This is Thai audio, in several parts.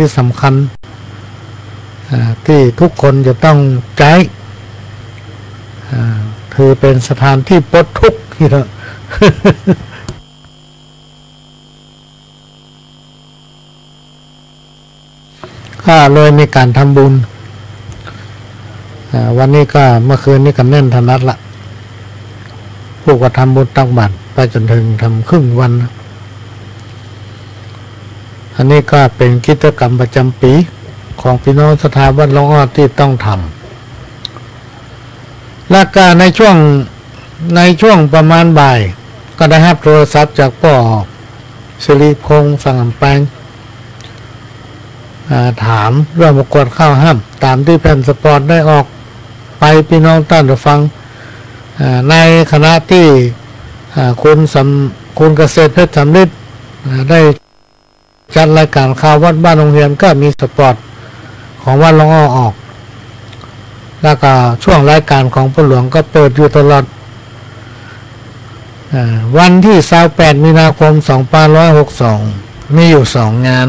ที่สำคัญที่ทุกคนจะต้องใช้ถือเป็นสถานที่ปลดทุกข์ที่เถอะก็เลยมีการทำบุญวันนี้ก็เมื่อคืนนี้ก็แน่นทนัดละผู้ก็ทำบุญตักบาตรไปจนถึงทำครึ่งวันอันนี้ก็เป็นกิจกรรมประจำปีของพี่น้องสถาบันหลวงอ้อที่ต้องทำและการในช่วงประมาณบ่ายก็ได้รับโทรศัพท์จากพ่อสิริพงษ์สังกำแปงถามเรื่องประกวดข้าวห้ามตามที่แผ่นสปอร์ตได้ออกไปพี่น้องท่านฟังในคณะที่คุณเกษตรเพชรสำลิดได้จัดรายการข่าววัดบ้านโรงเรียนก็มีสปอร์ตของวัดหลวงอ้อออกแล้วก็ช่วงรายการของพ่อหลวงก็เปิดอยู่ตลอดวันที่28มีนาคม2562มีอยู่2งาน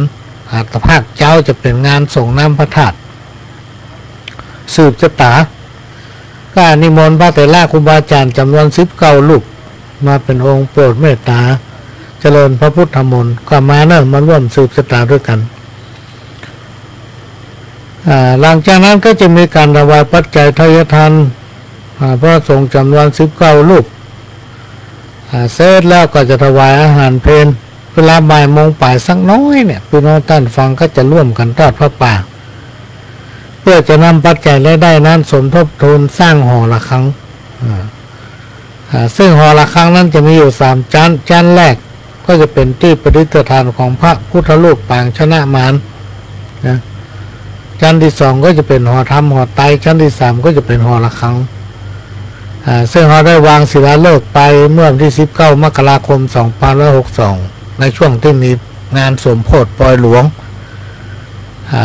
ภาคเจ้าจะเป็นงานส่งน้ำพระธาตุสืบชะตาก็นิมนต์พระเถระครูบาอาจารย์จำนวน19รูปมาเป็นองค์โปรดเมตตาเจริญพระพุทธมนต์ก็มามาร่วมสืบชะตาด้วยกันหลังจากนั้นก็จะมีการถวายปัจจัยทายทานพระสงฆ์จำนวน19รูปเสร็จแล้วก็จะถวายอาหารเพลเวลาบ่ายโมงป่ายสักน้อยเนี่ยพี่น้องท่านฟังก็จะร่วมกันทอดพระป่าเพื่อจะนำปัจจัยและได้นั้นสมทบทุนสร้างหอระฆังซึ่งหอระฆังนั้นจะมีอยู่3ชั้นแรกก็จะเป็นที่ประดิษฐานของพระพุทธรูปปางชนะมารนะชั้นที่2ก็จะเป็นหอธรรมหอไตรชั้นที่3ก็จะเป็นหอระฆังซึ่งเราได้วางศิลาฤกษ์ไปเมื่อวันที่19มกราคม2562ในช่วงที่มีงานสมโภชปล่อยหลวง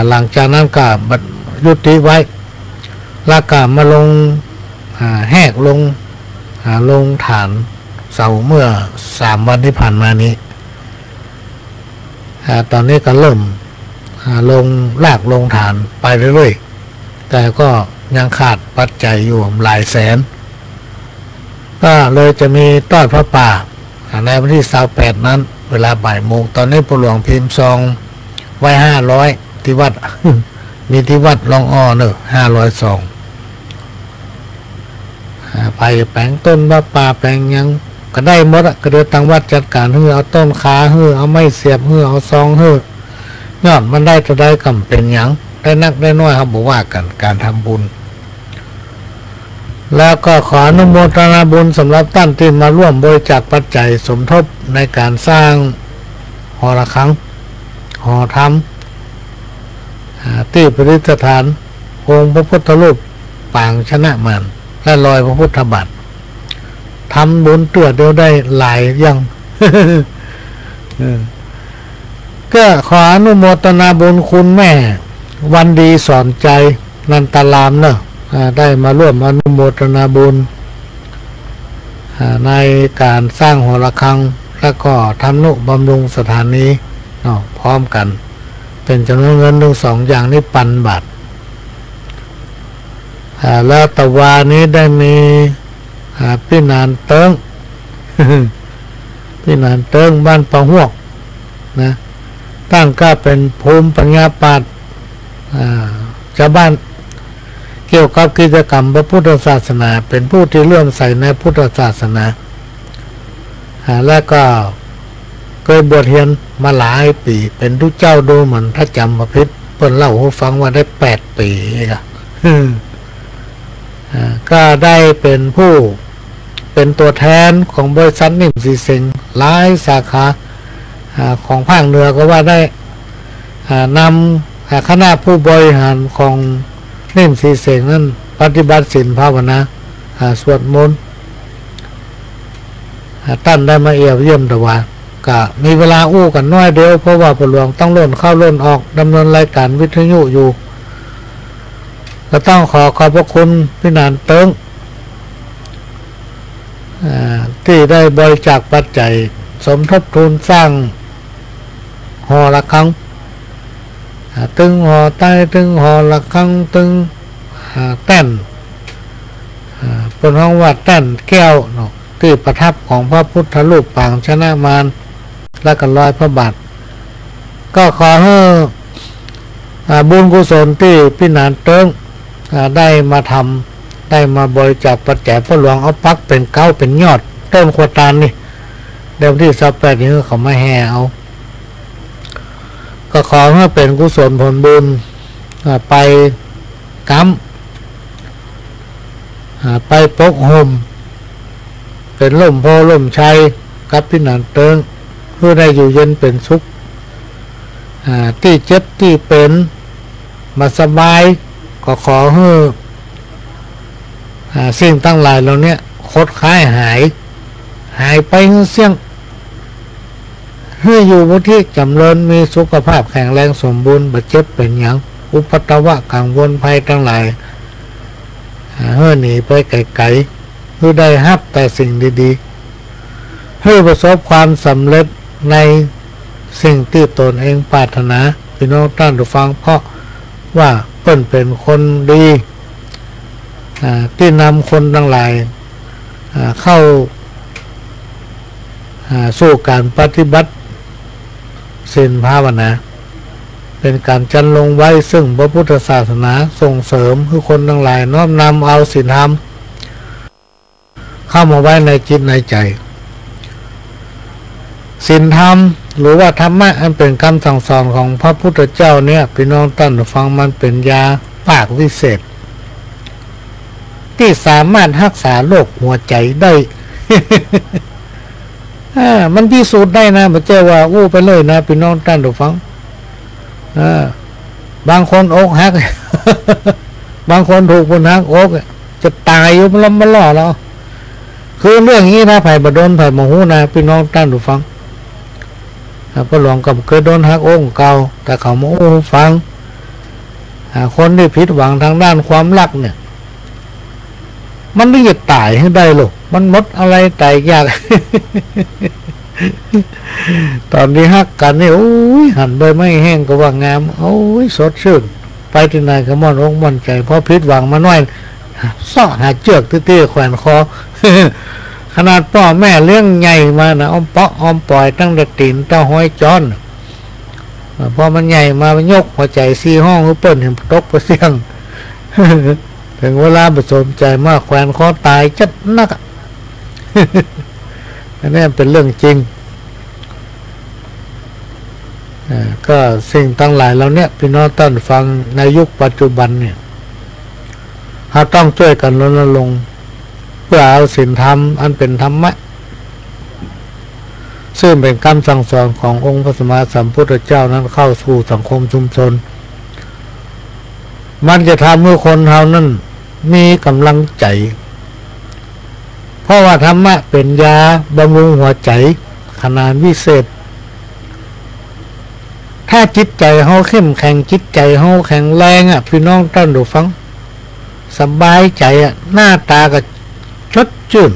หลังจากนั้นก็ยุติไว้แล้วก็มาลงแหกลงฐานเสาเมื่อ3วันที่ผ่านมานี้ตอนนี้ก็เริ่มลงฐานไปเรื่อยๆแต่ก็ยังขาดปัจจัยอยู่หลายแสนก็เลยจะมีทอดพระป่าในวันที่28นั้นเวลาบ่ายโมงตอนนี้พ่อหลวงพิมพ์ซองไว้500ที่วัด มีที่วัดหลวงอ้อ500ซองไปแปลงต้นว่าป่าแปลงยังก็ได้หมดก็เดือตังวัดจัดการเอาต้นขาเอาไม้เสียบเอาซองยอดมันได้จะได้กำเป็นยังได้นักได้น้อยครับบอกว่ากันการทำบุญแล้วก็ขออนุโมทนาบุญสำหรับท่านที่มาร่วมบริจาคปัจจัยสมทบในการสร้างหอระฆังหอธรรมที่ประดิษฐานองค์พระพุทธรูปปางชนะมารและรอยพระพุทธบาททำบุญเตื้อเดียวได้หลายอย่าง ก็ขออนุโมทนาบุญคุณแม่วันดีสอนใจนันตารามได้มาร่วมอนุโมทนาบุญในการสร้างหอระฆังและก็ทำนุบำรุงสถานีพร้อมกันเป็นจำนวนเงินทั้ง2อย่างนี้1,000 บาทแล้วตะวานี้ได้มีพี่นานเติ้ง พี่นานเติ้งบ้านปะหวกนะตั้งก็เป็นภูมิปัญญาปราชญ์ชาวบ้านเกี่ยวกับกิจกรรมพระพุทธศาสนาเป็นผู้ที่เลื่อมใสในพุทธศาสนาและก็เคยบวชเรียนมาหลายปีเป็นทุกเจ้าดูเหมือนพระจำพระพิษเพิ่นเล่าให้ฟังว่าได้8 ปีก็ได้เป็นผู้เป็นตัวแทนของบริษัทนิ่มสีเซงหลายสาขาของภาคเหนือก็ว่าได้นำคณะผู้บริหารของนิ่มสีเสงนั้นปฏิบัติศีลภาวนาสวดมนต์ท่านได้มาเยี่ยมตะวันก็มีเวลาอู้กันน้อยเดียวเพราะว่าพ่อหลวงต้องล่นเข้าล่นออกดำเนินรายการวิทยุอยู่ก็ต้องขอบพระคุณพี่นานเติ้งที่ได้บริจาคปัจจัยสมทบทุนสร้างหอระฆัง ตึงหอใต้ตึงหอละครังตึงแต้นเป็นห้องว่าแต้นแก้วเนาะที่ประทับของพระพุทธรูปปางชนะมารและก็รอยพระบาทก็ขอให้บุญกุศลที่พี่นานเติ้งได้มาทำได้มาบริจาคปัจจัยพระหลวงเอาปักเป็นเก้าเป็นยอดต้นขวดตาลนี่เดี๋ยวที่28นี้เขามาแห่เอาก็ขอให้เป็นกุศลผลบุญไปกำไปปกห่มเป็นล่มโพล่มชัยกับพี่นานเติ้งเพื่อได้อยู่เย็นเป็นสุขที่เจ็บที่เป็นมาสบายก็ขอให้สิ่งตั้งหลายเหล่านี้คดคล้ายหายไปเสี่ยงให้อยู่บนที่จำเริญมีสุขภาพแข็งแรงสมบูรณ์บาดเจ็บเป็นอย่างอุปัตวะกังวลภัยทั้งหลายให้หนีไปไกลๆเพื่อได้ฮับแต่สิ่งดีๆให้ประสบความสำเร็จในสิ่งที่ตนเองปรารถนาพี่น้องท่านผู้ฟังเพราะว่าเพิ่นเป็นคนดีที่นำคนทั้งหลายเข้าสู่การปฏิบัติศีลภาวนาเป็นการจันลงไว้ซึ่งพระพุทธศาสนาส่งเสริมให้คนทั้งหลายน้อมนำเอาศีลธรรมเข้ามาไว้ในจิตในใจศีลธรรมหรือว่าธรรมะอันเป็นคำสั่งสอนของพระพุทธเจ้าเนี่ยพี่น้องท่านฟังมันเป็นยาปากวิเศษที่สามารถรักษาโรคหัวใจได้ มันพิสูจน์ได้นะไม่ใช่ว่าอู้ไปเลยนะพี่น้องท่านฟังบางคนอกหัก บางคนถูกคนหักอกจะตายอยู่มันล้มมันล่อแล้วคือเรื่องนี้นะไผ่บดนไผ่มหูนะพี่น้องท่านฟังพระหลวงก็เคยโดนหักอกเก่าแต่เขามาอู้ฟังคนที่ผิดหวังทางด้านความรักเนี่ยมันไม่จะตายให้ได้หรอกมันหมดอะไรตายยาก ตอนนี้ฮักกันนี่โอ้ยหันใบไม้แห้งก็ว่างามโอ้ยสดชื่นไปที่ไหนก็ม่อนอกม่อนใจเพราะผิดหวังมาหน่อยซ่อหาเจือกตื้อๆแขวนคอ ขนาดพ่อแม่เลี้ยงใหญ่มานะอ้อมเปาะอ้อมปล่อยตั้งแต่ตีนเต้าห้อยจอนพอมันใหญ่มามันยกหัวใจซีห้องเปิ้นเห็นตกไปเสียง ถึงเวลาผสมใจมากแขวนคอตายจัดนัก อันนี้เป็นเรื่องจริงก็สิ่งทั้งหลายเราเนี่ยพี่น้องท่านฟังในยุคปัจจุบันเนี่ยเราต้องช่วยกันรณรงค์เพื่อเอาศีลธรรมอันเป็นธรรมะซึ่งเป็นคำสั่งสอนขององค์พระสัมมาสัมพุทธเจ้านั้นเข้าสู่สังคมชุมชนมันจะทำให้คนเรานั้นมีกำลังใจเพราะว่าธรรมะเป็นยาบำรุงหัวใจขนาดวิเศษถ้าจิตใจเฮาเข้มแข็งจิตใจเฮาแข็งแรงพี่น้องท่านผู้ฟังสบายใจหน้าตาก็ชดชื่น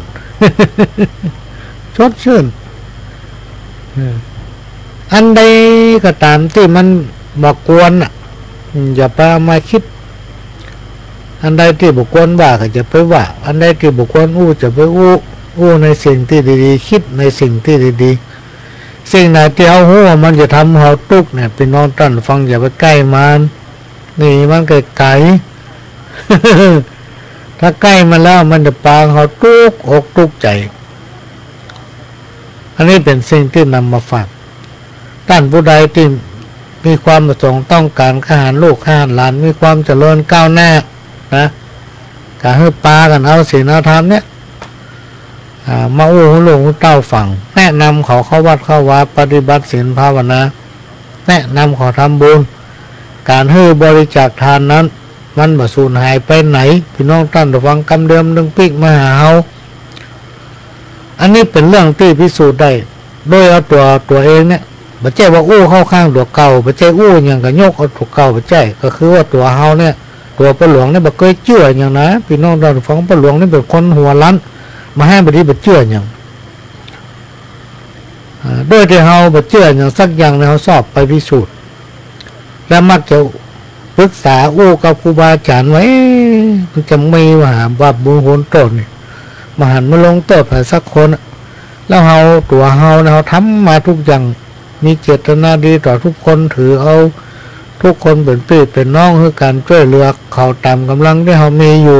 ชดชื่นอันใดก็ตามที่มันบ่กวนอย่าไปเอามาคิดอันใดที่บุคคลว่าก็จะไปว่าอันใดที่บุคคลอู้จะไปอู้ในสิ่งที่ดีๆคิดในสิ่งที่ดีๆสิ่งไหนที่เอาหัวมันจะทำเราตุกเนี่ยพี่น้องท่านฟังอย่าไปใกล้มันนี่มันไกลๆ ถ้าใกล้มันแล้วมันจะปางเราตุกอกตุกใจอันนี้เป็นสิ่งที่นำมาฝากท่านผู้ใดที่มีความประสงค์ต้องการข้าหารลูกข้าหารหลานมีความเจริญก้าวหน้านะการให้ปากันเอาศีลเอาธรรมเนี่ยมาอู้หูหลวงเต้าฝั่งแนะนำเขาเข้าวัดเข้าวาปฏิบัติศีลภาวนาแนะนำขอทำบุญการให้บริจาคทานนั้นมันบ่สูญหายไปไหนพี่น้องท่านระวังกำเดิมดึงปีกมาหาเฮาอันนี้เป็นเรื่องที่พิสูจน์ได้โดยเอาตัวเองเนี่ยบ่ใช่ว่าอู้เข้าข้างตัวเก่าบ่ใช่อู้อย่างกับยกเอาตัวเก่าบ่ใช่ก็คือว่าตัวเฮาเนี่ยตัวพระหลวงเนี่ยบ่เคยเชื่ออย่างนะพี่น้องท่านฟังพระหลวงนี่เป็นคนหัวรั้นมาให้บ่ดีบ่เชื่ออย่างโดยที่เฮาบ่เชื่ออย่างสักอย่างเนี่ยเฮาสอบไปพิสูจน์ แล้วมักจะปรึกษาอู้กับครูบาอาจารย์ไว้มันจะไม่ว่าบาปบุญโหนโตนี่มาหันมาลงโทษใครสักคนแล้วเราตัวเราทำมาทุกอย่างมีเจตนาดีต่อทุกคนถือเอาทุกคนเป็นพี่เป็นน้องคือการช่วยเหลือเขาตามกำลังที่เรามีอยู่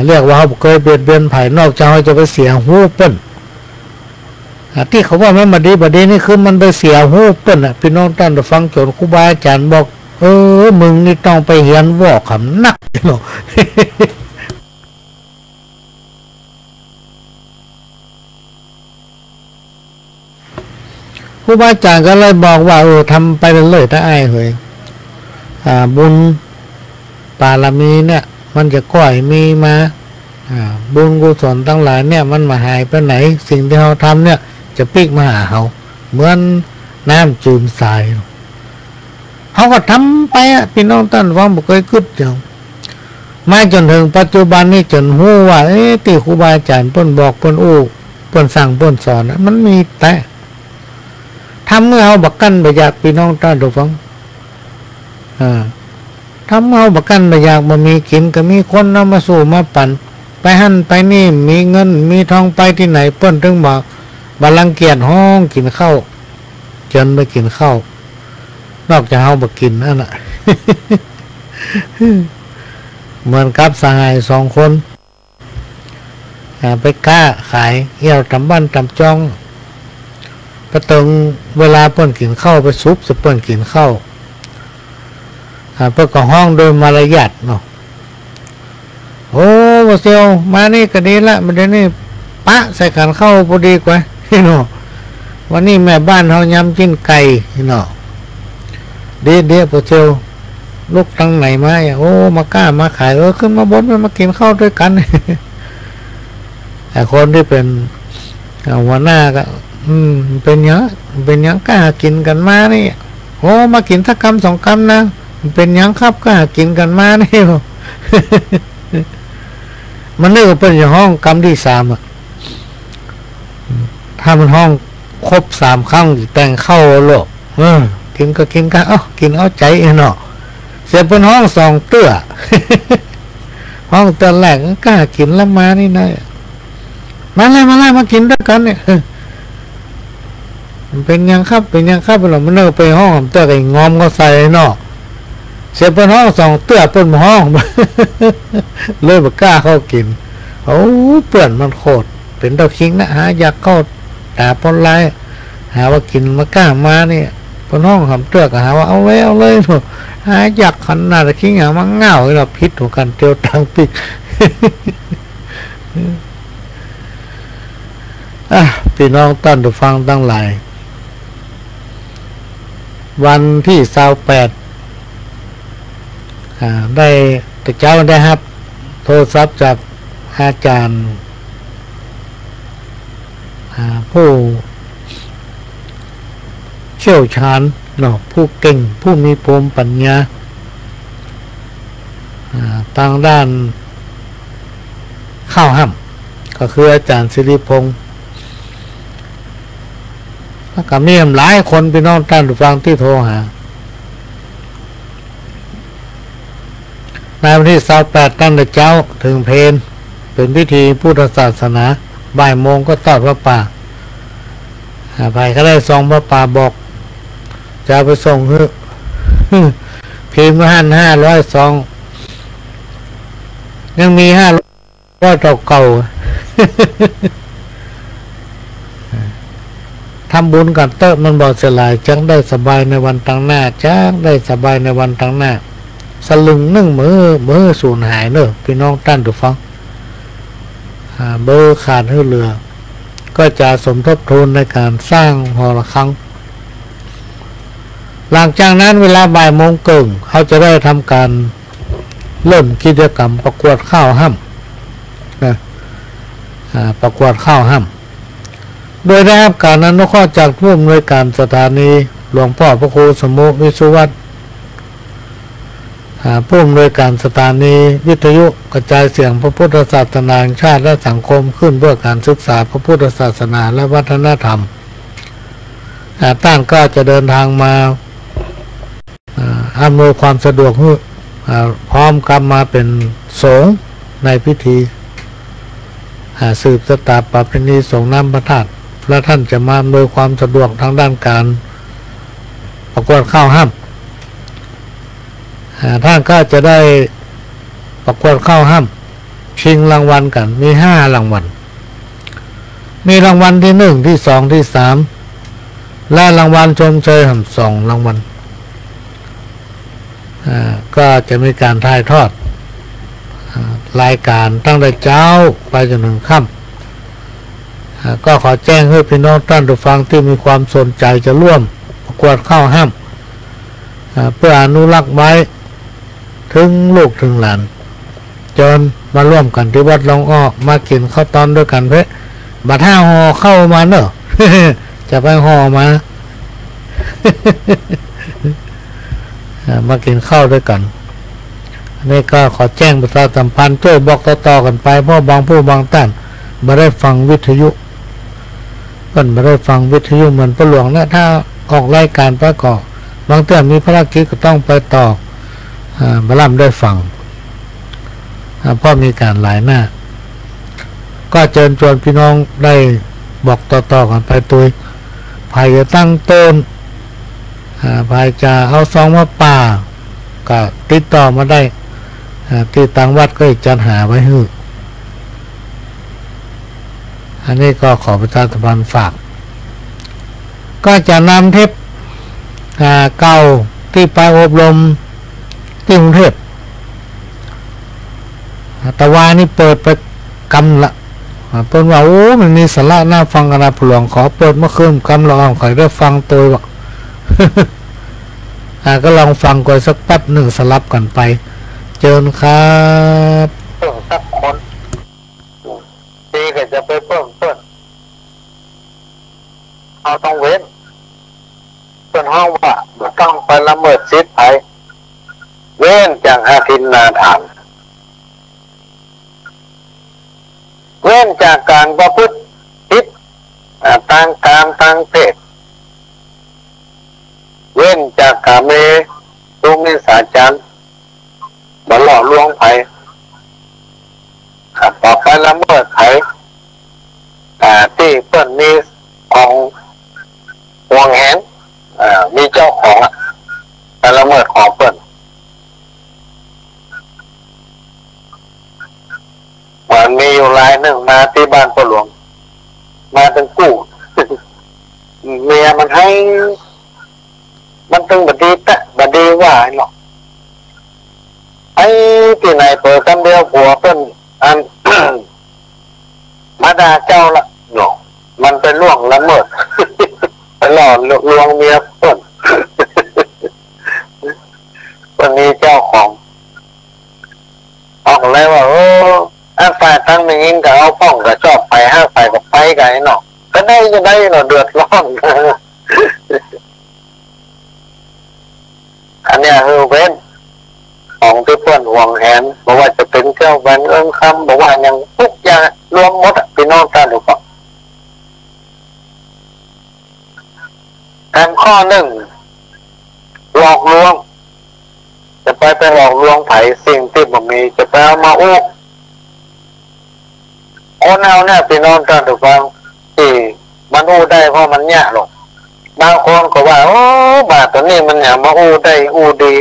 เรียกว่าเขาเคยเบียดเบียนภายนอกจะเขาจะไปเสียหูเปิ้นที่เขาว่าไม่มาดีบดีนี่คือมันไปเสียหูเปิ้นพี่น้องท่านได้ฟังจนครูบาอาจารย์บอกมึงนี่ต้องไปเรียนวอกคำนักเนาะ ครูบาอาจารย์ก็เลยบอกว่าทำไปเลยถ้าไอ้เฮ้ยบุญบารมีเนี่ยมันจะก่อยมีมาบุญกุศลทั้งหลายเนี่ยมันมาหายไปไหนสิ่งที่เราทำเนี่ยจะปิกมาหาเราเหมือนน้ำจืดสายเขาก็ทำไปพี่น้องท่านฟังบอกเคยคิดอย่างมาจนถึงปัจจุบันนี้จนหู้ว่าที่ครูบาอาจารย์เพิ่นบอกเพิ่นเพิ่นสั่งเพิ่นสอนมันมีแต่ทำเมื่อเอาบักกันไปอยากพี่น้องท่านฟังทำเอาบักกันไปอยากมามีกินก็มีคนนำมาสู่มาปั่นไปหั่นไปนี่มีเงินมีทองไปที่ไหนเปิ้นถึงบอกบัลลังเกียรติห้องกินข้าวจนไปกินข้าวนอกจากเฮาบักกินนั่นน่ะ เหมือนกับสหาย2 คนไปค้าขายเที่ยวทำบ้านทำจ้องประตงเวลาเปิ้นกินข้าวไปซุปจะเปิ้นกินข้าวเปิ้นก็ห้องโดยมารยาทเนาะโอ้บ่เซียวมานี่ก็ดีละมันเดี๋ยวนี้ปะใส่ขันข้าวพอดีกว่าพี่น้องวันนี้แม่บ้านเฮายำจิ้นไก่พี่น้องเดี๋ยวบ่เซียวลูกทางไหนมาโอ้มากล้ามาขายขึ้นมาบนมากินข้าวด้วยกัน แต่คนที่เป็นหัวหน้าก็เป็นยังกล้ากินกันมานี่โอ้มากินสักคำ2 คำนะเป็นยังครับกล้ากินกันมานี่ มันนึกว่าเป็นห้องคำที่3ถ้ามันห้องครบ3 ครั้งแต่งเข้าโลกกินก็กินกันกินเอาใจเนาะเสียเป็นห้อง2 เตื้อ ห้องเตื้อแรกก็กล้ากินแล้วมานี่นะมาเลยมากินด้วยกันเนี่ยเป็นยังครับเรามันเลิกไปห้องเตื้อไอ้งอมก็ใส่เนาะเสียเป็นห้อง2 เตื้อเป็นห้อง เลยบ่กล้าเข้ากินเปื่อนมันโคตรเป็นดอกคิงนะหาอยากเข้าตาปนลายหาว่ากินมากล้ามาเนี่ยเป็นห้องคำเตื้อก็หาว่าเอาเลยหาอยากขันหน้าตะคิงหามาเงาเราพิษหัวกันเตียวตังปิก พี่น้องท่านผู้ฟังทั้งหลายวันที่28ได้แต่เจ้าได้ครับโทรศัพท์จากอาจารย์ผู้เชี่ยวชาญเนาะผู้เก่งผู้มีภูมิปัญญาทางด้านข้าวห้ำก็คืออาจารย์สิริพงษ์แล้วก็มีหลายคนพี่น้องท่านผู้ฟังที่โทรหาในวันที่28ตั้งแต่เช้าถึงเพลเป็นพิธีพุทธศาสนาบ่ายโมงก็ทอดพระป่าไปก็ได้ซองพระป่าบอกจะไปส่งคือพิมพ์500 ซองยังมี500เก่าทำบุญกันเตอะมันบอกสลายจังได้สบายในวันตั้งหน้าจังได้สบายในวันตั้งหน้าสลึงนึ่งมือสูญหายเนอะพี่น้องท่านทุกฟังเบอร์ขาดเรือก็จะสมทบทุนในการสร้างหอระฆังหลังจากนั้นเวลาบ่ายโมงครึ่งเขาจะได้ทำการเริ่มกิจกรรมประกวดข้าวห้ำนะประกวดข้าวห้ำโดยได้รับการอนุเคราะห์จากผู้อำนวยการสถานีหลวงพ่อพระครูสมุวิสุวัฒน์ผู้อำนวยการสถานีวิทยุกระจายเสียงพระพุทธศาสนาแห่งชาติและสังคมขึ้นเพื่อการศึกษาพระพุทธศาสนาและวัฒนธรรมท่านก็จะเดินทางมา อำนวยความสะดวกให้พร้อมกับมาเป็นสงฆ์ในพิธีสืบสตาประเพณีสงฆ์น้ำพระธาตุและท่านจะมาอำนวยความสะดวกทางด้านการประกวดข้าวห้ามท่านก็จะได้ประกวดข้าวห้ามชิงรางวัลกันมี5 รางวัลมีรางวัลที่1ที่2ที่3และรางวัลชมเชย2 รางวัลก็จะมีการถ่ายทอดรายการตั้งแต่เช้าไปจนถึงค่ำก็ขอแจ้งให้พี่น้องท่านผู้ฟังที่มีความสนใจจะร่วมประกวดข้าวห้ามเพื่ออนุรักษ์ไว้ถึงลูกถึงหลานจนมาร่วมกันที่วัดหลวงอ้อมากินข้าวตอนด้วยกันเพื่อบัด5 ห่อเข้ามาเนอะ จะไปห่อมา มากินข้าวด้วยกันนี่ก็ขอแจ้งประชาสัมพันธ์ช่วยบอกต่อๆกันไปเพราะบางผู้บางท่านไม่ได้ฟังวิทยุเพิ่นไม่ได้ฟังวิทยุเหมือนพระหลวงนะถ้าออกรายการประกอบบางเตือนมีภารกิจก็ต้องไปต่อบล่ำได้ฟังเพราะมีการหลายหน้าก็เชิญชวนพี่น้องได้บอกต่อๆกันไปตัวภายจะตั้งต้นภายจะเอาซองมาป่าก็ติดต่อมาได้ที่ต่างวัดก็จัดหาไว้ให้อันนี้ก็ขอประชาสัมพันธ์ฝากก็จะนำเทปเก่าที่ไปอบรมที่กรุงเทพแต่ว่านี่เปิดไปกำละเปิดว่าโอ้มันมีสาระน่าฟังกันนะผู้หลวงขอเปิดเมื่อคืนกำละขอได้ฟังตัวบอก ก็ลองฟังก่อนสักแป๊บหนึ่งสลับกันไปเจิญครับสักคนตีก็จะไปเพิ่มเอาต้องเว้นส่วนห้องว่าต้องไปละเมิดสิทธิ์ไปเว้นจากอาทินนาทานเว้นจากการประพฤติผิดทางการทางเพศเว้นจากกาเมตุมิสาจารบ่หล่อลวงไผต่อไปละเมิดไผที่เปิ้นมีของห่วงแหนมีเจ้าของแต่ละเมิดของเปิ้นมันมีอยู่รายหนึ่งมาที่บ้านพ่อหลวงมาถึงกู้ เมียมันให้มันตึงบดีแตะบดีว่าหรอกไอ้ที่ไหนเปิดกันเดียวผัวเปิ้นอัน มาด่าเจ้าละเนาะมันเป็นล่วงละเมิด ไปหลอกลวงเมียเปิ้น วันนี้เจ้าของออกเลยว่าโอ้อาฝ่ายทั้งนี้ก็เอาป้องก็ชอบไปห้าฝ่ายก็ไปกันเนาะก็ได้เนาะเดือดร้อน อันนี้คือเว้นของที่เพื่อนห่วงแหนบอกว่าจะเป็นเจ้าแหวนเอิ้งคำบอกว่าอย่างทุกอย่างรวมหมดพี่น้องท่านทุกคนข้อ 1หลอกลวงจะไปหลอกลวงไผสิ่งที่บ่มีจะไปเอามาอู้คนเอาเนี่ยพี่น้องท่านทุกคนที่มันอู้ได้เพราะมันยากหรอกบางคนก็ว่าโอ้บาทตัวนี้มันอย่างมาอู้ได้อู้ดี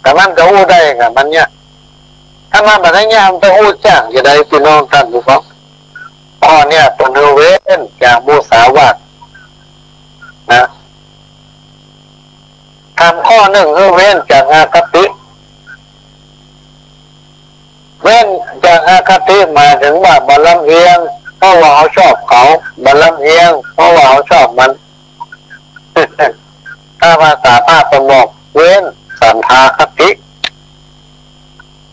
แต่มันก็อู้ได้กับมันเนี่ยถ้ามันแบบนี้มันต้องอู้จ้างจะได้พี่น้องท่านผู้ฟังพ่อเนี่ยเป็นเว้นจากมุสาวาทนะทำข้อ 1คือเว้นจากอาคติเว้นจากอาคติมาถึงว่าบัลลังก์เอียงเพราะว่าเขาชอบเขาบัลลังก์เอียงเพราะว่าเขาชอบมัน ถ้าภาษาภาคสมบอกเว้นสันทาคติ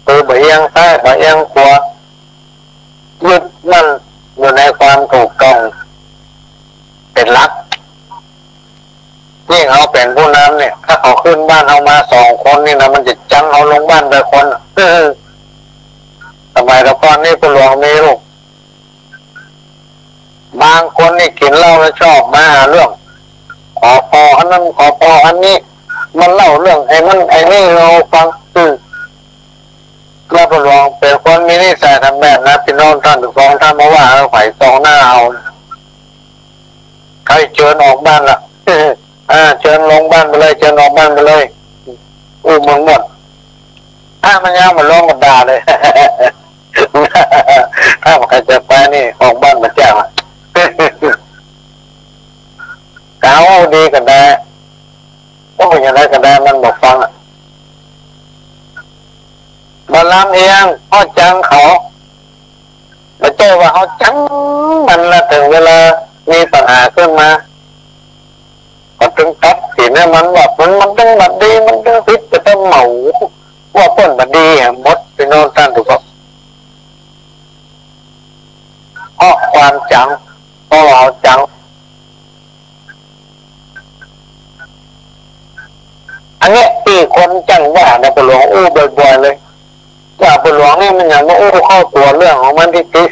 คือบ่เอียงซ้ายบ่เอียงขวายึดมั่นอยู่ในความถูกต้องเป็นหลักยิ่งเขาเป็นผู้นำเนี่ยถ้าเขาขึ้นบ้านเอามา2 คนนี่นะมันจะจังเอาลงบ้านไปคนสมัยก่อนนี่ผู้หลวงมีลูกบางคนนี่กินเหล้าแล้วชอบมาหาเรื่องขอพออันนั้นขอพออันนี้ มันเล่าเรื่องไอ้มันไอ้นี่เราฟังเราไปลองเป็นคนมีนิสัยทำแบบนะพี่น้องท่านทุกคนท่านมาว่าเราไฝ่ตองหน้าเอาใครเชิญออกบ้านละเชิญลงบ้านไปเลยเชิญออกบ้านไปเลยเมืองหมดถ้ามันยาวมันร้องมันด่าเลยถ้าใครจะไปนี่ออกบ้านมาแจ้งกล่าวดีกันได้โอ้ยอย่างไรกันได้มันบอกฟังบาลามเองเขาจังเขาไม่ใช่ว่าเขาจังมันละถึงเวลามีปัญหาขึ้นมาก็ถึงตัดสินให้มันว่ามันต้องบัดดีมันต้องพิษจะต้องเหมาว่าพ้นบัดดีหมดไปโน่นท่านถูกปะเพราะความจังเพราะเราจังอันนี้ที่คนจังว่าในปหลวงอู้บ่อยๆเลยว่าปหลวงนี่มันอย่างว่าอู้เข้าตัวเรื่องของมันที่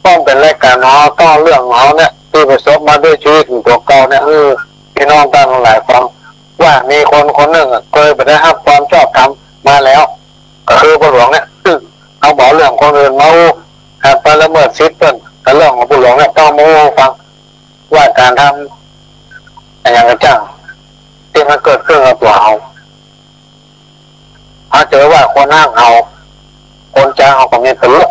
ต้องเป็นรายการเนาะต้องเรื่องของเขาเนี่ยที่ประสบมาด้วยชีวิตของตัวเก่าเนี่ยพี่น้องท่านหลายฟังว่ามีคนคนหนึ่งเคยไปได้รับความชอบธรรมมาแล้วก็คือปหลวงเนี่ยเขาบอกเรื่องคนอื่นมาหากไปละเมิดสิทธิ์แต่เรื่องของปหลวงเนี่ยต้องมาฟังว่าการทำอย่างไรจ้างที่มันเกิดขึ้นกับตัวเขาเจอว่าคนห้างเอาคนจ้างเขาก็มีตลก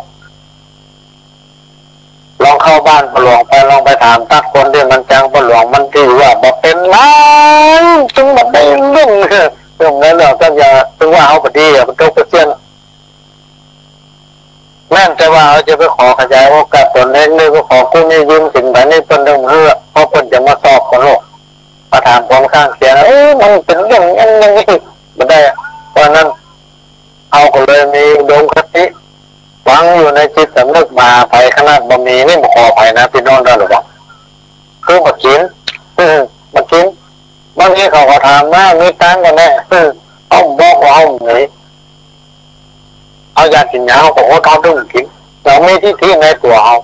ลองเข้าบ้านปหลวงไปลองไปถามตักคนที่มันจ้างปหลวงมันที่ว่าบอกเป็นล้านจึงแบบได้เรื่องนั้นเราต้องอย่าถึงว่าเขาพอดีมันต้องเปอร์เซ็นต์แม่นแต่ว่าเขาจะไปขอขยายโอกาสตนเองเลยก็ขอกู้นี่ยืมสินไปนี่เป็นเรื่องเพื่อเพราะคนจะมาสอบคนโลกมาถามความข้างเคียงมันเป็นเรื่องยังไงไม่ได้เพราะนั้นเอาก็เลยมีดวงคติฝังอยู่ในจิตสำนึกมาไปขนาดบะหมี่นี่ขอไปนะพี่น้องได้หรือเปล่าคือมากินมากินบางทีเขาก็ถามว่ามีตังกันแน่เอาบอกว่าเอาหนีเอาอยากกินยาเขาบอกว่าเขาต้องกินเราไม่ที่ในตัวเขา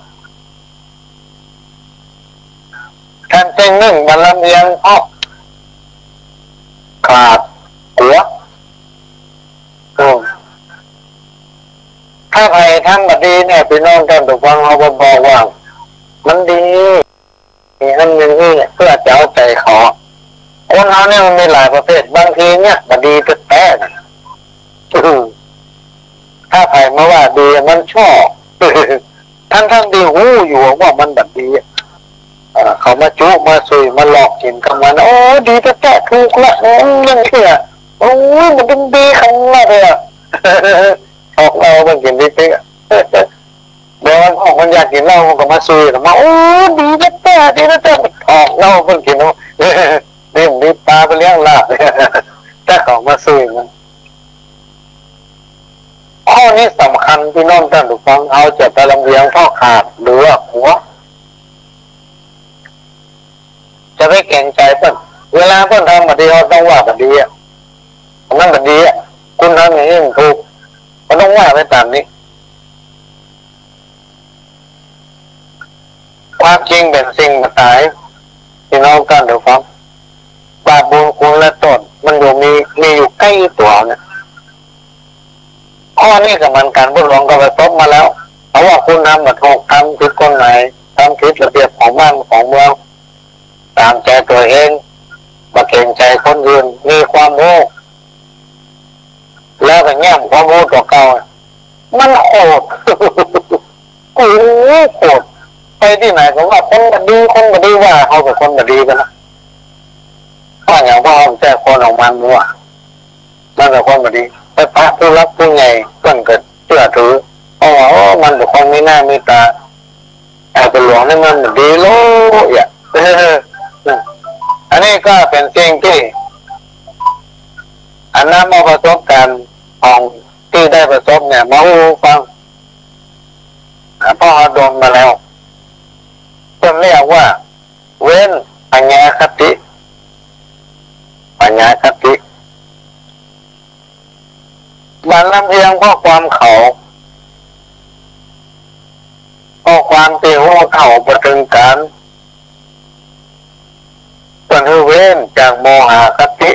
การเจงนึ่งมันลำเอียงขาดหัวถ้าใครทำมาดีเนี่ยพี่น้องท่านถูกฟังเขาบอกว่ามันดีอันอย่างนี้เพื่อจะเอาใจเขาคนเขาเนี่ยมันมีหลายประเภทบางทีเนี่ยมาดีแท้ถ้าใครมาว่าดีมันชอบท่านดีหูอยู่ว่ามันแบบดีเขามาจุมาซุยมาหลอกกินกันมันโอ้ดีแท้ถูกละยังเที่ยโอ้ยมันเป็นดีขนาดเลยออกเราเป็นกินดิ๊กเดี๋ยวมันออกมันอยากกินเราก็มาซุยมาโอ้ดีแท้ดีแท้ออกเราเป็นกินนี่มีปลาไปเลี้ยงลาบแต่ของมาซุยมันข้อนี้สำคัญพี่น้องท่านทุกฟังเอาจะไปลำเลียงพ่อขาดหรือว่าหัวจะไม่เก่งใจเพิ่นเวลาเพิ่นทำแบบดีเขาต้องว่าแบบดีนั่นแบบดีคุณทำอย่างนี้ถูกเขาต้องว่าไปตามนี้ความจริงเป็นสิ่งมาตายพี่น้องท่านทุกฟังบาปบุญคุณและตนมันมีอยู่ใกล้ตัวเนี่ยข้อนี้กับมันการบุญหลวงก็ไปพบมาแล้วเพราะว่าคุณทำมาถูกทำผิดกฎหมายทำผิดระเบียบของบ้านของเมืองตามใจตัวเองมาเก่งใจคนอื่นมีความรู้แล้วก็แง่มความรู้ตัวเก่ามันโหดโอ้โหดไปที่ไหนก็ว่าคนมาดีว่าเขาเป็นคนมาดีกันนะเพราะอย่างว่าเขาแจ้คนออกมามั่วมันเป็นคนมาดีไปพระผู้รับผู้ใหญ่ก็เกิดเชื่อถือมันเป็นคนไม่น่ามีตาแต่เป็นหลวงนี่มันดีโลอย่าอันนี้ก็เป็นสิ่งที่อันนั้นมาประสบการณ์ของที่ได้ประสบเนี่ยมาฟังพ่อโดนมาแล้วคนเรียกว่าเว้นปัญญาคติมันลำเอียงเพราะความเขาเพราะความที่หัวเข่าประถึงการส่วนเว้นจากโมหะคติ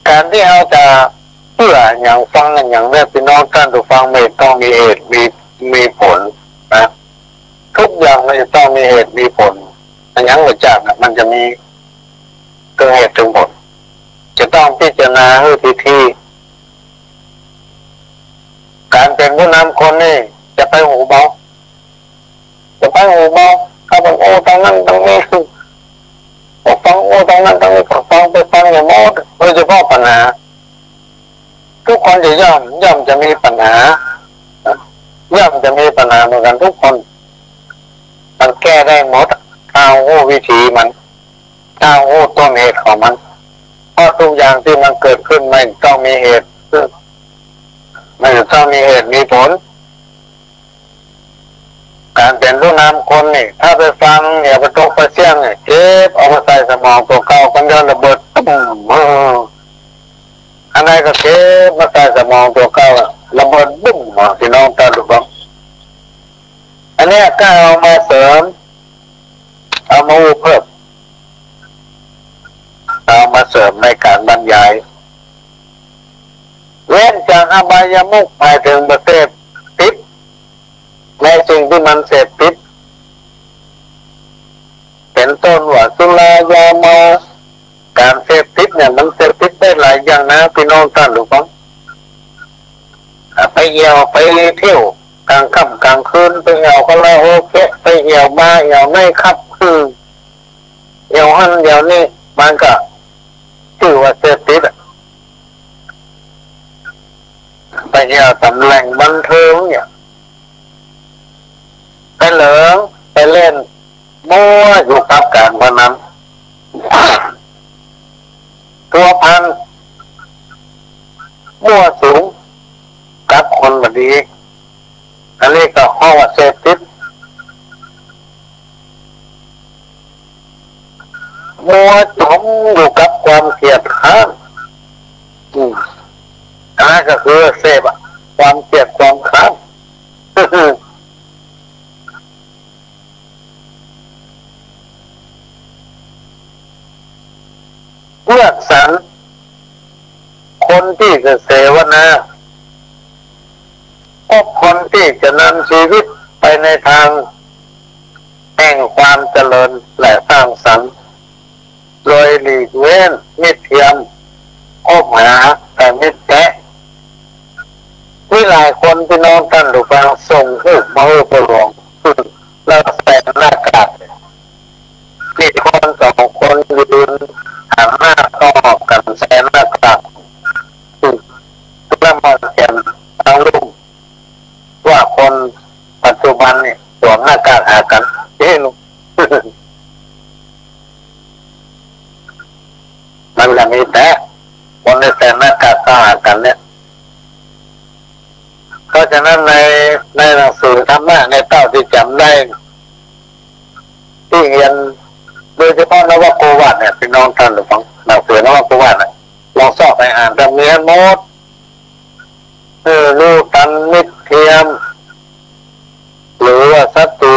การที่เราจะเพื่ออย่างฟังอย่างนี้พี่น้องท่านผู้ฟังไม่ต้องมีเหตุมีผลนะทุกอย่างมันจะต้องมีเหตุมีผลอย่างหัวจักมันจะมีเกิดเหตุถึงผลจะต้องพิจารณาให้ทีการเป็นผู้นำคนนี่จะไปหูเบาถ้าบอกโอ้ตรงนั้นตรงนี้ฟังโอ้ตรงนั้นตรงนี้ฟังไปฟังอย่างโน้โดยเฉพาะปัญหาทุกคนจะย่อมจะมีปัญหาย่อมจะมีปัญหาเหมือนกันทุกคนมันแก้ได้หมดถ้าโอ้วิธีมันถ้าโอ้ต้นเหตุของมันเพราะทุกอย่างที่มันเกิดขึ้นมันต้องมีเหตุมันจะต้องมีเหตุมีผลการเป็นผู้นำคนนี่ถ้าไปฟังอย่าไปตกไปเสี่ยงเนี่ยเจ็บเอามาใส่สมองตัวเก่ากันเดินระเบิดตุ้มอันไหนก็เจ็บมาใส่สมองตัวเก่าระเบิดบุ้มพี่น้องตาดูบ้างอันนี้ก็เอามาเสริมเอามาเพิ่มเอามาเสริมในการบรรยายเว้นจากอบายมุขหมายถึงประเภทติดในสิ่งที่มันเสพติดเป็นต้นว่าสุรายาเมาการเสพติดเนี่ยมันเสพติดได้หลายอย่างนะพี่น้องท่านหรือเปล่าไปเหี่ยวไปเที่ยวกลางค่ำกลางคืนไปเหี่ยวก็แล้วโอเคไปเหี่ยวมาเหี่ยวไม่ครับคือเหี่ยวหันเหี่ยวนี่มันก็ชื่อว่าเสพติดไปเหี่ยวตำแหน่งบันเทิงเนี่ยไปเหลิงไปเล่นมั่วอยู่กับการพนันตัวพันมั่วสูงกับคนแบบนี้อันนี้ก็ห้อว่าเสพติดมัวจมอยู่กับความเกลียดข้านอันนั้นก็คือเสพความเกลียดความข้านเลือกสรรคนที่จะเสวนาพบคนที่จะนำชีวิตไปในทางแห่งความเจริญและสร้างสรรค์โดยหลีกเว้นมิตรเทียมคบหาแต่มิตรแท้มีหลายคนพี่น้องท่านผู้ฟังส่งรูปมาให้ผู้หลวงแล้วใส่หน้ากากมีคนสองคนยืนหันหน้าเข้าออกกันใส่หน้ากากแล้วมาเขียนทั้งรูปว่าคนปัจจุบันเนี่ยสวมหน้ากากหากันลูกมันจะมีแต่คนที่ใส่หน้ากากหากันเนี่ยเพราะฉะนั้นในหนังสือธรรมะในเต้าที่จำได้ที่เรียนโดยเฉพาะนวโกวัตเนี่ยพี่น้องท่านหรือฟังหนังสือนวโกวัตลองสอบไปอ่านจำเนียนหมดรู้ตันมิตรเทียมหรือว่าศัตรู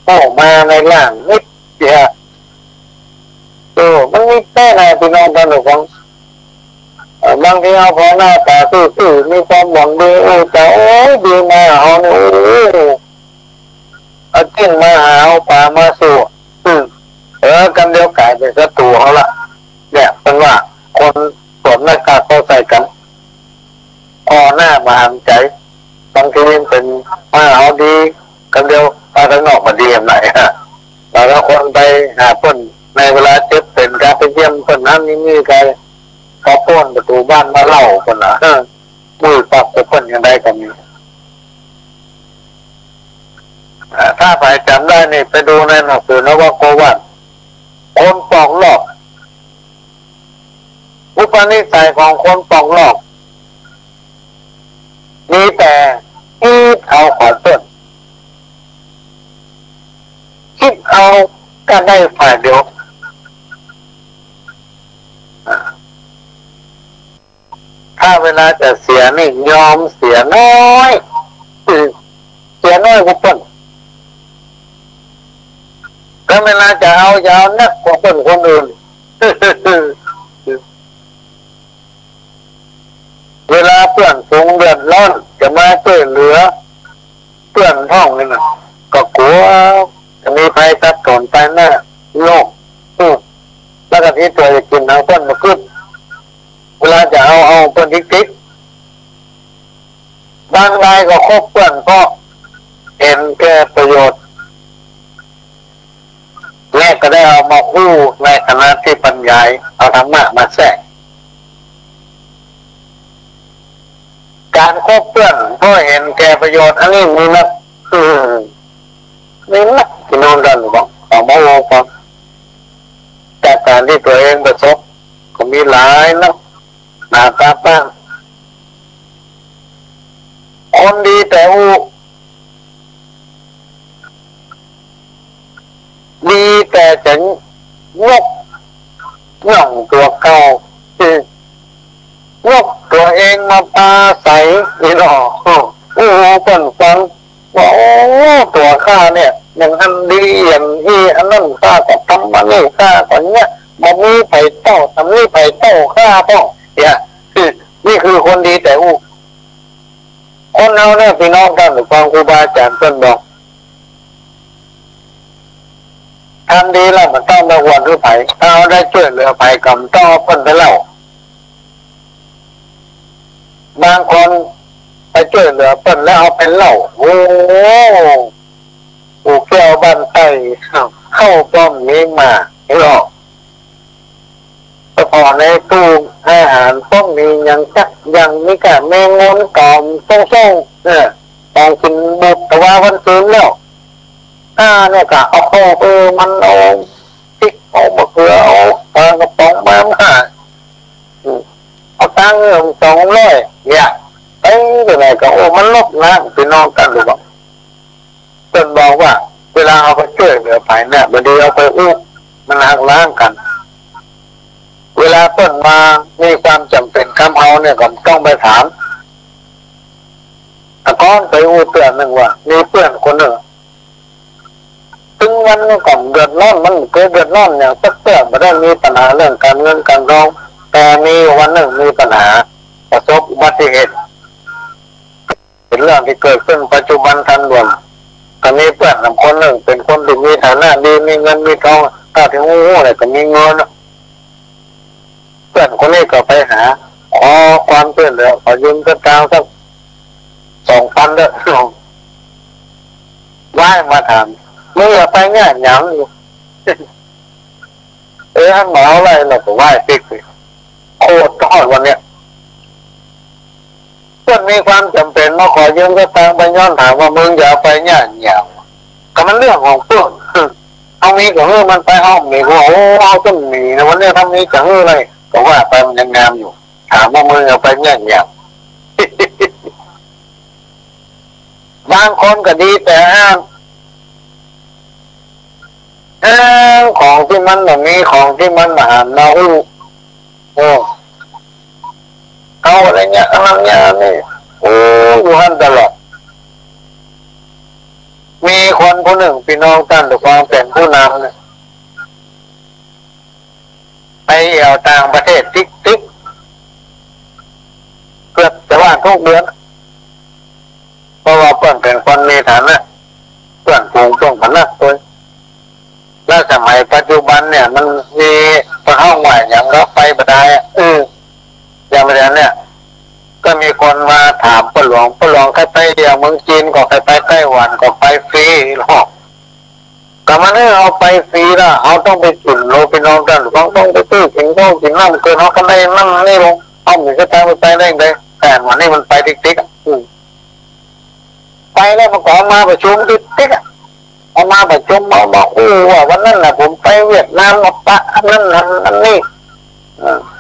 ออกมาในร่างมิตรเทียมมันมีแค่ไหนพี่น้องท่านหรือฟังบางทีเอาพอหน้าตาซื่อๆมีความหวังดีจะโอ้ยดีมาเอาเนี่ยเอาจิ้งมาหาเอาป่ามาสู่กันเดียวกลายเป็นศัตรูเขาละเนี่ยเป็นว่าคนสวมหน้ากากเข้าใส่กันพอหน้ามาหันใจบางทีเป็นมาเอาดีกันเดียวตาทั้งนอกมาดีอย่างไรแต่ละคนไปหาเพิ่นในเวลาเจ็บเป็นการไปเยี่ยมเพิ่นนั้นนี่ใครเขาป้นประตูบ้านมาเล่าคนละมือปักจะเพิ่นยังได้กันอยู่ถ้าใครจำได้นี่ไปดูในหนังสือนวโกวัตคนปองหลอกอุปนิสัยของคนปองหลอกมีแต่คิดเอาขอต้นคิดเอาก็ได้ฝ่ายเดียวถ้าเวลาจะเสียนี่ยอมเสียน้อยเสียน้อยกว่าต้นถ้าเวลาจะเอายาวนักกว่าคนอื่น ที่ตัวจะกินเอาเพิ่นมาขึ้นเวลาจะเอาเพิ่นติ๊กบางรายก็คบเพื่อนก็เห็นแก่ประโยชน์แรกก็ได้เอามาคู่ในคณะที่บรรยายเอาธรรมะมาแทรกการคบเพื่อนเพราะเห็นแก่ประโยชน์อันนี้มีนักมีนักที่นอนกันหรือเปล่าเอามาโอ้ฟังจากการที่ตัวเองประสบก็มีหลายนักหนาตาบ้างคนดีแต่ดีแต่จะยกย่องตัวเก่ายกตัวเองมาปาใสนี่หรอเปิ่นฟังว่าโอ้ตัวข้าเนี่ยอย่างอันดีอย่างที่อันนั้นข้าก็ทำมานี่ข้าก็เนี้ยมันมีไผ่เต้าทำนี่ไผ่เต้าข้าพ่อเนี่ยนี่คือคนดีแต่คนเราเนี่ยพี่น้องท่านหรือฟังครูบาอาจารย์เพิ่นบอกทำดีแล้วมันต้องมาหวนหรือไผ่ถ้าได้ช่วยเหลือไผ่กำต้องเพิ่นไปเล่าบางคนไปช่วยเหลือเพิ่นแล้วเอาไปเล่าโอ้ปูแก้วบ้านไต้เข้าป้อมนี้มาไอ้หรอกแต่พอในตู้อาหารป้อมมียังจักยังมีกะแมงงนกอมส่งตอนกินบุกแต่ว่าวันคืนแล้วเนี่ยกะเอาเข้ามันเอาติ๊กเอามะเขือเอาปลากระป๋องมาเอาตังค์200เนี่ยไปไหนก็มันลบนะพี่น้องกันหรือเปล่าเพิ่นบอกว่าเวลาเอาไปช่วยเหลือภายเนี่ยบางทีเอาไปมันหักล้างกันเวลาเพิ่นมามีความจำเป็นคำเอาเนี่ยก็ต้องไปถามแต่ก่อนไปเตือนหนึ่งว่ามีเพื่อนคนหนึ่งถึงวันก่อนเดือดร้อนมันเกิดเดือดร้อนอย่างสักเตือนไม่ได้มีปัญหาเรื่องการเงินการทองแต่มีวันหนึ่งมีปัญหาประสบอุบัติเหตุเป็นเรื่องที่เกิดขึ้นปัจจุบันทันด่วนก็มีเพื่อนคนหนึ่งเป็นคนที่มีฐานะดีมีเงินมีทองถ้าถึงอะไรก็มีเงินเพื่อนคนนี้ก็ไปหาขอความช่วยเหลือขอยืมกระตังสัก2,000เด้อว่ายมาถามมึงอย่าไปง่ายหยังอยู่ท่านหมออะไรเราก็ว่ายติ๊กโคตรทอดวันเนี้ยเพื่อนมีความจำเป็นมาขอยืมกระตังไปย้อนถามว่ามึงอย่าไปง่ายหยังก็มันเรื่องของเพื่อนเอามีกับมันไปเอามีก็เอาต้นมีนะวันนี้ทำนี้จังเลยก็ว่าไปมันยังงามอยู่ถามว่ามึงเอาไปง่ายหยังบางคนก็ดีแต่ของที่มันแบบนี้ของที่มันหาเราเอาอะไรเงี้ยอะไรเงี้ยนี่อยู่หันตลอดมีคนผู้หนึ่งพี่น้องท่านหรือความเป็นผู้นำเนี่ยไปเอาต่างประเทศติ๊กเกือบจะว่าทุกเดือนเพราะว่าเพื่อนเป็นคนมีฐานะเพื่อนฝูงช่วงพนักตัวแล้วสมัยปัจจุบันเนี่ยมันมีห้องใหม่อย่างรถไฟบันไดอย่างไรเนี่ยก็มีคนมาถามพ่อหลวงใครไปเดียวเมืองจีนก็ใครไปไต้หวันก็ไปฟรีหรอกก็มันให้เอาไปฟรีละเอาต้องไปจุดโลพี่น้องกันต้องไปตื้อกินข้าวกินน้ำเกินเขาก็ได้นั่นนี่ลงเอาหนึ่งก็ตามไปได้เลยแต่วันนี้มันไปติ๊กไปแล้วมันก็มาประชุมติ๊กเอามาประชุมมาบอกว่าวันนั้นแหละผมไปเวียดนามมาปะนั่นนี่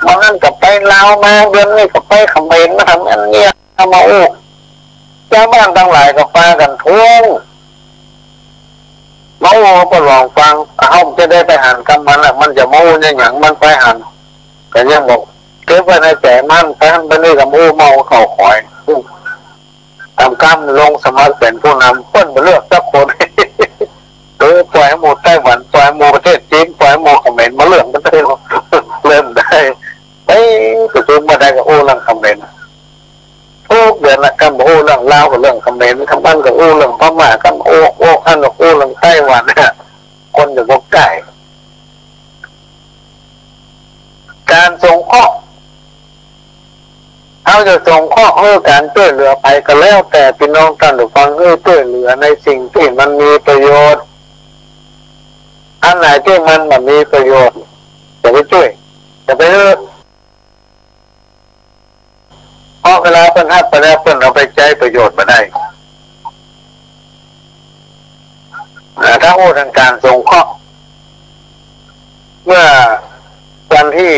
วันนั้นก็ไปลาวมาเดือนนี้ก็ไปเขมรมาทำอันนี้เอามาเจ้าบ้านทั้งหลายก็พากันท้วงมาก็ลองฟังเขาจะได้ไปหันกำมันจะมูเนี่ยอย่างมันไปหันแต่ยังบอกเก็บไว้ในใจมันไปหันไปนี่กับเมาเข่าคอยทำกรรมลงสมัครเป็นผู้นำเพิ่นมาเลือกสักคนโดยปล่อยหมู่ไต้หวันปล่อยหมู่ประเทศจีนปล่อยหมู่เขมรมาเลือกกันได้เริ่มได้ก็คือมาได้กับเรื่องเขมรทุกเดือนละกันเรื่องลาวกับเรื่องเขมรคำบ้านกับเรื่องพม่ากับอันกับเรื่องไต้หวันเนี่ยคนอยู่บกไก่ จะส่งข้อการช่วยเหลือไปก็แล้วแต่พี่น้องท่านผู้ฟังช่วยเหลือในสิ่งที่มันมีประโยชน์อันไหนที่มันแบบมีประโยชน์จะไปช่วยจะไปเลือกพอเวลาเพิ่นหักไปแล้วเพิ่นเอาไปใช้ประโยชน์มาได้ถ้าทางการส่งข้อเมื่อวันที่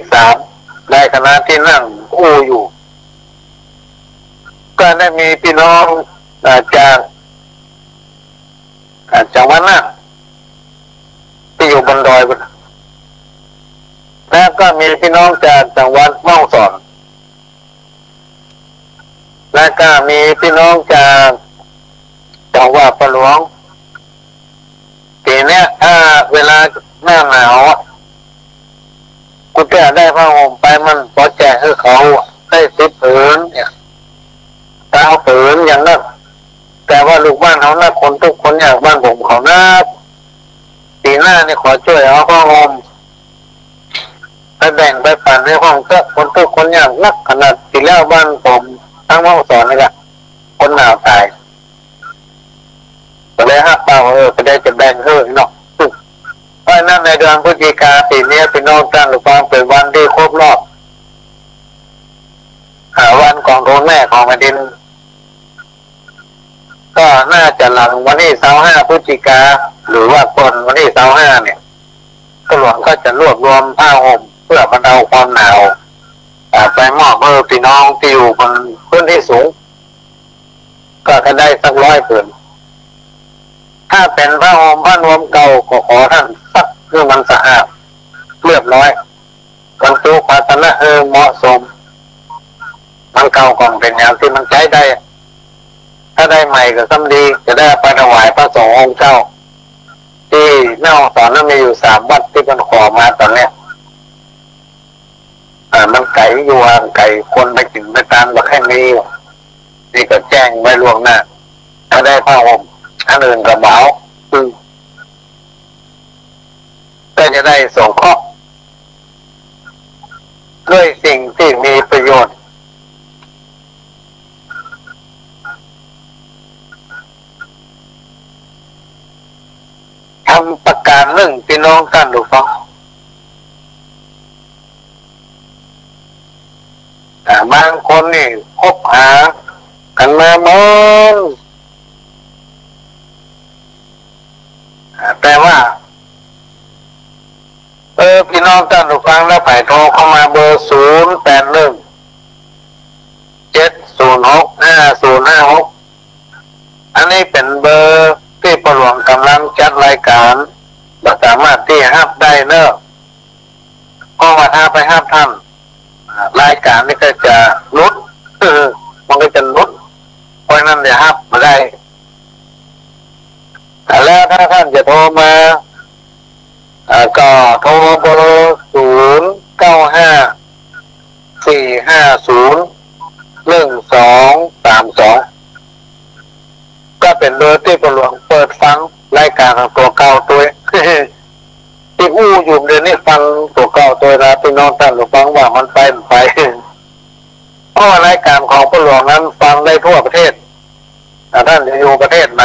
13ในคณะที่นั่งอยู่ก็ได้มีพี่น้องจากจังหวัดน่านที่อยู่บนดอยแล้วก็มีพี่น้องจากจังหวัดแม่ฮ่องสอนแล้วก็มีพี่น้องจากจังหวัดปะหลวงทีเนี้ยเวลาหน้าหนาวกูจะได้ผ้าห่มไปมันพอแจกให้เขาได้10 ผืนเนี่ย9 ผืนอย่างนั้นแต่ว่าลูกบ้านเขาหน้าคนทุกคนอย่างบ้านผมเขาหน้าปีหน้านี่ขอช่วยเอาผ้าห่มไปแบ่งไปปั่นในห้องก็คนทุกคนอย่างนักขนาดที่แล้วบ้านผมทั้งห้องสอนนี่แหละคนหนาวตายก็เลยฮักเปล่าก็ได้จะแบ่งเฮ้ยเนาะเพราะนั้นในเดือนพฤศจิกาปีนี้พี่น้องท่านผู้ฟังเป็นวันที่ครบรอบวันของโรงแม่ของแผ่นดินก็น่าจะหลังวันที่25 พฤศจิกาหรือว่าคนวันที่25เนี่ยก็หลวงก็จะรวบรวมผ้าห่มเพื่อบรรเทาความหนาวไปมอบพี่น้องที่อยู่บนพื้นที่สูงก็ได้สัก100 ผืนถ้าเป็นผ้าห่มผ้านวมเก่าก็ขอท่านซักเพื่อมันสะอาดเรียบร้อยบรรจุภาชนะเหมาะสมมันเก่าก่อนเป็นอย่างที่มันใช้ได้ถ้าได้ใหม่ก็ซ้ำดีจะได้ไปถวายพระสงฆ์องค์เจ้าที่แม่ฮ่องสอนนั้นมีอยู่3 วัดที่มันขอมาตอนนี้มันไก่อยู่ห่างไก่คนไปถึงไปตามก็แค่นี้นี่ก็แจ้งไว้ล่วงหน้าถ้าได้ผ้าห่มอันอื่นก็เบาก็จะได้ส่งข้อด้วยสิ่งที่มีประโยชน์ทำประการหนึ่งพี่น้องท่านผู้ฟังบางคนนี่คบหากันมาเมินแต่ว่าพี่น้องท่านผู้ฟังแล้วผ่ายโทรเข้ามาเบอร์0817065056อันนี้เป็นเบอร์ที่ปหลวงกำลังจัดรายการสามารถที่ห้ามได้เนอะก็มาถ้าไปห้ามท่านรายการนี้ก็จะลดมันก็จะลดเพราะนั้นจะห้ามมาได้แต่แล้วถ้าท่านจะโทรมาก็โทรเบอร์0954501232ก็เป็นเบอร์ที่ปหลวงเปิดฟังรายการของตัวเก่าตัวที่อยู่เดี๋ยวนี้ฟังตัวเก่าตัวนะพี่น้องท่านผู้ฟังว่ามันไปเพราะรายการของปหลวงนั้นฟังได้ทั่วประเทศท่านจะอยู่ประเทศไหน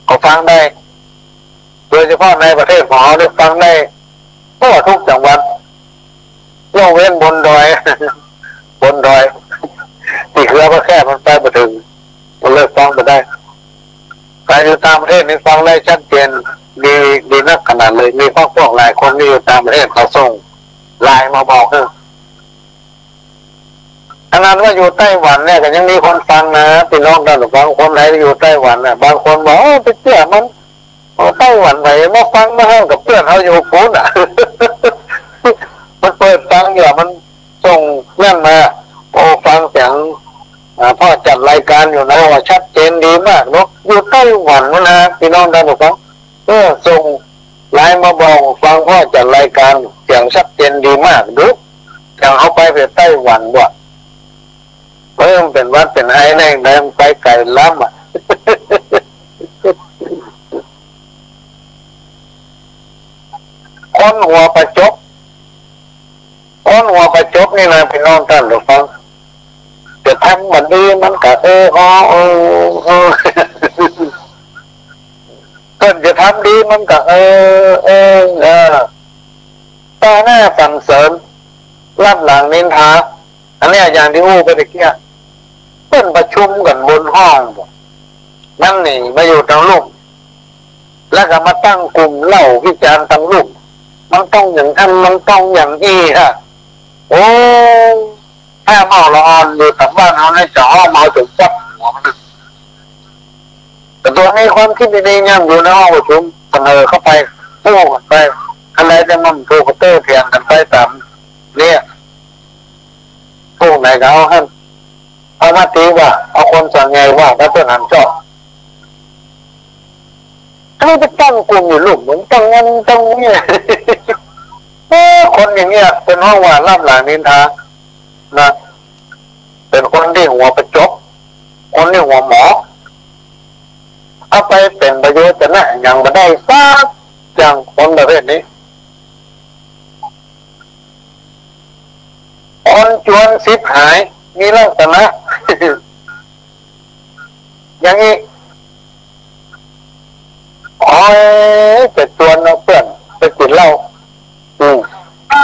ก็ฟังได้โดยเฉพาะในประเทศของเราได้ฟังได้ทั่วทุกจังหวัดยกเว้นบนดอยที่เครือพระแค่มันไปมาถึงมันเลิกฟังไปได้การอยู่ต่างประเทศนี่ฟังได้ชัดเจนดีนักขนาดเลยมีพวกหลายคนที่อยู่ต่างประเทศเขาส่งไลน์มาบอกขนาดว่าอยู่ไต้หวันเนี่ยก็ยังมีคนฟังนะพี่น้องท่านผู้ฟังคนไหนที่อยู่ไต้หวันน่ะบางคนบอกไปเชื่อมันไต้หวันไหนมาฟังมาห้องกับเพื่อนเขาอยู่ปูนมันเปิดฟังอยู่มันส่งเรื่องมาฟังเสียงพ่อจัดรายการอยู่นะว่าชัดเจนดีมากเนาะอยู่ไต้หวันนะพี่น้องท่านผู้ฟังส่งไลน์มาบอกฟังพ่อจัดรายการเสียงชัดเจนดีมากดูอย่างเขาไปไต้หวันด้วยเพิ่มเป็นวัดเป็นไอ้แน่แน่ไปไกลล้ำคนหัวประจบ คนหัวประจบนี่นะพี่น้องท่านหรือเปล่าจะทำมันดีมันก็เพิ่นจะทำดีมันก็ตาหน้าสรรเสริญรับหลังนินทาอันนี้อย่างที่อู้ไปตะเกียเพิ่นประชุมกันบนห้องนั่นนี่มาอยู่ทางลูกแล้วก็มาตั้งกลุ่มเล่าวิจารณ์ทางลูกมันต้องอย่างนั้นมันต้องอย่างนี้ฮะโอ้ถ้าเมาละอ่อนอยู่กับบ้านเขาในจ่อเมาถึงจับหัวมันแต่ตัวนี้ความคิดดีๆยังอยู่ในห้องประชุมเสนอเข้าไปพูดกันไปอะไรจะมันถูกเตอร์เทียงกันไปตามเนี่ยพวกไหนก็เอามาตีว่าเอาคนสั่งไงว่าพระเจ้าหันเจาะอันนี้ไปตั้งกลุ่มอยู่ลูกเหมือนตั้งงั้นตั้งนี่คนอย่างเงี้ยเป็นห้องว่ารับหลังนินทานะเป็นคนที่หัวประจบคนที่หัวหมอเอาไปเป็นประโยชน์แต่นะยังไม่ได้ซักอย่างคนประเภทนี้คนจวนสิบหายมีลักษณะ อย่างนี้จะชวนเราเพื่อนไปกินเหล้า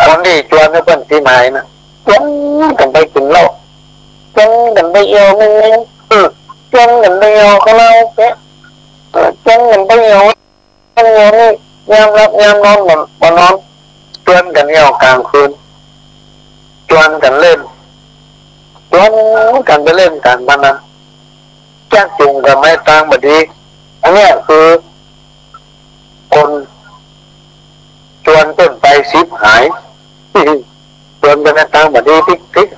คนที่ชวนเพื่อนที่หมายนะชวนกันไปกินเหล้าชวนกันไปเอวนึงชวนกันไปเอวเขาเล่าแกชวนกันไปเอวนี่ยามรับยามนอนบ่นอนชวนกันเอวกลางคืนชวนกันเล่นชวนกันไปเล่นกันมันนะแจ้งจุงกันไม่ต่างบดีอันนี้คือคนชวนต้นไปสิบหายชวนกันในทางบดีทิก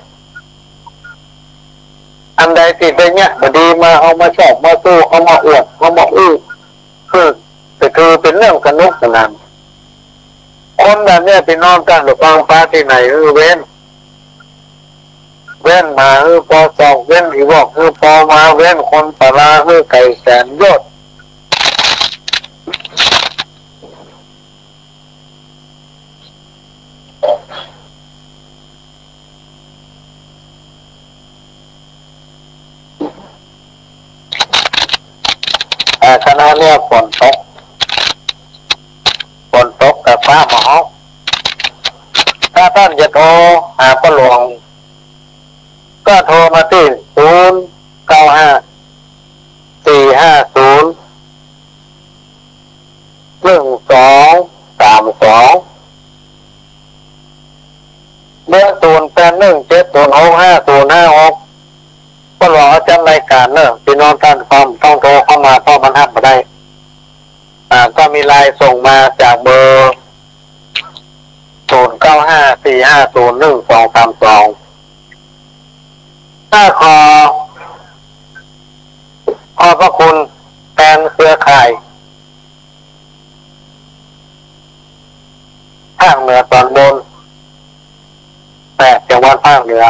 อันใดติดไปเนี้ยบดีมาเอามาชอบมาสู้เอามาอวดเอามาอื้อแต่คือเป็นเรื่องสนุกสนานคนแบบนี้ไปนอนกันหรือฟังฟ้าที่ไหนเว้นมาพอสองเว้นที่บอกพอมาเว้นคนปลาไก่แสนยอดคณะเนี่ยฝนตกกับฟ้าหมอกถ้าท่านจะโทรหาประหลวงก็โทรมาที่095-450-1232เมื่อ0817065056ก็รออาจารย์รายการเนอะพี่น้องท่านความต้องโทรเข้ามาเพราะมันหักมาได้ก็มีไลน์ส่งมาจากเบอร์0954501232ถ้าขอพระคุณแทนเครือข่ายภาคเหนือตอนบน8 จังหวัดภาคเหนือ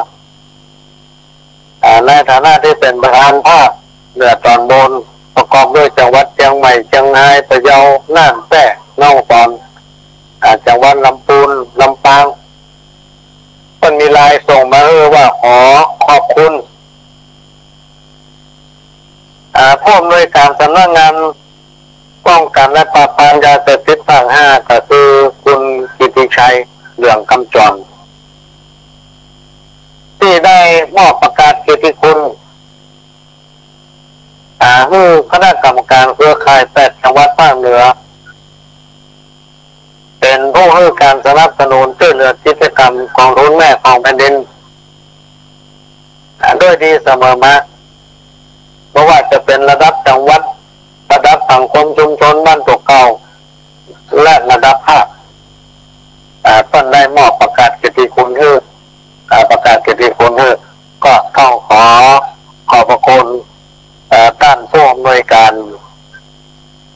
ในฐานะที่เป็นประธานภาคเหนือตอนบนประกอบด้วยจังหวัดเชียงใหม่เชียงรายพะเยาน่านแพร่น่องตอนจังหวัดลำพูนลำปางมันมีไลน์ส่งมาว่าขอบคุณผู้อำนวยการสำนักงานป้องกันและปราบปรามยาเสพติดภาค 5ก็คือคุณกิติชัยเหลืองคำจรที่ได้มอบประกาศเกียรติคุณให้คณะกรรมการเครือข่าย8 จังหวัดภาคเหนือเป็นผู้ให้การสนับสนุนช่วยเหลือกิจกรรมของรุ่นแม่ของแผ่นดินด้วยดีเสมอมาเพราะว่าจะเป็นระดับจังหวัดระดับสังคมชุมชนบ้านตกเก่าและระดับภาคต้นได้มอบประกาศเกียรติคุณให้ประกาศเกียรติคุณให้ก็ต้องขอบพระคุณท่านผู้อำนวยการ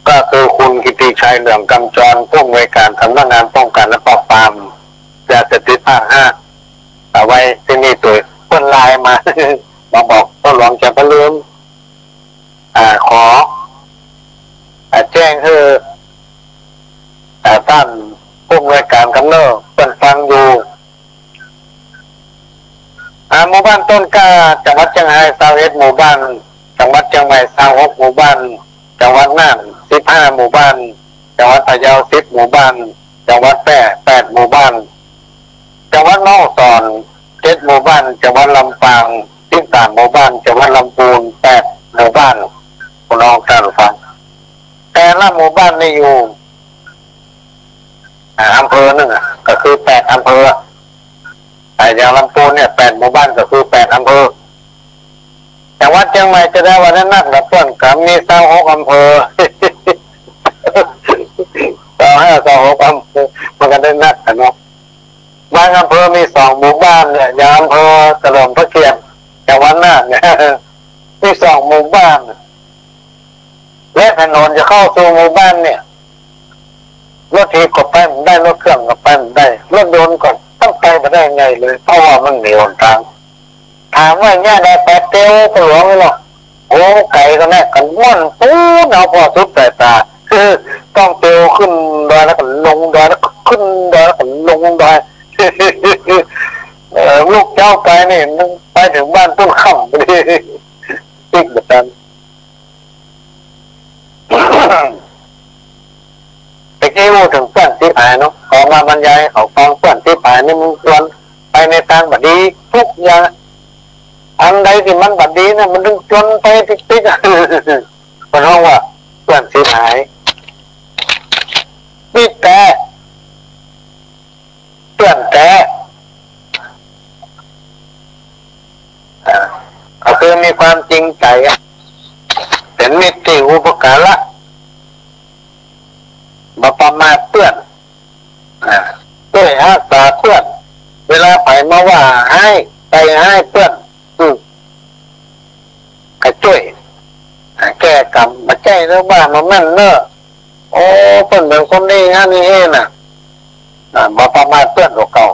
ก็คือคุณกิติชัยเหลืองกำจรผู้อำนวยการสำนักงานป้องกันและปราบปรามยาเสพติดภาค 5เอาไว้ที่นี่ตัวคนไลน์มาบอกต้องลองจะประลืมขอแจ้งให้ท่านผู้อำนวยการกำเนิดเป็นฟังอยู่ หมู่บ้านต้นกล้าจังหวัดเชียงราย21หมู่บ้านจังหวัดเชียงใหม่26หมู่บ้านจังหวัดน่าน15หมู่บ้านจังหวัดพะเยา10หมู่บ้านจังหวัดแพร่8หมู่บ้านจังหวัดแม่ฮ่องสอน7หมู่บ้านจังหวัดลำปาง13หมู่บ้านจังหวัดลำพูน8หมู่บ้านพี่น้องท่านฟังแต่ละหมู่บ้านนี่อยู่อำเภอหนึ่งก็คือ8อำเภอแต่อย่างลำพูนเนี่ย8หมู่บ้านก็คือ8อำเภอจังหวัดเชียงใหม่จะได้วันนั้นนักกับเพื่อนกับมี26อำเภอ26อำเภอมันก็ได้นักกันเนาะบางอำเภอมี2หมู่บ้านเนี่ยอย่างอำเภอเฉลิมพระเกียรติจังหวัดน่านเนี่ยมี2หมู่บ้านและถนนจะเข้าสู่หมู่บ้านเนี่ยรถทีก็ไปไม่ได้รถเครื่องก็ไปไม่ได้รถยนต์ก็ต้องไปไม่ได้ไงเลยเพราะว่ามันเหนียวทางถามว่าเนี่ยได้แปดเตียวก็หลวงหรอกโอ้ไก่ก็แน่กันม้วนปูนเอาพอสุดสายตาคือต้องเตียวขึ้นดอยแล้วก็ลงดอยแล้วก็ขึ้นดอยแล้วก็ลงดอยลูกเจ้าไปนี่ไปถึงบ้านต้นข้ามไปดิติ๊กแบบนั้นไปเกี่ยวถึงเพื่อนที่ผายเนาะขอมาบรรยายเขาฟังเพื่อนที่ผายนี่มันชวนไปในทางแบบดีทุกอย่างอันใดที่มันแบบดีนะมันต้องจนไปติ๊กเพราะว่าเพื่อนที่ผายนี่แต่เพื่อนแต่ก็คือมีความจริงใจเป็นมิตรอุปการะมาประมาทเพื่อนด้วยรักษาเพื่อนเวลาไปมาว่าให้ไปให้เพื่อนกระช่วยแก้กรรมมาใจเรื่องบ้านมาแม่นเนอะโอ้เพื่อนเป็นคนดีฮะนี่เองน่ะมาประมาทเพื่อนเก่า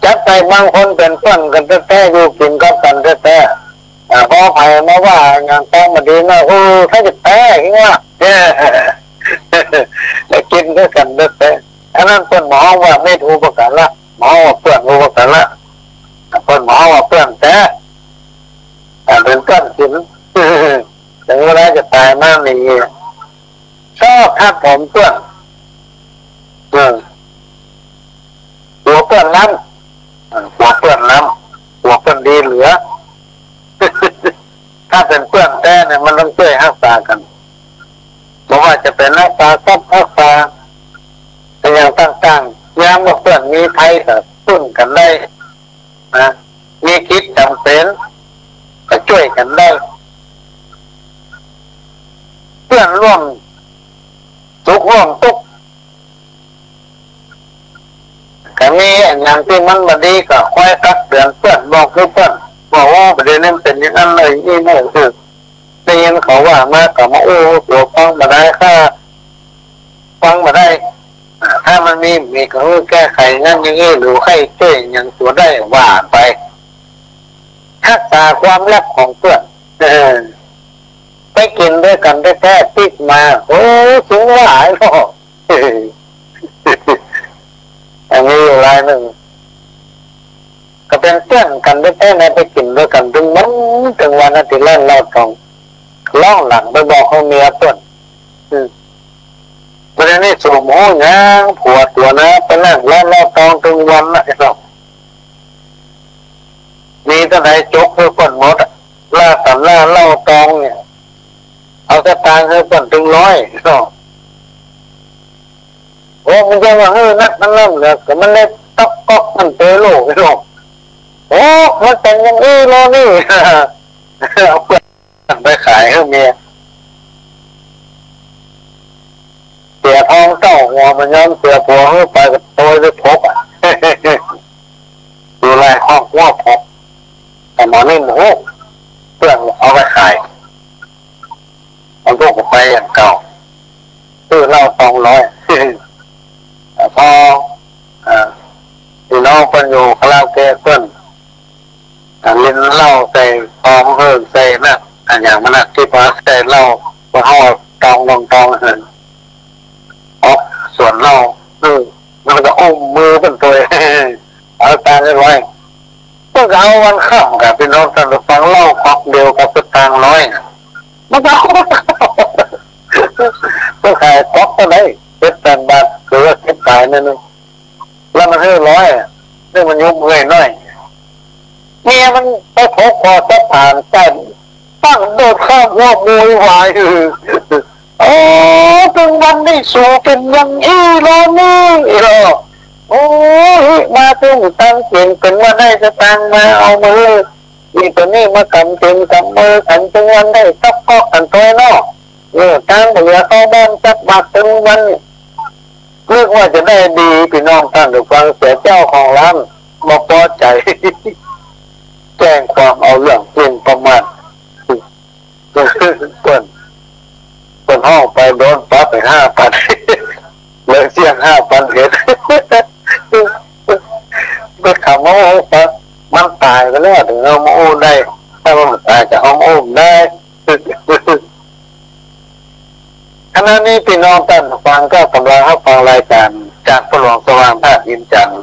จัดไปบางคนเป็นเพื่อนกันแท้ๆอยู่กินกับกันแท้ๆพอไปมาว่างานต้องมาดีนะถ้าจะแท้อย่างเงี้ยได้กินด้วยกันด้วยแต่อันนั้นเพื่อนหมอว่าไม่ถูกประกันละหมอว่าเพื่อนถูกประกันละเพื่อนหมอว่าเพื่อนแต่เป็นเพื่อนกินถึงเวลาจะตายมากนี่ชอบทักผมเพื่อนหัวเพื่อนน้ำหัวเพื่อนน้ำหัวเพื่อนดีเหลือถ้าเป็นเพื่อนแต่เนี่ยมันต้องช่วยรักษากันเพราะว่าจะเป็นรักษาทรัพย์รักษาเป็นอย่างต่างๆยามว่าเพื่อนมีภัยก็พึ่งกันได้นะมีคิดจำเป็นก็ช่วยกันได้เพื่อนร่วมทุกข์ร่วมทุกข์ก็มีอย่างที่มันบดีก็ค่อยตักเตือนเพื่อนบอกเพื่อนบอกว่าประเด็นนี้เป็นอย่างนั้นเลยนี่นี่คือได้ยินเขาว่ามากับมาตัวฟังมาได้ค่าฟังมาได้ถ้ามันมีก็แก้ไขงั้นอย่างนี้หรือให้ช่วยอย่างตัวได้ว่าไปทักษะความรักของเพื่อนไปกินด้วยกันแท้ๆติดมาโอ้สูงหลายก็อย่างนี้อยู่รายหนึ่งก็เป็นเพื่อนกันแท้ๆในไปกินด้วยกันถึงวันอาทิตย์แรกเราต้องล่องหลังไปบอกเขาเมียเพื่อนวันนี้สูบหมูย่างผัวตัวนะไปนั่งแล้วเราตองถึงวันนะไอ้เรามีตั้งแต่จกเพื่อคนหมดล่าสันล่าเล่าตองเนี่ยเอากระตางเพื่อคนถึง100เนาะโอ้มันจะว่านักมันเริ่มเลยแต่มันได้ต๊อกก๊อกมันเตะโลกไอ้เราโอ้มันเป็นอย่างนี้โลนี่เอาเพื่อนไปขายให้เมียเสียทองเจ้าหัวมันย้อมเสียผัวเข้าไปกับตัวด้วยพกดูแลห้องว่าพกแต่หมอนี่หมูเพื่อนเอาไปขายเอาลูกไปอย่างเก่าซื้อเหล้า200พอพี่น้องคนอยู่คาราโอเกะเพื่อนลิ้นเหล้าใส่ทองเพิ่มใส่นะอันอย่างมันนะที่พอใส่เหล้าพอเขาตองส่วนเรามันก็อุ้มมือเป็นตัวเอาตาได้ไว้ไป ช้าวันค่ำกับพี่น้องท่านผู้ฟังเล่าพักเดียวกับสตางค์น้อยมันเอาก็ขายก๊อกก็ได้7,000 บาทหรือว่า10 บาทนั่นนึงแล้วมันให้100นี่มันยุ่งเมื่อยน้อยเมียมันไปพกคอสะพานใต้ตั้งโดดข้ามหัวมวยวายโอ้ถึงวันนี้สู่เป็นยังอี้รอนี่รอโอ้มาถึงตั้งเสียงเป็นว่าได้จะตั้งมาเอามือนี่ตัวนี้มากำเต็มกำมือกันถึงวันได้ซักพอกกันตัวเนาะตั้งเบื่อเข้าบ้านจักบาทถึงวันเรียกว่าจะได้ดีพี่น้องท่านผู้ฟังเสียเจ้าของร้านมาพอใจแจ้งความเอาเรื่องเพียงประมาทเปิดห้องไปโดนปั๊บไป5,000เลยเสี่ยง5,000เหตุก็ขำโอ้ปั๊บมันตายไปแล้วถึงเอามาโอ้ได้ถ้ามันตายจะเอามาโอ้ได้ขณะนี้พี่น้องท่านฟังก็กำลังรับฟังรายการจากพระหลวงสว่างภาคอินจันทร์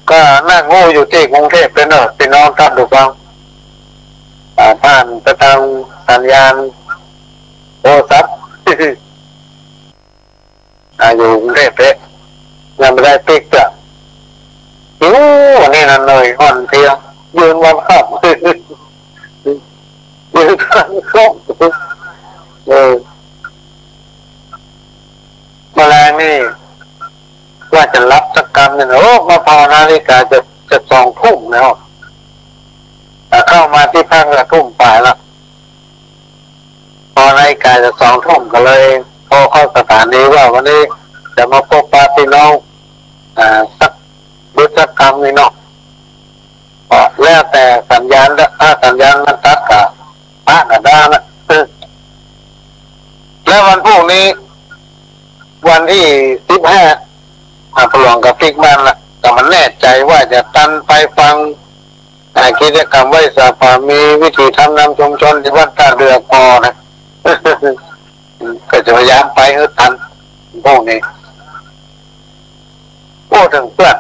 ก็นั่งโง่อยู่ที่กรุงเทพเป็นพี่น้องท่านดูฟังผ่านไปทางสัญญาณโทรศัพท์อยู่กรุงเทพเลยยังไม่ได้ปิกจ้ะวันนี้นั่นเลยอ่อนเพลียยืนวันขับยืนทางครบมาแรงนี่ว่าจะรับสักกรรมเนี่ยโอ้มาพอนาฬิกาจะ2 ทุ่มแล้วเข้ามาที่พักละทุ่มปลายละพอนาฬิกาจะ2 ทุ่มก็เลยโทรเข้าสถานีว่าวันนี้จะมาพบปะพี่น้องสักบุษกรรมนี่เนาะแล้วแต่สัญญาณถ้าสัญญาณมันตัดกับพระกับด้านะแล้ววันพรุ่งนี้วันที่15พระหลวงกับฟิกมันละแต่มันแน่ใจว่าจะตันไปฟังกิจกรรมไหว้สาปามีวิธีทำนำชุมชนที่วัดท่าเรือพอนะก็จะพยายามไปให้ทันพวกนี้พูดถึงเพื่อน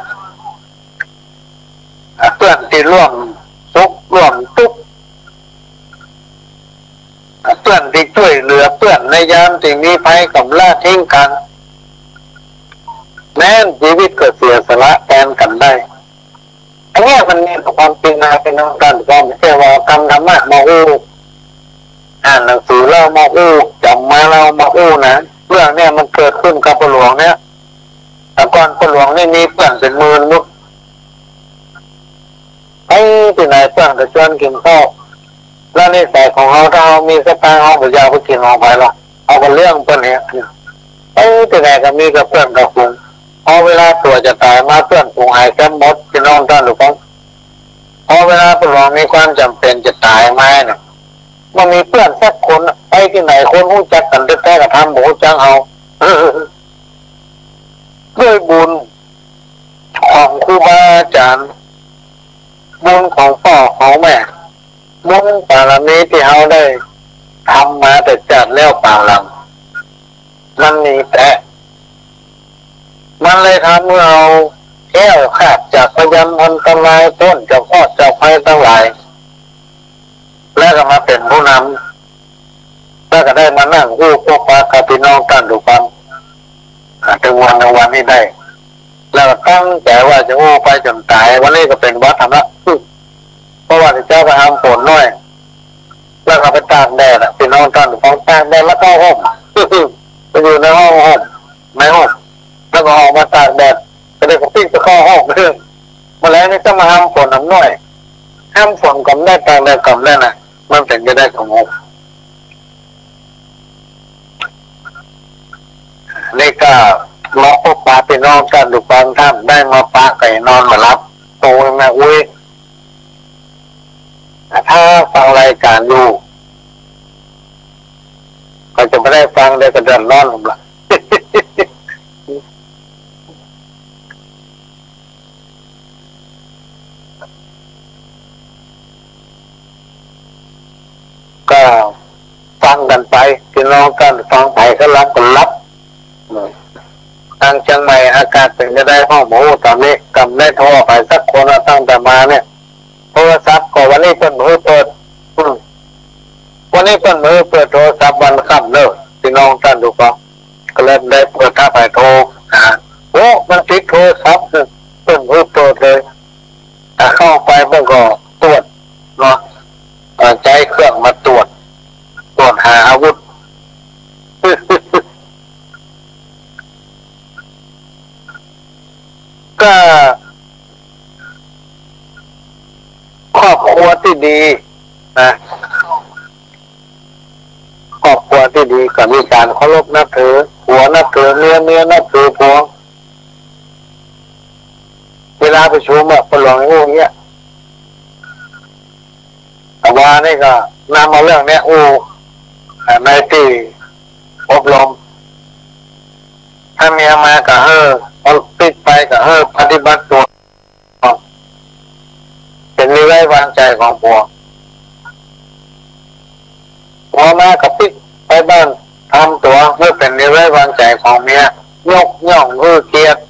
ที่ร่วมทุกข์ร่วมทุกข์เพื่อนที่ช่วยเหลือเพื่อนในยามที่มีภัยกับล่าทิ้งกันแม้ชีวิตก็เสียสละแทนกันได้อันนี้มันมีความจริงนะเป็นน้องกันก็ไม่ใช่ว่าทำธรรมะมาอู้อ่านหนังสือเล่ามาอู้จำมาเล่ามาอู้นะเรื่องเนี้ยมันเกิดขึ้นกับพระหลวงเนี่ยแต่ก่อนพระหลวงนี่มีเพื่อนเป็นหมื่นลูกไอ้ที่ไหนเพื่อนก็ชวนกินข้าวแล้วนี่แต่ของเราถ้าเรามีสตางค์เอาไปยาวไปกินออกไปหรอกเอาไปเรื่องเพื่อนเนี่ยไอ้ที่ไหนก็มีกับเพื่อนกับคุณพอเวลาตัวจะตายมาเพื่อนคงหายแค่หมดพี่น้องท่านหรือเปล่าพอเวลาพระหลวงมีความจำเป็นจะตายมาเนี่ยมันมีเพื่อนสักคนไปที่ไหนคนรู้จักกันแท้ๆกับทำหมูจังเอาด้วยบุญของครูบาอาจารย์บุญของพ่อของแม่บุญบารมีที่เขาได้ทำมาแต่จัดแล้วเปล่าหลังมันมีแต่มันเลยทำให้เราแก้วขาดจากพยันอันตรายพ้นจากข้อจากภัยทั้งหลายแล้วก็มาเป็นผู้นำแล้วก็ได้มานั่งคู่พวกปากับพี่น้องกันดูฟังถึงวันนี้ได้แล้วก็ตั้งใจว่าจะโอ้ไปจนตายวันนี้ก็เป็นวัดธรรมะเพราะว่าเจ้าไปทำฝนน้อยแล้วก็ไปตากแดดพี่น้องกันดูฟังตากแดดแล้วก็ห่มไปอยู่ในห้องห่มในห้องแล้วก็ออกมาตากแดดก็เลยก็ปิ้งตะข้อห้องเรื่องมาแล้วนี่จะมาทำฝนน้ำน้อยห้ามฝนก่อนได้ตากแดดก่อนได้นะมันถึงจะได้สงบนี่ก็มาพบปะพี่น้องกันดูฟังท่านได้มาปะไก่นอนมารับโตนะอุ้ยถ้าฟังรายการอยู่ก็จะไม่ได้ฟังได้กระเดินนอนผมละก็ฟังกันไปพี่น้องกันฟังไปก็รับก็รับทางเชียงใหม่อากาศเป็นจะได้ห้องหมูตอนนี้กำได้โทรไปสักคนตั้งแต่มาเนี่ย ทรศัพท์ก็วันนี้เปิดมือเปิดวันนี้เปิดมือเปิดโทรศัพท์วันค่ำเนอะพี่น้องท่านดูก่อนก็เลยได้เปิดท่าไปโทรโอ้มันติดโทรศัพท์เปิดมือเปิดเลยเข้าไปมันก็ตรวจเนาะใจเครื่องมาตรวจหาอาวุธก็ครอบครัวที่ดีนะครอบครัวที่ดีก็มีการเคารพนับถือผัวนับถือเมียนับถือผัวเวลาประชุมแบบประหลองอย่างเงี้ยแต่ว่านี่ก็นำมาเรื่องเนี้ยในที่อบรมถ้าเมียมาก็เอาปิดไปก็ปฏิบัติตัวเป็นนิสัยวางใจของผัวมากับปิดไปบ้านทำตัวเมื่อเป็นนิสัยวางใจของเมียยกย่องเกียรติ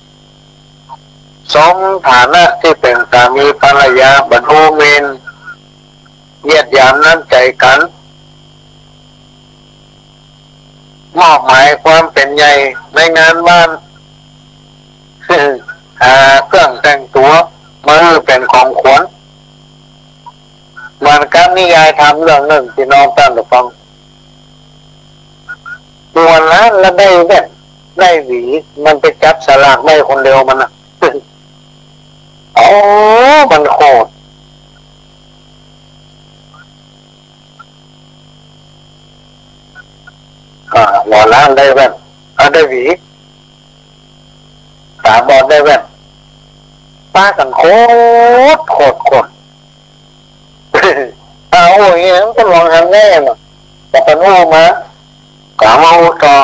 สมฐานะที่เป็นสามีภรรยาบรรลุเมนเยียดยามน้ำใจกันมอบหมายความเป็นใหญ่ในงานบ้านเครื่องแต่งตัวมือเป็นของขวัญเหมือนกับนิยายทำเรื่องหนึ่งที่น้องตั้งแต่ฟังตัวนั้นแล้วได้หวีมันไปจับสลากได้คนเดียวมันอ่ะโอ้มันโคตรหัวล้านได้แว่นได้หวีตาบอดได้แว่นป้ากันโคตรโอ้ยมันก็ลองทำแน่มาแต่เป็นว่ามามาต่อ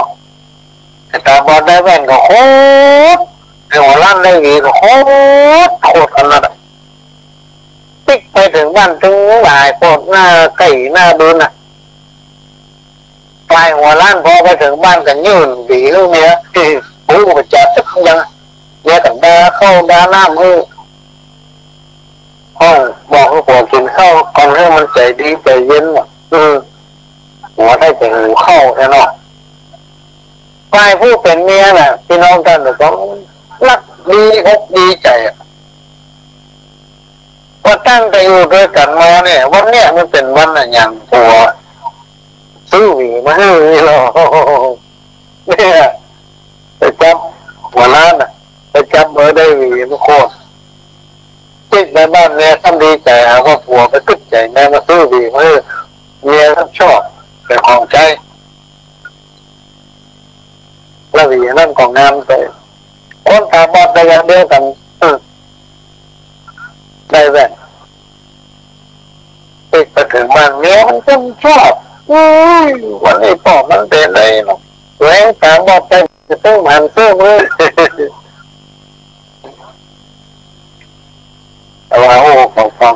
ตาบอดได้แว่นก็โคตรหัวล้านได้หวีก็โคตรขนาดนั้นติ๊กไปถึงบ้านถึงหลายโคตรหน้าไก่หน้าดูน่ะปลายหัวล้านพอไปถึงบ้านกันยืนบีลูกเนี้ยหูไปจับสักยังเนี่ยกับดาเข้าดาหน้ามือห้องบอกให้ผัวกินข้าวก่อนให้มันใจดีใจเย็นว่ะหัวได้แต่หูเข้าแค่นั้นปลายผู้เป็นเมียน่ะพี่น้องท่านก็รักดีอกดีใจว่าตั้งแต่อยู่ด้วยกันมาเนี่ยวันเนี้ยมันเป็นวันอย่างผัวซื้อหวีมาให้เราเนี่ยไปจับหัวล้านอ่ะไปจับเบอร์ได้หวีมันโคตรติดในบ้านเนี่ยท่านดีใจว่าผัวไปตึกใจแม่มาซื้อหวีมาให้เมียท่านชอบแต่ของใจแล้วหวีนั่นของงามไปคนตาบอดได้อย่างเดียวกันได้แว่นติดไปถึงบ้านเมียมันก็ชอบวันนี้พ่อมันเป็นอะไรเนาะแหวนตาบอดไปจะซื้อมันซื้อมือแต่ว่าของฟัง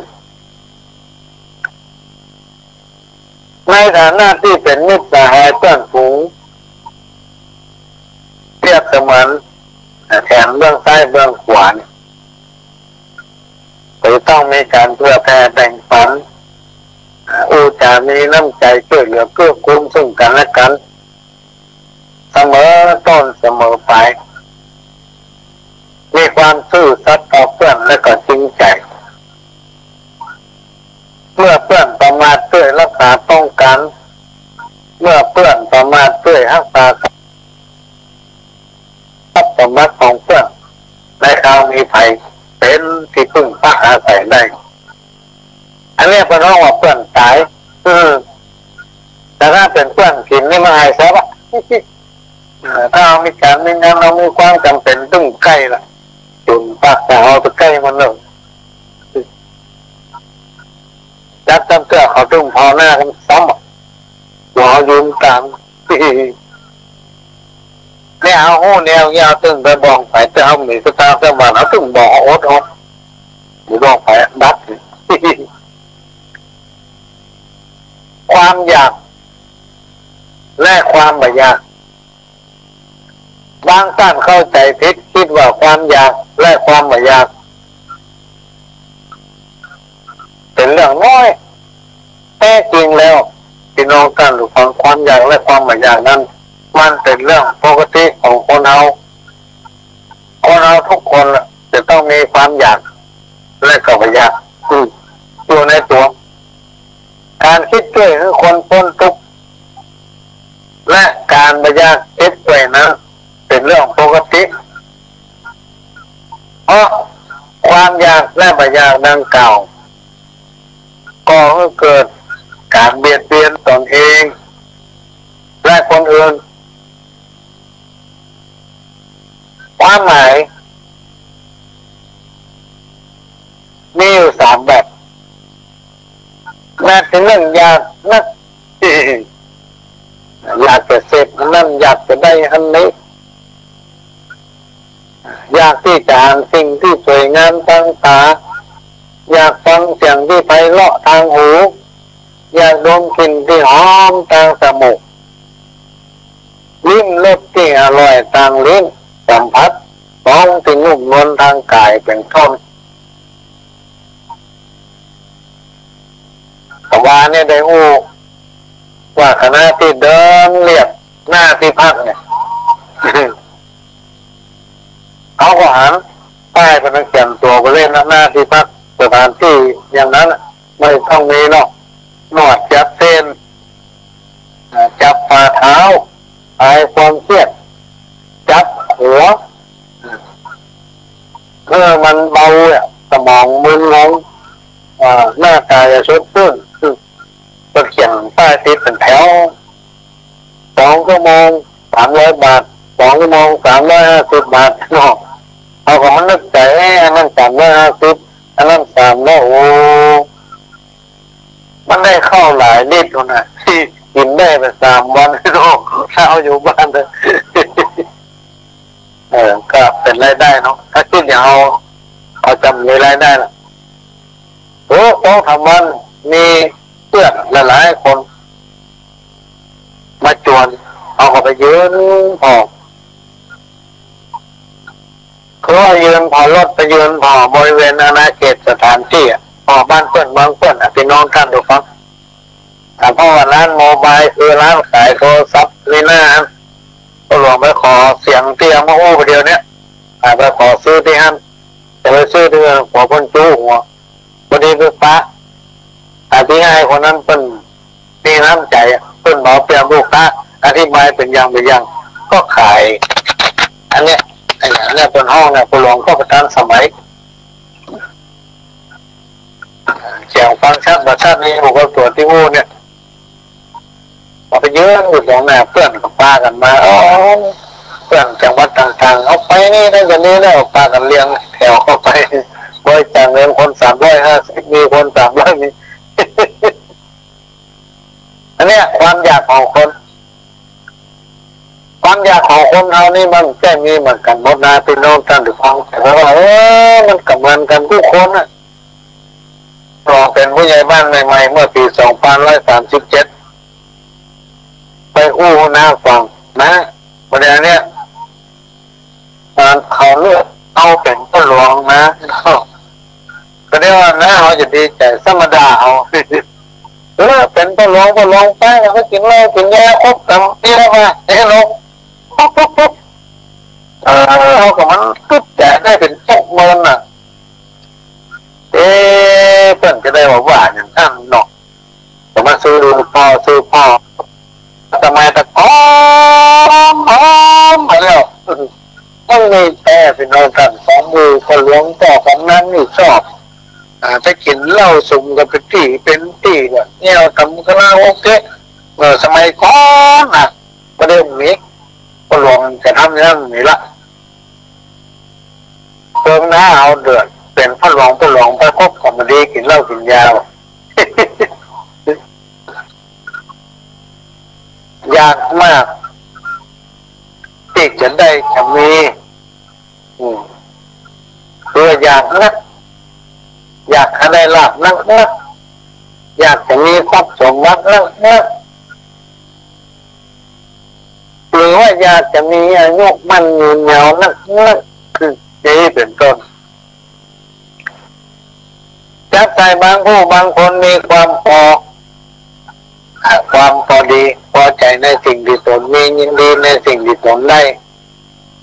ในฐานะที่เป็นมิตรสหายเพื่อนฝูงเทียบเสมือนแขนเบื้องซ้ายเบื้องขวาจะต้องมีการเพื่อแผ่แบ่งปันจามีน้ำใจช่วยเหลือเกื้อกูลซึ่งกันและกันเสมอต้นเสมอปลายมีความซื่อสัตย์ต่อเพื่อนและก็จริงใจเมื่อเพื่อนประมาทด้วยรักษาป้องกันเมื่อเพื่อนประมาทด้วยรักษาทรัพย์สมบัติของเพื่อนในคราวมีภัยเป็นที่พึ่งพักอาศัยได้อันนี้เป็นห้องว่าเพื่อนตายแต่ถ้าเป็นเพื่อนกินนี่มาหายซะปะถ้าเรามีการมีงานเรามีความจำเป็นต้องใกล้ละจุนปากแต่เอาไปใกล้มันเลยจับจำเสื้อเขาต้องพอหน้ากันซ้ำหัวยืนตามเนี่ยเอาหูแนวยาวตึงไปบอกไปจะเอาหมีสตาร์เจ้าบ้านเอาตึงบอกโอ๊ตหรือบอกไปดัดความอยากและความไม่อยากบางท่านเข้าใจผิดคิดว่าความอยากและความไม่อยาก เป็นเรื่องน้อยแท้จริงแล้วพี่น้องกันหรือความอยากและความไม่อยากนั้นมันเป็นเรื่องปกติของคนเราทุกคนจะต้องมีความอยากและก็ไม่อยากอยู่ในตัวการคิดช่วยให้คนพ้นทุกข์และการไม่อยากคิดช่วยนั้นเป็นเรื่องปกติเพราะความอยากและไม่อยากดังกล่าวก็เกิดการเบียดเบียนตนเองและคนอื่นความหมายมีอยู่3แบบแบบที่หนึ่งอยากนักอยากจะเสพนั่นอยากจะได้อันนี้อยากที่จะอ่านสิ่งที่สวยงามทางตาอยากฟังเสียงที่ไพเราะทางหูอยากดมกลิ่นที่หอมทางจมูกลิ้มรสที่อร่อยทางลิ้นสัมผัสท้องที่นุ่มนวลทางกายเป็นต้นแต่ว่าเนี่ยได้ว่าคณะที่เดินเรียบหน้าที่พักเนี่ยเขาก็หันป้ายเป็นเขียนตัวไปเล่นหน้าที่พักสถานที่อย่างนั้นไม่ต้องมีเนาะนวดจับเส้นจับฝ่าเท้าคลายความเครียดจับหัวเมื่อมันเบาเนี่ยสมองมึนงงหน้าตาจะสดชื่นก็เขียนป้ายติดเป็นแถว2 ชั่วโมง300 บาท2 ชั่วโมง350 บาทเนาะเอาของมันนึกใจอันนั้น350อันนั้น300โอ้มันได้เข้าหลายลิตรนะที่กินได้ไป3 วันเนาะถ้าเอาอยู่บ้านเลยก็เป็นรายได้เนาะถ้าคิดอย่างเอาจำมีรายได้ละต้องทำวันมีเพื่อนหลายๆคนมาจวนเอาเข้าไปยืนพอคือว่ายืนพอรถไปยืนพอบริเวณอาณาเขตสถานที่พอบ้านเพื่อนบางเพื่อนพี่น้องท่านดูฟังแต่เพราะว่าร้านโมบายคือร้านขายโทรศัพท์นี่นะก็หลวงไปขอเสียงเตียงมาไปเดียวเนี้ยไปขอซื้อที่ฮั่นจะไปซื้อที่หัวคนจู้หัวพอดีคือป้าที่ให้คนนั้นเป็นมีน้ำใจเป็นหมอเปลี่ยนลูกค้าอธิบายเป็นอย่างก็ขายอันเนี้ยเป็นห้องเนี่ยผู้หลวงก็ประทานสมัยเสียงฟังชัดประชัดนี้ผมก็ตรวจที่วูเนี่ยไปเยอะอยู่ตรงหน้าเพื่อนกับป้ากันมาเพื่อนจังหวัดต่างๆเอาไปนี่ได้กันนี้แล้วป้ากันเลี้ยงแถวเข้าไปบริจาคเงินคน350มีคน300มีอันเนี้ยความอยากของคนเรานี่มันแค่มีเหมือนกันหมดนะพี่น้องท่านหรือฟังแต่ว่ามันกับเหมือนกันทุกคนนะรองเป็นผู้ใหญ่บ้านใหม่ๆเมื่อปี2537ไปหน้าฟังนะประเด็นเนี้ยเขาเลือกเอาเป็นผู้หลวงนะก็เรียกว่านะเขาจะดีใจธรรมดาเอาเป็นผู้หลวงไปแล้วก็กินเหล้ากินยาครบกันนี่แล้วมาลูกเขากับมันก็จะได้เป็น60,000น่ะเพื่อนจะได้ว่าอย่างนั้นเนาะแต่มาซื้อพ่อทำไมตะก้อมมาแล้วต้องมีแต่เป็นน้องกันของมือคนหลวงต่อของนั้นนี่ชอบถ้ากินเหล้าสุ่มกับเป็นที่แบบเนี่ยทำคาราโอเกะสมัยก่อนนะประเด็นนี้คนหลวงจะทำอย่างนั้นนี่ละเพิ่มหน้าเอาเดือดเป็นพ่อหลวงไปคบกับมันดีกินเหล้ากินยาว ยากมากที่จะได้จะมีเพื่ออยากอะไรลาบนักอยากจะมีทรัพย์สมบัตินักหรือว่าอยากจะมีอายุมั่นยืนยาวนักคือนี่เป็นต้น จับใจบางผู้บางคนมีความพอดีพอใจในสิ่งที่ตนมียินดีในสิ่งที่ตนได้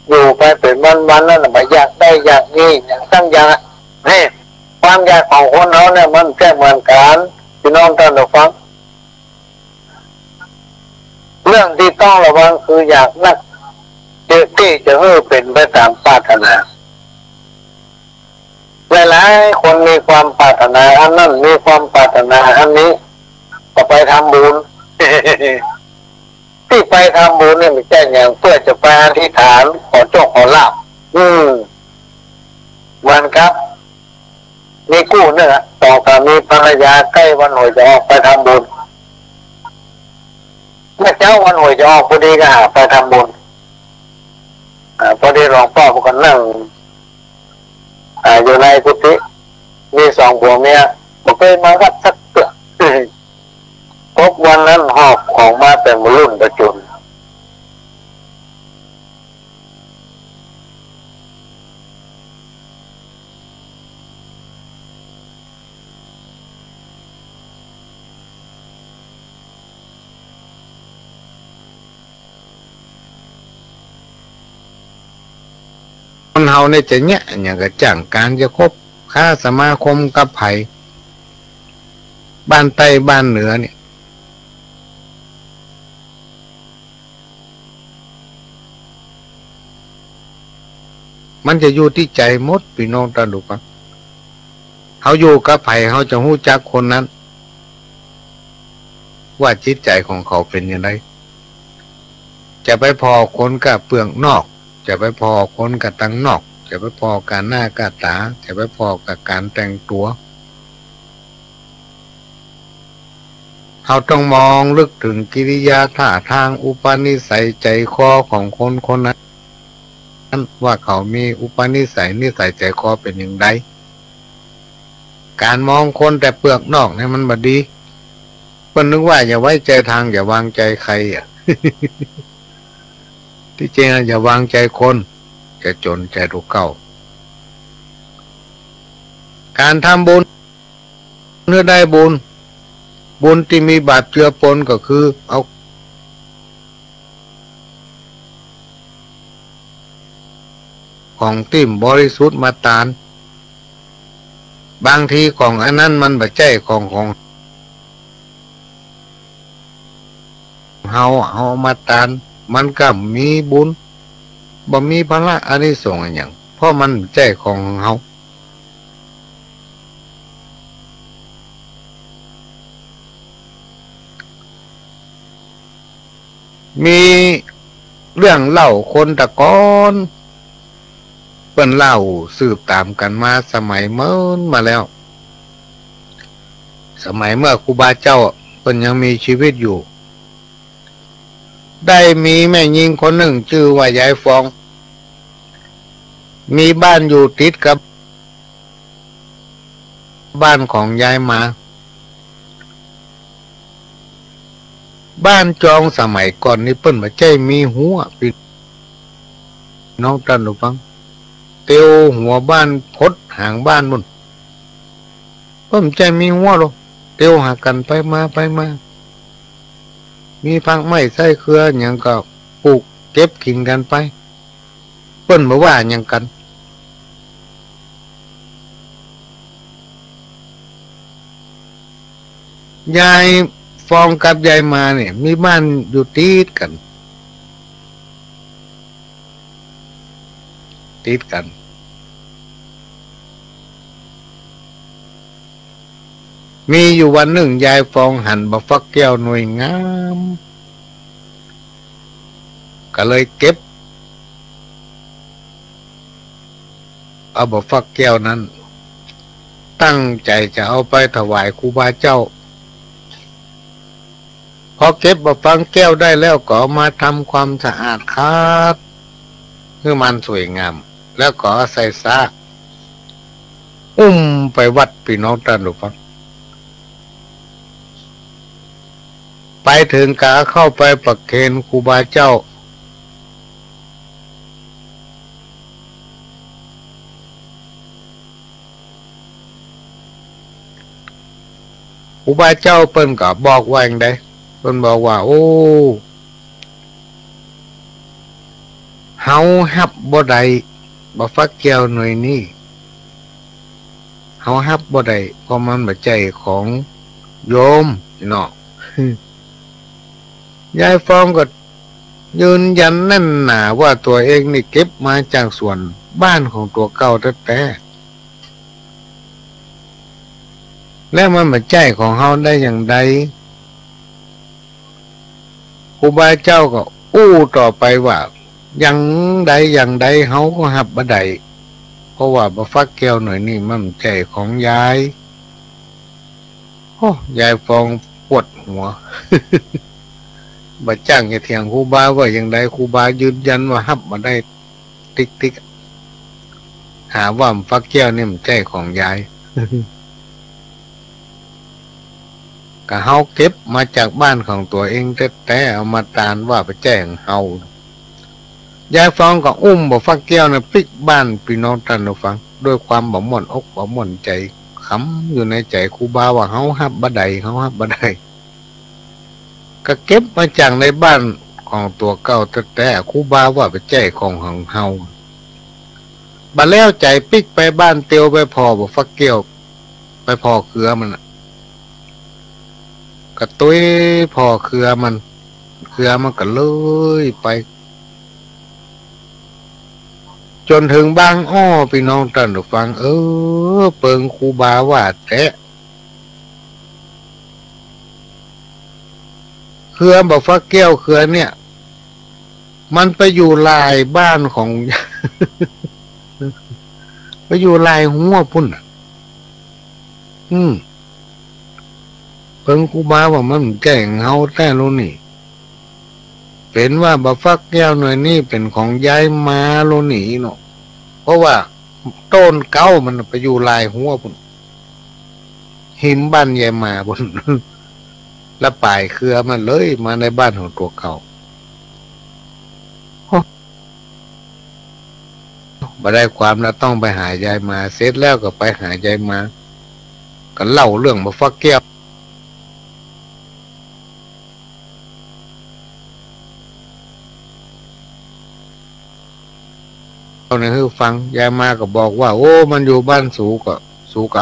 อยู่ไปเป็นวันๆแล้วไม่อยากได้อยากนี้อย่างตั้งอย่างนี่ความอยากของคนเราเนี่ยมันแค่เหมือนกันพี่น้องท่านผู้ฟังเรื่องที่ต้องระวังคืออยากนักที่จะให้เป็นไปตามปรารถนาหลายๆคนมีความปรารถนาอันนั้นมีความปรารถนาอันนี้ก็ไปทำบุญ ที่ไปทำบุญเนี่ยไม่ใช่อย่างเพื่อจะไปอธิษฐานขอโชคขอลาภมันครับมีกู้เนี่ยต่อสามีภรรยาใกล้วันหวยจะออกไปทำบุญเมื่อเช้าวันหวยจะออกพอดีก็หาไปทำบุญพอดีหลวงพ่อก็นั่งอยู่ในกุฏิมีสองผัวเมียบอกเคยมาวัดสักเตือพบวันนั้นหอบของมาแต่มรุ่นประจุนคนเฮาเนี่ยจะเนี่ยอย่างกระจ่างการจะคบค้าสมาคมกับไผ่บ้านใต้บ้านเหนือเนี่ยมันจะอยู่ที่ใจหมดพี่น้องตาดูกันเขาอยู่กับไผ่เขาจะหู้จักคนนั้นว่าจิตใจของเขาเป็นยังไงจะไปพอคนกับเปลือกนอกจะไปพอคนกับตังนอกจะไปพอการหน้ากาตาจะไปพอกับการแต่งตัวเขาต้องมองลึกถึงกิริยาท่าทางอุปนิสัยใจคอของคนคนนั้นว่าเขามีอุปนิสัยนิสัยใจคอเป็นอย่างไรการมองคนแต่เปลือกนอกเนี่ยมันบดีเพิ่นนึกว่าอย่าไว้ใจทางอย่าวางใจใครอ่ะ ที่จริงอย่าวางใจคนจะจนใจรู้เก่าการทำบุญเมื่อได้บุญที่มีบาปเจือปนก็คือเอาของติ้มบริสุทธิ์มาตานบางทีของอันนั้นมันบ่ใช่ของเฮามาตานมันก็มีบุญบ่มีพละอานิสงส์อะไรอย่างเพราะมันใจของเฮามีเรื่องเล่าคนตะกอนเปิ้นเล่าสืบตามกันมาสมัยเมื่อมาแล้วสมัยเมื่อครูบาเจ้าเปิ้นยังมีชีวิตอยู่ได้มีแม่หญิงคนหนึ่งชื่อว่ายายฟองมีบ้านอยู่ติดกับบ้านของยายมาบ้านจองสมัยก่อนนี่เปิ้นบ่ใช่มีหัวพี่น้องท่านผู้ฟังเตียวหัวบ้านพดหางบ้านมุ่นเปิ้นใจมีหัวหรอกเตียวหากันไปมามีพักไม้ไส้เครืออย่างก็ปลูกเก็บกินกันไปเปิ้นบ่ว่าหยังกันยายฟองกับยายมาเนี่ยมีบ้านอยู่ติดกันมีอยู่วันหนึ่งยายฟองหั่นบักฟักแก้วหน่วยงามก็เลยเก็บเอาบักฟักแก้วนั้นตั้งใจจะเอาไปถวายครูบาเจ้าพอเก็บบักฟักแก้วได้แล้วก็มาทำความสะอาดคัดให้มันสวยงามแล้วก็ใส่ซากไปวัดพี่น้องท่านผู้ฟังไปถึงกาเข้าไปประเคนครูบาเจ้า ครูบาเจ้าเปิ้นก็บอกว่าอย่างใดเปิ้นบอกว่าโอ้เฮาฮับบ่ได้บ่ฟักแก้วหน่วยนี้เฮาฮับบ่ได้เพราะมันบ่ใจของโยมเนาะ ยายฟองก็ยืนยันแน่นหนาว่าตัวเองนี่เก็บมาจากส่วนบ้านของตัวเก่าแต่แล้วมันมาใจของเฮาได้อย่างใดครูบาเจ้าก็อู้ต่อไปว่าอย่างใดอย่างใดเฮาก็หับบ่ได้เพราะว่าบ่ฟักแก้วหน่อยนี่มันใจของยายโอ้ยายฟองปวดหัว บ่จ้างจะเถียงครูบาว่าอย่างใดครูบายืนยันว่าหับมาได้ติ๊กหาว่าฟักแก้วนี่มันใจของยาย ก็เฮาเก็บมาจากบ้านของตัวเองแต่เอามาตานว่าไปแจ้งเฮายายฟังก็อุ้มบ่ฟักแก้วนะปิกบ้านพี่น้องท่านผู้ฟังด้วยความบ่ม่วนอกบ่ม่วนใจขำอยู่ในใจครูบาว่าเฮาหับบ่ได้เฮาหับบ่ได้ก็เก็บมาจากในบ้านของตัวเก่าแต่ครูบาว่าไปแจ้งของเฮาบัดแล้วใจปิกไปบ้านเตียวไปพอบ่ฟักแก้วไปพอเครือมันก็ตุ้ยพอเครือมันก็เลยไปจนถึงบางอ้อพี่น้องท่านผู้ฟังเปิงครูบาว่าแต่เครือบอกฟักแก้วเครือเนี่ยมันไปอยู่ลายบ้านของ ไปอยู่ลายหัวพุ่นเพิ่งครูบาว่ามันแก่งเฮาแต่รู้นี่เป็นว่าบ่ฟักแก้วหน่อยนี่เป็นของยายมาโลนี่เนาะเพราะว่าต้นเก้ามันไปอยู่ลายหัวพุ่นหิมบ้านยายมาพุ่น แล้วป่ายเครือมันเลยมาในบ้านของตัวเก่าบ่ได้ความแล้วต้องไปหายายมาเสร็จแล้วก็ไปหายายมาก็เล่าเรื่องบ่ฟักแก้วเอาในหูฟังยายมาก็บอกว่าโอ้มันอยู่บ้านสูก็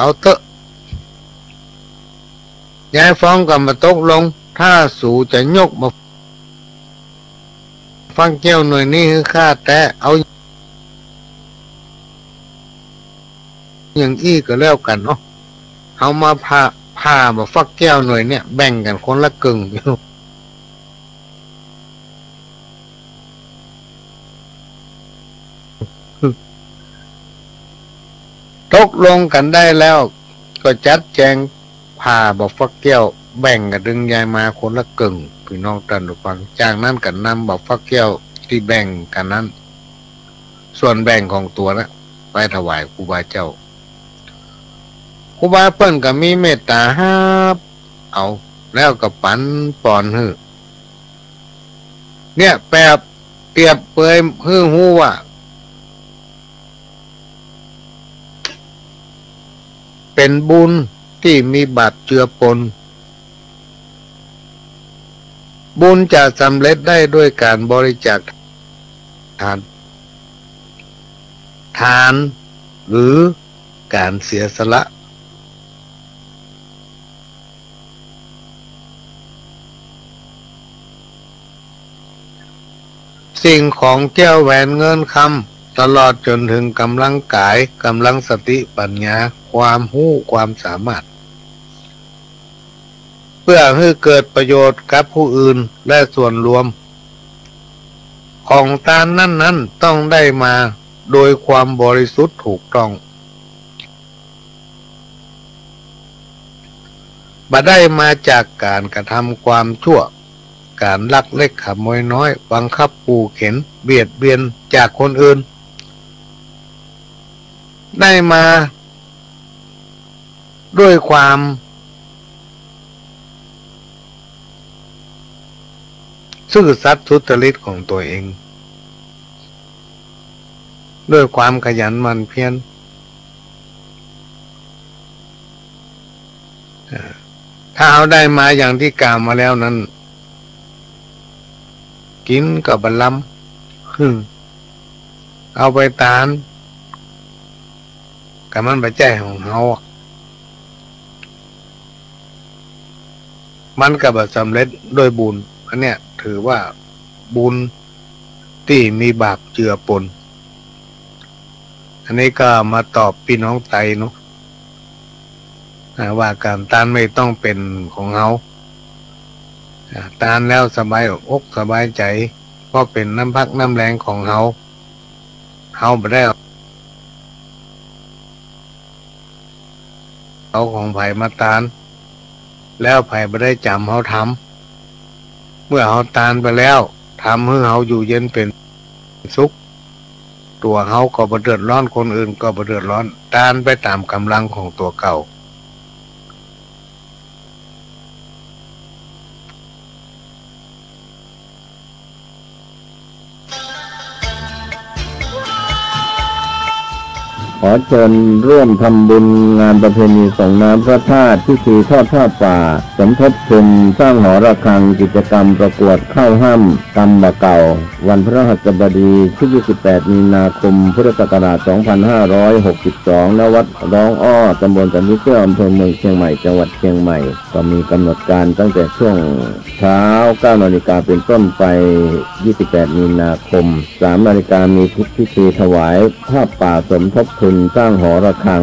เอาเถอะยายฟ้องก็มาตกลงถ้าสูจะยกมาฟังแก้วหน่วยนี้คือค่าแต่เอาอย่างอี้ก็แล้วกันเนาะเอามาพามาฟักแก้วหน่วยเนี่ยแบ่งกันคนละกึ่งตกลงกันได้แล้วก็จัดแจงพาบอกฟักแก้วแบ่งกันดึงยายมาคนละกึ่งพี่น้องท่านผู้ฟังจากนั้นกันนำบอกฟักแก้วที่แบ่งกันนั้นส่วนแบ่งของตัวนะไปถวายครูบาเจ้าครูบาเปิ้นก็มีเมตตาฮับเอาแล้วก็ปันปอนฮื้อเนี่ยแปบเปรียบเปยฮื้อฮู้ว่าเป็นบุญที่มีบาปเจือปนบุญจะสำเร็จได้ด้วยการบริจาคทานหรือการเสียสละสิ่งของแก้วแหวนเงินคำตลอดจนถึงกำลังกายกำลังสติปัญญาความรู้ความสามารถเพื่อให้เกิดประโยชน์กับผู้อื่นและส่วนรวมของทานนั้นต้องได้มาโดยความบริสุทธิ์ถูกต้องบ่ได้มาจากการกระทำความชั่วการลักเล็กขโมยน้อยบังคับขู่เข็นเบียดเบียนจากคนอื่นได้มาด้วยความซื่อสัตย์สุจริตของตัวเองด้วยความขยันหมั่นเพียร ถ้าเอาได้มาอย่างที่กล่าวมาแล้วนั้นกินกับบรรลัมเอาไปตานกับมันไปแจ้ของเฮามันก็บ่สำเร็จโดยบุญอันเนี้ยถือว่าบุญที่มีบาปเจือปนอันนี้ก็มาตอบพี่น้องไตเนาะว่าการตานไม่ต้องเป็นของเฮาตานแล้วสบายอกสบายใจเพราะเป็นน้ำพักน้ำแรงของเฮาไม่ได้เอาของไผ่มาตานแล้วไผ่ไม่ได้จำเฮาทำเมื่อเฮาตานไปแล้วทำให้เฮาอยู่เย็นเป็นสุขตัวเฮาก็บ่เดือดร้อนคนอื่นก็บ่เดือดร้อนตานไปตามกำลังของตัวเก่าขอเชิญร่วมทำบุญงานประเพณีส่งน้ำพระธาตุพิธีทอดผ้าป่าสมทบทุนสร้างหอระฆังกิจกรรมประกวดข้าวห้ำกำบะเก่าวันพฤหัสบดีที่28มีนาคมพุทธศักราช2562ณวัดร้องอ้อตำบลสันติเกื้ออำเภอเมืองเชียงใหม่จังหวัดเชียงใหม่ก็มีกำหนดการตั้งแต่ช่วงเช้า 9 นาฬิกาเป็นต้นไป28มีนาคม 3 นาฬิกามีพิธีถวายผ้าป่าสมทบทุนสร้างหอระฆัง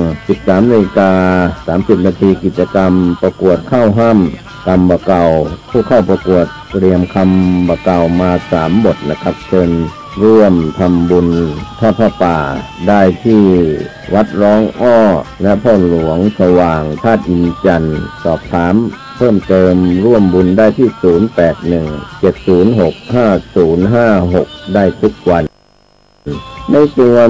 13:30 นาทีกิจกรรมประกวดข้าวห้ำกำบะเก่าผู้เข้าประกวดเตรียมคำบะเก่ามา3 บทนะครับเชิญร่วมทำบุญทอดผ้าป่าได้ที่วัดร้องอ้อและพ่อหลวงสว่างธาตุอินจันทร์สอบถามเพิ่มเติมร่วมบุญได้ที่0817065056ได้ทุกวันในส่วน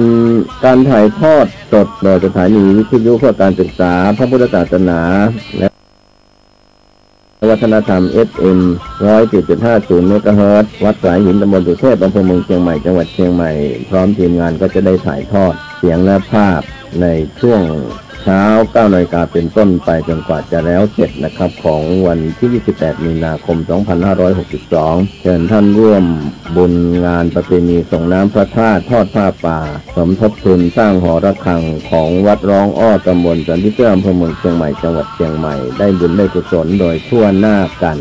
การถ่ายทอดสดโดยสถานีวิทยุเพื่อการศึกษาพระพุทธศาสนาและวัฒนธรรม FM 107.50 เมกะเฮิรตซ์วัดสายหินตำบลสุเทพอำเภอเมืองเชียงใหม่จังหวัดเชียงใหม่พร้อมทีมงานก็จะได้ถ่ายทอดเสียงและภาพในช่วงเช้า 9 นาฬิกาเป็นต้นไปจนกว่าจะแล้วเสร็จนะครับของวันที่28มีนาคม2562เชิญท่านร่วมบุญงานประเพณีส่งน้ำพระธาตุทอดผ้าป่าสมทบทุนสร้างหอระฆังของวัดร้องอ้อตำบลสันติเกื้ออำเภอเมืองเชียงใหม่จังหวัดเชียงใหม่ได้บุญได้กุศลโดยทั่วหน้ากัน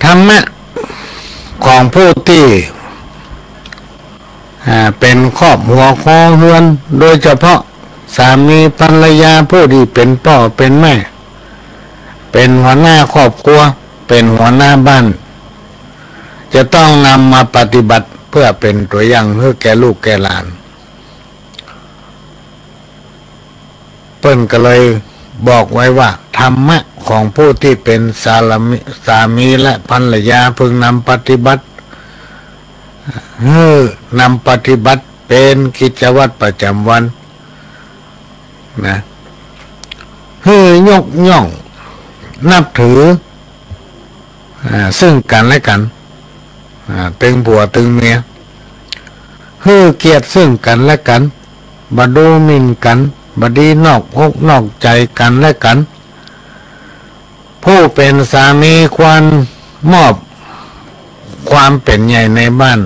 ธรรมะของผู้ที่เป็นครอบหัวคอเฮือนโดยเฉพาะสามีภรรยาผู้ที่เป็นพ่อเป็นแม่เป็นหัวหน้าครอบครัวเป็นหัวหน้าบ้านจะต้องนำมาปฏิบัติเพื่อเป็นตัวอย่างให้แก่ลูกแก่หลานเปิ้นก็เลยบอกไว้ว่าธรรมะของผู้ที่เป็นสามีและภรรยาพึงนำปฏิบัตินำปฏิบัติเป็นกิจวัตรประจำวันนะยกย่องนับถือซึ่งกันและกันตึงผัวตึงเมียเกียรติซึ่งกันและกันบ่ดูหมิ่นกันบ่ดีนอกอกนอกใจกันและกันผู้เป็นสามีควรมอบความเป็นใหญ่ในบ้าน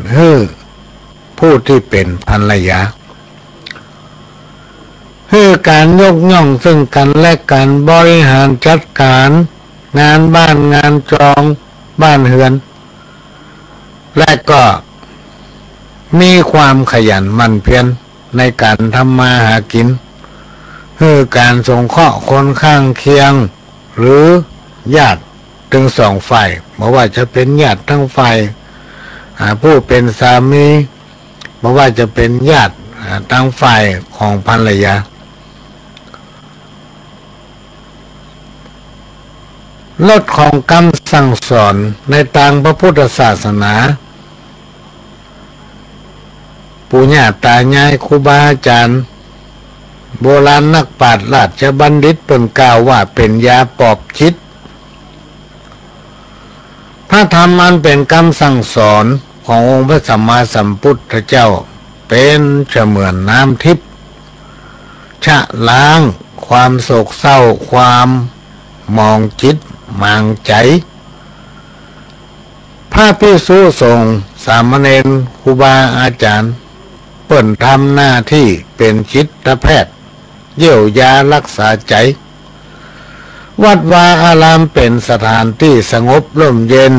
ผู้ที่เป็นภรรยาการยกย่องซึ่งกันและกันบริหารจัดการงานบ้านงานจองบ้านเฮือนและก็มีความขยันหมั่นเพียรในการทำมาหากินการสงเคราะห์คนข้างเคียงหรือญาติทั้งสองฝ่ายไม่ว่าจะเป็นญาติทั้งฝ่ายผู้เป็นสามีไม่ว่าจะเป็นญาติทั้งฝ่ายของภรรยาลดของคำสั่งสอนในทางพระพุทธศาสนาปู่ย่าตายายครูบาอาจารย์โบราณนักปราชญ์ราชบัณฑิตเพิ่นกล่าวว่าเป็นยาปลอบจิต พระธรรมอันเป็นคำสั่งสอนขององค์พระสัมมาสัมพุทธเจ้าเป็นเสมือนน้ำทิพย์ชะล้างความโศกเศร้าความมองจิตมางใจพระภิกษุสงฆ์สามเณรครูบาอาจารย์เปิ่นทำหน้าที่เป็นจิตแพทย์เยียวยารักษาใจวัดวาอารามเป็นสถานที่สงบร่มเย็น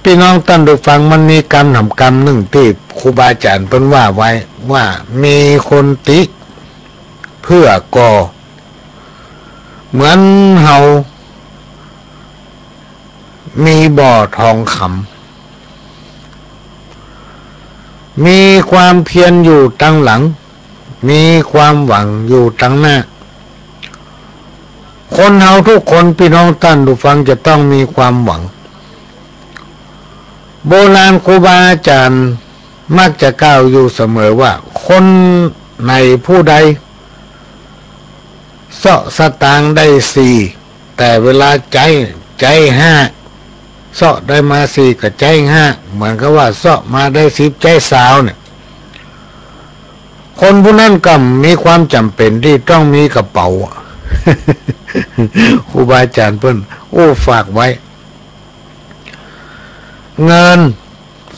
พี่น้องท่านดูฟังมันมีกรรมทำกรรมหนึ่งที่ครูบาอาจารย์เพิ่นว่าไว้ว่ามีคนติเพื่อก่อเหมือนเฮามีบ่อทองคำมีความเพียรอยู่ตั้งหลังมีความหวังอยู่ตั้งหน้าคนเฮาทุกคนพี่น้องท่านดูฟังจะต้องมีความหวังโบราณครูบาอาจารย์มักจะกล่าวอยู่เสมอว่าคนในผู้ใดเสาะสตางค์ได้สี่แต่เวลาใจห้าเสาะได้มาสี่กับใจห้าเหมือนกับว่าเสาะมาได้10ใจสาวเนี่ยคนผู้นั้นก็มีความจำเป็นที่ต้องมีกระเป๋า ครูบาอาจารย์เพิ่นฝากไว้เงิน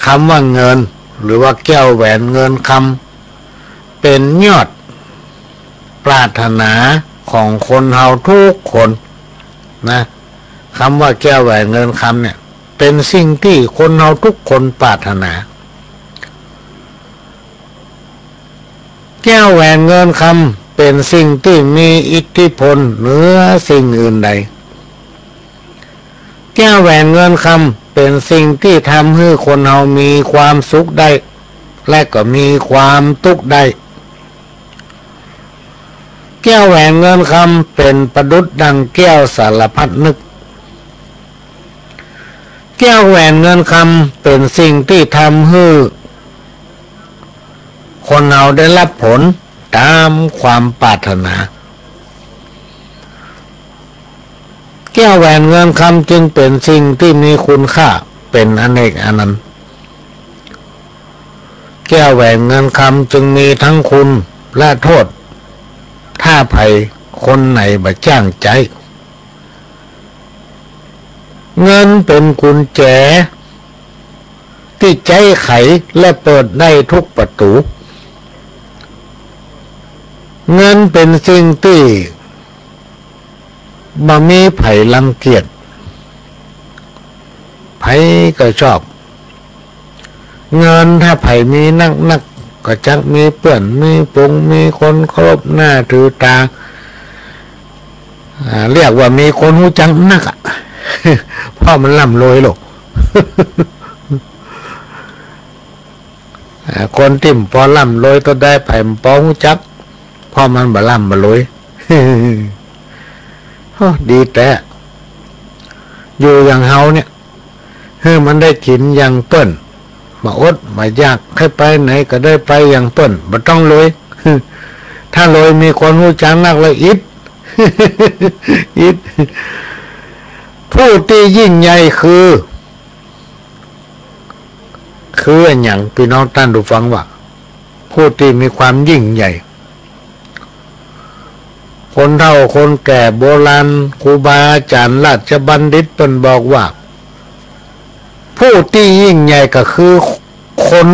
คำว่าเงินหรือว่าแก้วแหวนเงินคำเป็นยอดปรารถนาของคนเฮาทุกคนนะคำว่าแก้วแหวนเงินคำเนี่ยเป็นสิ่งที่คนเฮาทุกคนปรารถนาแก้วแหวนเงินคำเป็นสิ่งที่มีอิทธิพลเหนือสิ่งอื่นใดแก้วแหวนเงินคำเป็นสิ่งที่ทำให้คนเฮามีความสุขได้และก็มีความทุกข์ได้แก้วแหวนเงินคำเป็นประดุจดังแก้วสารพัดนึกแก้วแหวนเงินคำเป็นสิ่งที่ทำให้คนเฮาได้รับผลตามความปรารถนาแก้วแหวนเงินคำจึงเป็นสิ่งที่มีคุณค่าเป็นอเนกอนันต์แก้วแหวนเงินคำจึงมีทั้งคุณและโทษถ้าภัยคนไหนบ่จ้างใจเงินเป็นกุญแจที่ใจไขและเปิดได้ทุกประตูเงินเป็นสิ่งที่บ่มีไผรังเกียจไผก็ชอบเงินถ้าไผมีนักก็จักมีเปื้อนมีปุงมีคนเคารพหน้าถือตาเรียกว่ามีคนหูจังนักอ่ะ เพราะมันร่ำรวยหรอก คนที่พอร่ำรวยตัวได้ไผมันพอหูจักเพราะมันบ่ร่ำบ่รวย ดีแต่อยู่อย่างเฮาเนี่ยมันได้กินอย่างเปิ้นมาอดมายากให้ไปไหนก็ได้ไปอย่างเปิ้นบ่ต้องรวย ถ้ารวยมีคนรู้จักนักเลยอิด อิดผู้ที่ยิ่งใหญ่คืออย่างพี่น้องท่านดูฟังว่าผู้ที่มีความยิ่งใหญ่คนเฒ่าคนแก่โบราณครูบาอาจารย์ราชบัณฑิตเพิ่นบอกว่าผู้ที่ยิ่งใหญ่ก็คือคน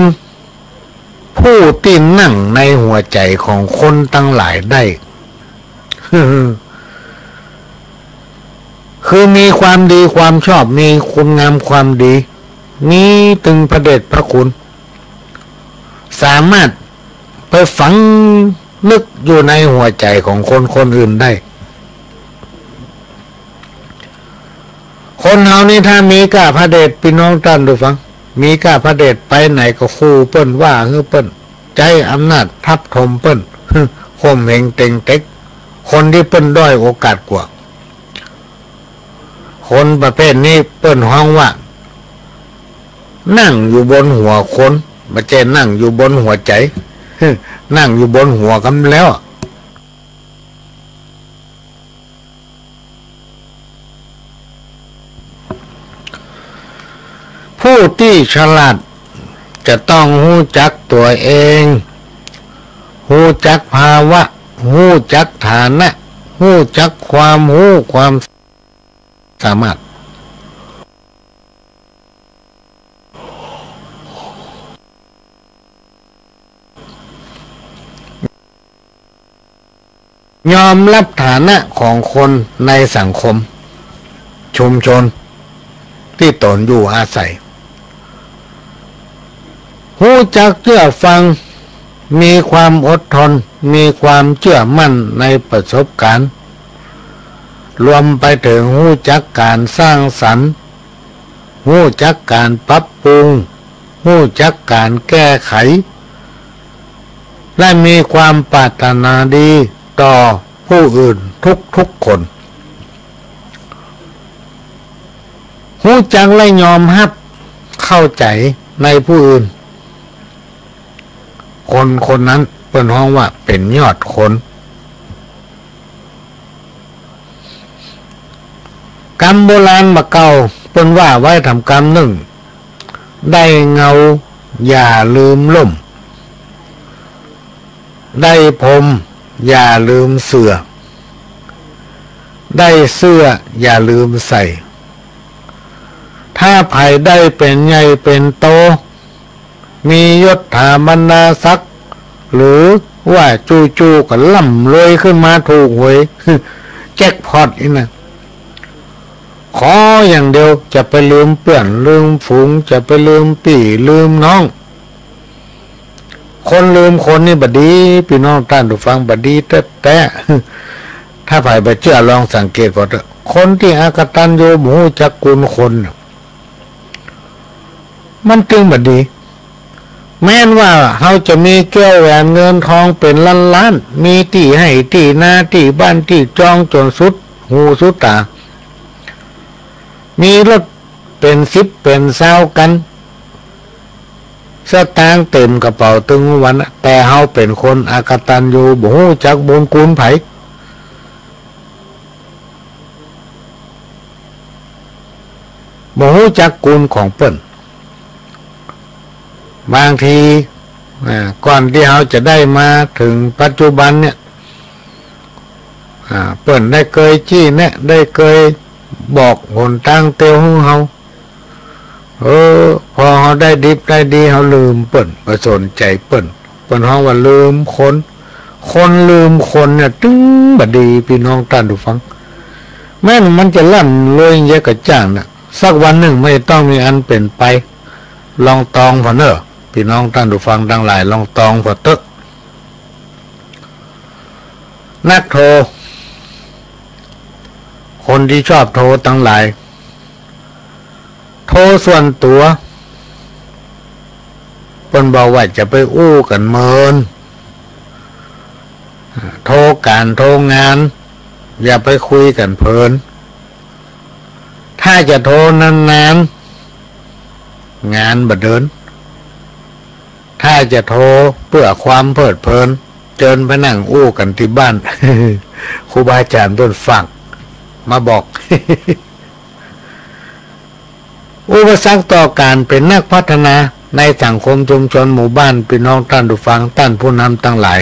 ผู้ที่นั่งในหัวใจของคนทั้งหลายได้ คือมีความดีความชอบมีคุณงามความดีมีถึงพระเดชพระคุณสามารถไปฝังลึกอยู่ในหัวใจของคนอื่นได้คนเฮานี่ถ้ามีกล้าพระเดชพี่น้องท่านดูฟังมีกล้าพระเดชไปไหนก็คู่เปิ้นว่าเปิ้นใจอำนาจทับถมเปิ้น ข่มเหงเต็งเต็กคนที่เปิ้นด้อยโอกาสกว่าคนประเภทนี้เปิ้นฮ้องว่านั่งอยู่บนหัวคนบ่ใช่นั่งอยู่บนหัวใจ นั่งอยู่บนหัวกันแล้ว ที่ฉลาดจะต้องรู้จักตัวเองรู้จักภาวะรู้จักฐานะรู้จักความรู้ความสามารถยอมรับฐานะของคนในสังคมชุมชนที่ตนอยู่อาศัยรู้จักเชื่อฟังมีความอดทนมีความเชื่อมั่นในประสบการณ์รวมไปถึงรู้จักการสร้างสรรค์รู้จักการปรับปรุงรู้จักการแก้ไขและมีความปรารถนาดีต่อผู้อื่นทุกคนรู้จักและยอมรับเข้าใจในผู้อื่นคนนั้นเป็นห้องว่าเป็นยอดคนกรรมโบราณมาเก่าเป็นว่าไว้ทำกรรมหนึ่งได้เงาอย่าลืมล่มได้ผมอย่าลืมเสื้อได้เสื้ออย่าลืมใส่ถ้าไผ่ได้เป็นใหญ่เป็นโตมียศถาบรรดาศักดิ์หรือว่าจู่ๆก็ล่ำรวยขึ้นมาถูกหวย แจ็คพอตนี่นะขออย่างเดียวจะไปลืมเพื่อนลืมฝูงจะไปลืมปี่ลืมน้องคนลืมคนนี่บดีพี่น้องท่านผู้ฟังบดีแต่ถ้าไผ่ไปเชื่อลองสังเกตก่อนคนที่อากตัญญูรู้จักคุณคนมันจึงบดีแม้นว่าเขาจะมีแก้วแหวนเงินทองเป็นล้านๆมีที่ให้ที่นาที่บ้านที่จองจนสุดหูสุดตามีรถเป็น10เป็น20กันสตางค์เต็มกระเป๋าตึงวันแต่เฮาเป็นคนอากตัญญูบ่ฮู้จักบุญคุณไผบ่ฮู้จักคุณของเปิ้นบางทีก่อนที่เขาจะได้มาถึงปัจจุบันเนี่ยเปิ้นได้เคยชี้แนะได้เคยบอกหนทางเตียวของเขาพอเขาได้ดิบได้ดีเขาลืมเปิ้นบ่สนใจเปิ้นเขาว่าลืมคนลืมคนเนี่ยตึ้งบ่ดีพี่น้องท่านผู้ฟังแม้มันจะล่ำรวยเยอะกระจ่างน่ะสักวันหนึ่งไม่ต้องมีอันเป็นไปลองตองพอเนอะพี่น้องท่านผู้ฟังทั้งหลายลองตองพอเตอะนักโทรคนที่ชอบโทรทั้งหลายโทรส่วนตัวเพิ่นบอกว่าจะไปอู้กันเมินโทรการโทรงานอย่าไปคุยกันเพลินถ้าจะโทรนานๆงานบ่เดินถ้าจะโทรเพื่อความเพลิดเพลินเจิญไปนั่งอู้กันที่บ้าน ครูบาอาจารย์ต้นฟังมาบอก อุปสรรคต่อการเป็นนักพัฒนาในสังคมชุมชนหมู่บ้านพี่น้องท่านผู้ฟังท่านผู้นำทั้งหลาย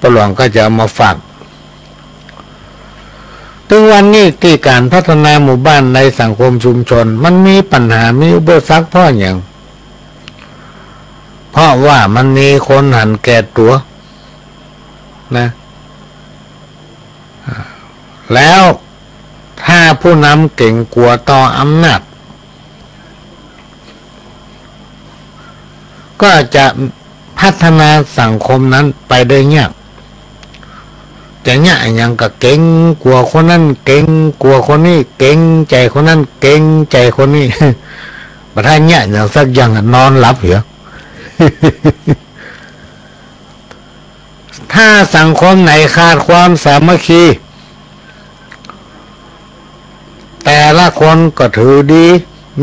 ประหลวงก็จะมาฝากถึงวันนี้ที่การพัฒนาหมู่บ้านในสังคมชุมชนมันมีปัญหามีอุปสรรคเพราะอย่างเพราะว่ามันมีคนหันแก่ตัวนะแล้วถ้าผู้นำเก่งกลัวต่ออำนาจก็จะพัฒนาสังคมนั้นไปได้ยากจะเนี่ยอย่างก็เก่งกลัวคนนั้นเก่งกลัวคนนี้เก่งใจคนนั้นเก่งใจคนนี้ประธานเนี่ยอย่างสักอย่างนอนหลับเหรอ ถ้าสังคมไหนขาดความสามัคคีแต่ละคนก็ถือดี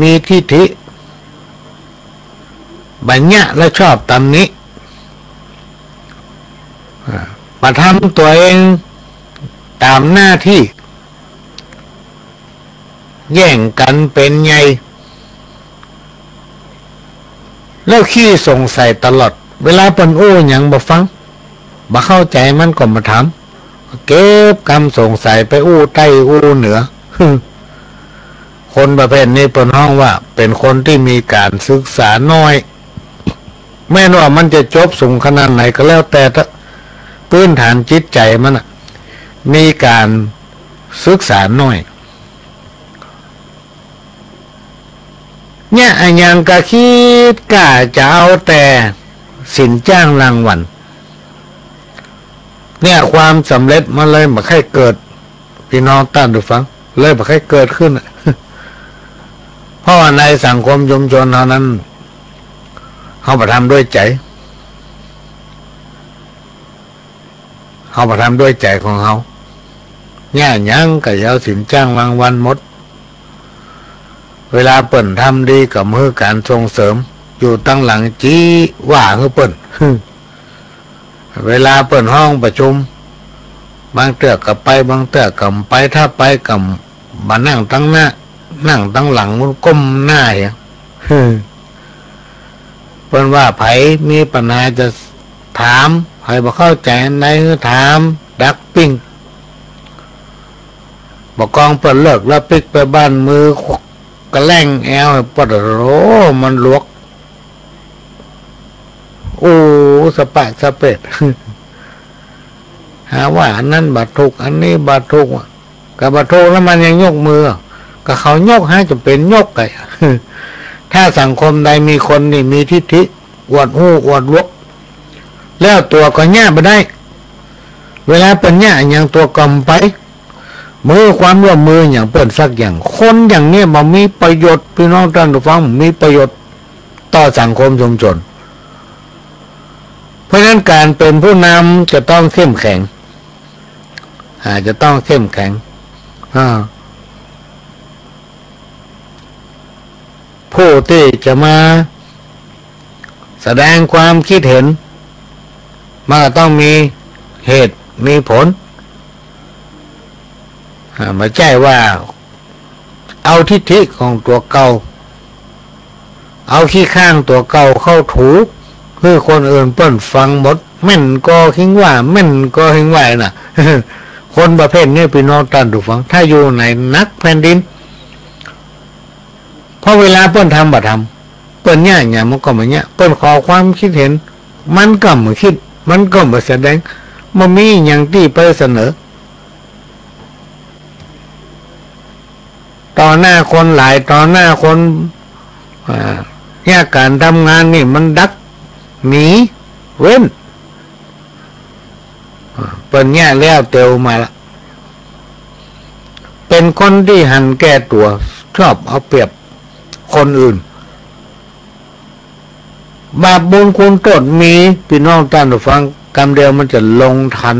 มีทิฐิบัญญัติและชอบตำหนิประทำตัวเองตามหน้าที่แย่งกันเป็นไง แล้วขี้สงสัยตลอดเวลาเปิ้นโอ้หยังบ่ฟังบ่เข้าใจมันก็มาถามเก็บกำสงสัยไปอู้ใต้อู้เหนือ คนประเภทนี้เปิ้นห้องว่าเป็นคนที่มีการศึกษาน้อยแม้ว่ามันจะจบสูงขนาดไหนก็แล้วแต่พื้นฐานจิตใจมันมีการศึกษาน้อยเนี่ยอันยังก็คิดกะจะเอาแต่สินจ้างรางวัลเนี่ยความสำเร็จมันเลยมาค่อยเกิดพี่น้องต้านดูฟังเลยมาค่อยเกิดขึ้น เพราะว่าในสังคมชุมชนเท่านั้นเขาประทำด้วยใจเขาประทำด้วยใจของเขาเนี่ยยังก็เอาสินจ้างรางวัลหมดเวลาเปิ่นทำดีกับมือการส่งเสริมอยู่ตั้งหลังจี้ว่าเฮ้เปิ่น เวลาเปิ่นห้องประชุมบางเตือกกับไปบางเตือกกับไปถ้าไปกับมานั่งตั้งหน้านั่งตั้งหลังมันก้มหน้าอย่าง เปิ่นว่าไผมีปัญหาจะถามไผบ่เข้าใจไหนถามดักปิ้งบอกกองเปิ่นเลิกแล้วปิกไปบ้านมือกระแล่งแอวปดโรมันลวกโอ้สปะสะเป็ด หาว่าอันนั้นบาดทุกอันนี้บาดทุกกับบาดทุกแล้วมันยังยกมือก็เขายกให้จะเป็นยกไง ถ้าสังคมใดมีคนนี่มีทิฏฐิอวดหู้อวดลวกแล้วตัวก็แง่ไปได้เวลาเป็นแง่อย่างตัวกำไปมือความร่วมมืออย่างเปิ่นสักอย่างคนอย่างนี้มันมีประโยชน์พี่น้องท่านผู้ฟังมีประโยชน์ต่อสังคมชุมชนเพราะฉะนั้นการเป็นผู้นำจะต้องเข้มแข็งจะต้องเข้มแข็งผู้ที่จะมาแสดงความคิดเห็นมันก็ต้องมีเหตุมีผลไม่ใช่ว่าเอาทิฏฐิของตัวเก่าเอาขี้ข้างตัวเก่าเข้าถูคือคนอื่นเปิ้นฟังหมดแม่นก็หิงว่าแม่นก็หิงว่าน่ะ คนประเภทนี้พี่น้องท่านผู้ฟังถ้าอยู่ในนักแผ่นดินพอเวลาเปิ้นทำบ่ทำเปิ้นเนี่ยอย่างมันก็มาเนี่ยเปิ้นขอความคิดเห็นมันก็มาคิดมันก็มาแสดงมันมีอย่างที่ไปเสนอต่อหน้าคนหลายต่อหน้าคนเนี่ยการทำงานนี่มันดักหนีเว้นเปิ้นเนี่ยแล้วเตียวมาละเป็นคนที่หันแก้ตัวชอบเอาเปรียบคนอื่นบาปบุญคุณโทษมีพี่น้องท่านผู้ฟังกรรมเดียวมันจะลงทัน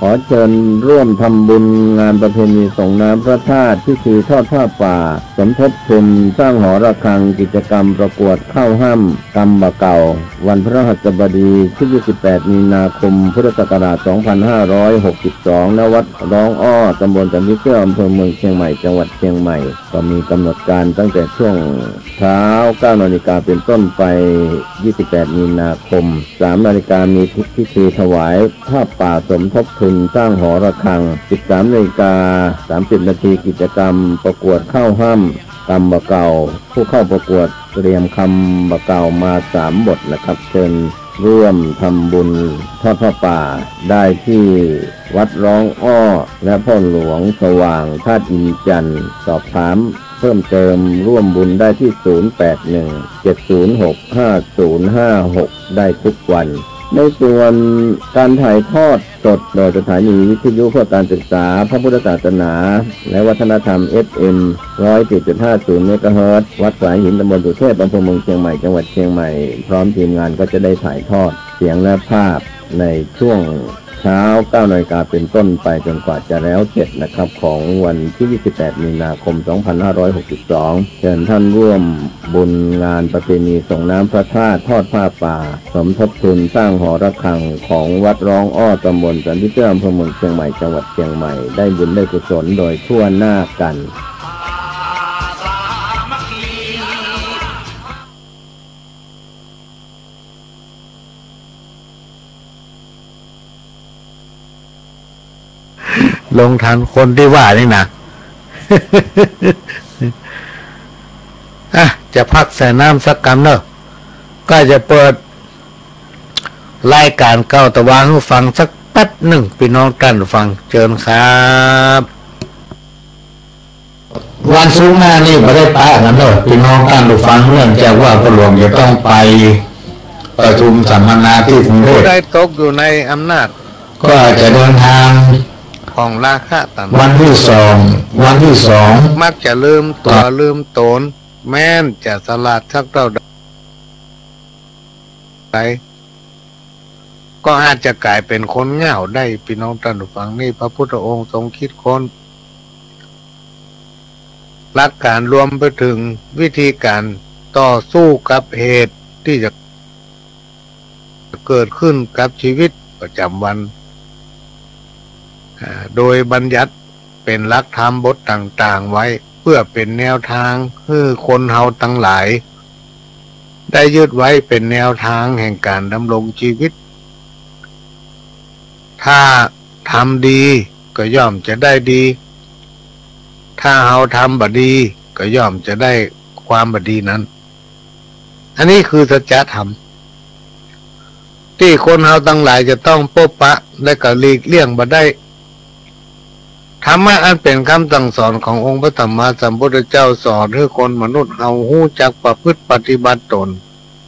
ขอเชิญร่วมทำบุญงานประเพณีส่งน้ำพระธาตุพิธีทอดผ้าป่าสมทบทุนสร้างหอระฆังกิจกรรมประกวดข้าวห้ำกำบะเก่าวันพฤหัสบดีที่28 มีนาคมพุทธศักราช 2562 ณ วัดร้องอ้อตำบลจันทิเกี้ยวอำเภอเมืองเชียงใหม่จังหวัดเชียงใหม่ก็มีกำหนดการตั้งแต่ช่วงเช้า 9 นาฬิกาเป็นต้นไป 28 มีนาคม 3 นาฬิกามีพิธีถวายผ้าป่าสมทบทุนสร้างหอระฆัง 13 นาฬิกา 30 นาทีกิจกรรมประกวดข้าวห้ำกำบะเก่าผู้เข้าประกวดเตรียมคำบะเก่ามา3 บทนะครับเชิญร่วมทำบุญทอดผ้าป่าได้ที่วัดร้องอ้อและพ่อหลวงสว่างธาตุอินจันทร์สอบถามเพิ่มเติมร่วมบุญได้ที่ 0817065056 ได้ทุกวันในส่วนการถ่ายทอดสดโดยสถานีวิทยุเพื่อการศึกษาพระพุทธศาสนาและวัฒนธรรม FM 107.50 เมกะเฮิรตซ์วัดสายหินตำบลสุเทพอำเภอเมืองเชียงใหม่จังหวัดเชียงใหม่พร้อมทีมงานก็จะได้ถ่ายทอดเสียงและภาพในช่วง เช้า 9 นาฬิกาเป็นต้นไปจนกว่าจะแล้วเสร็จนะครับของวันที่ 28 มีนาคม 2562 เชิญท่านร่วมบุญงานประเพณีส่งน้ำพระธาตุทอดผ้าป่าสมทบทุนสร้างหอระฆังของวัดร้องอ้อตำบลสันติเจ้าอำเภอเมืองเชียงใหม่จังหวัดเชียงใหม่ได้บุญได้กุศลโดยทั่วหน้ากัน ลงทันคนที่ว่านี่นะ จะพักใส่น้ำสักกำเนอะก็จะเปิดรายการเก้าตะวันให้ฟังสักแป๊บหนึ่งพี่น้องกันฟังเชิญครับ วันศุกร์หน้านี่ไม่ได้ไปกันเนอะพี่น้องกันฟังเรื่องจากว่าพระหลวงจะต้องไปประชุมสัมมนาที่กรุงเทพ ได้ตกอยู่ในอำนาจ ก็จะเดินทาง ของราคะต่าง วันที่สอง มักจะลืมตัวลืมตนแม้นจะสลัดสักเท่าใดก็อาจจะกลายเป็นคนเหงาได้พี่น้องท่านผู้ฟังนี่พระพุทธองค์ทรงคิดค้นหลักการรวมไปถึงวิธีการต่อสู้กับเหตุที่จะเกิดขึ้นกับชีวิตประจำวันโดยบัญญัติเป็นหลักธรรมบทต่างๆไว้เพื่อเป็นแนวทางให้คนเฮาทั้งหลายได้ยึดไว้เป็นแนวทางแห่งการดำรงชีวิตถ้าทำดีก็ย่อมจะได้ดีถ้าเฮาทำบดีก็ย่อมจะได้ความบดีนั้นอันนี้คือสัจธรรมที่คนเฮาทั้งหลายจะต้องพบปะและก็หลีกเลี่ยงบ่ได้ธรรมะอันเป็นคำสั่งสอนขององค์พระสัมมาสัมพุทธเจ้าสอนให้คนมนุษย์เอาหู้จักประพฤติปฏิบัติตน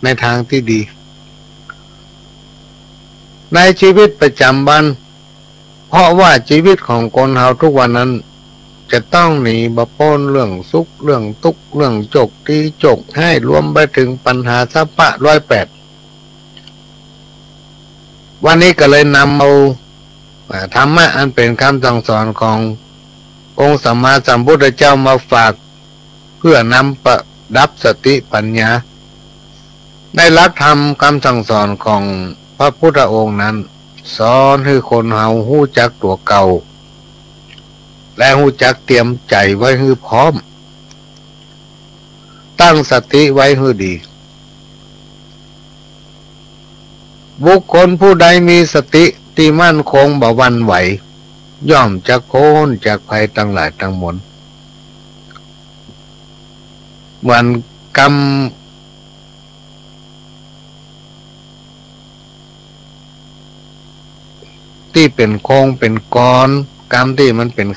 ในทางที่ดีในชีวิตประจำวันเพราะว่าชีวิตของคนเฮาทุกวันนั้นจะต้องหนีบ่พ้นเรื่องสุขเรื่องทุกข์เรื่องจกตีจกให้รวมไปถึงปัญหาสัพพะ108วันนี้ก็เลยนำเอาธรรมะอันเป็นคำสั่งสอนขององค์สัมมาสัมพุทธเจ้ามาฝากเพื่อนำประดับสติปัญญาในหลักธรรมคำสั่งสอนของพระพุทธองค์นั้นสอนให้คนเฮาฮู้จักตัวเก่าและฮู้จักเตรียมใจไว้ให้พร้อมตั้งสติไว้ให้ดีบุคคลผู้ใดมีสติที่มั่นคงบ่หวั่นไหวย่อมจะโค่นจากภัยทั้งหลายทั้งมวลเหมือนกรรมที่เป็นโคงเป็นก้อนกรรมที่มันเป็น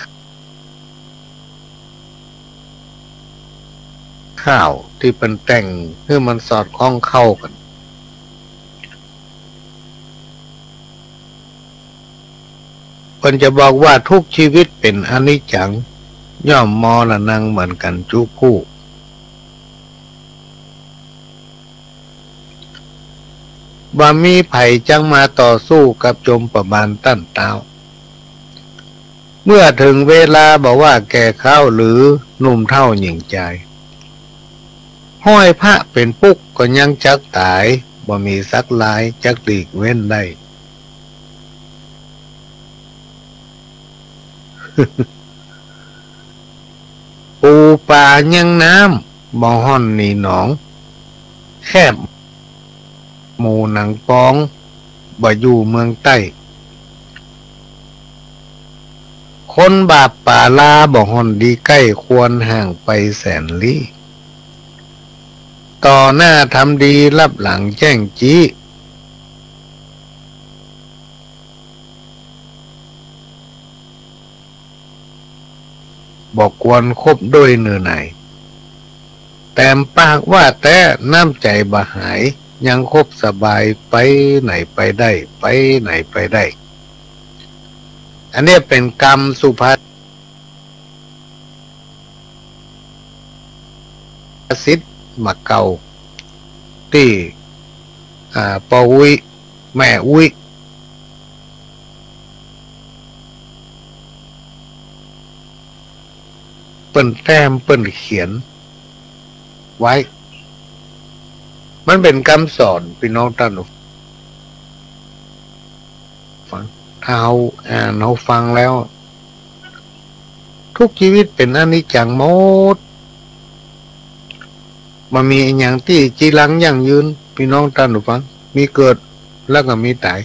ข้าวที่เป็นแต่งเพื่อมันสอดคล้องเข้ากันเพิ่นจะบอกว่าทุกชีวิตเป็นอนิจจังย่อมมรณะเหมือนกันทุกผู้บ่มีไผจังมาต่อสู้กับโจมประบาลตั้นเต้าเมื่อถึงเวลาบอกว่าแก่ข้าวหรือหนุ่มเท่าหญิงใจห้อยพระเป็นปุ๊กก็ยังจักตายบ่มีสักลายจักหลีกเว้นได้ ปูปลายังน้ำบ่ห่อนนี่หนองแคบหมูหนังปองบ่อยู่เมืองใต้คนบาปป่าลาบ่ห่อนดีใกล้ควรห่างไปแสนลี้ต่อหน้าทำดีรับหลังแจ้งจี้บอกควรคบด้วยเนื้อไหนแต่ปากว่าแต่น้ำใจบ่หายยังคบสบายไปไหนไปได้ไปไหนไปได้อันนี้เป็นกรรมสุภาษิตมาเก่าที่ปออุ้ยแม่อุ้ย เปิ้นแต้มเปิ้นเขียนไว้ มันเป็นคำสอนพี่น้องท่านฟังถ้าเราอ่านเราฟังแล้ว ทุกชีวิตเป็นอนิจจังหมดมันมีอย่างที่จีรังยั่งยืนพี่น้องท่านผู้ฟังมีเกิดแล้วก็มีตาย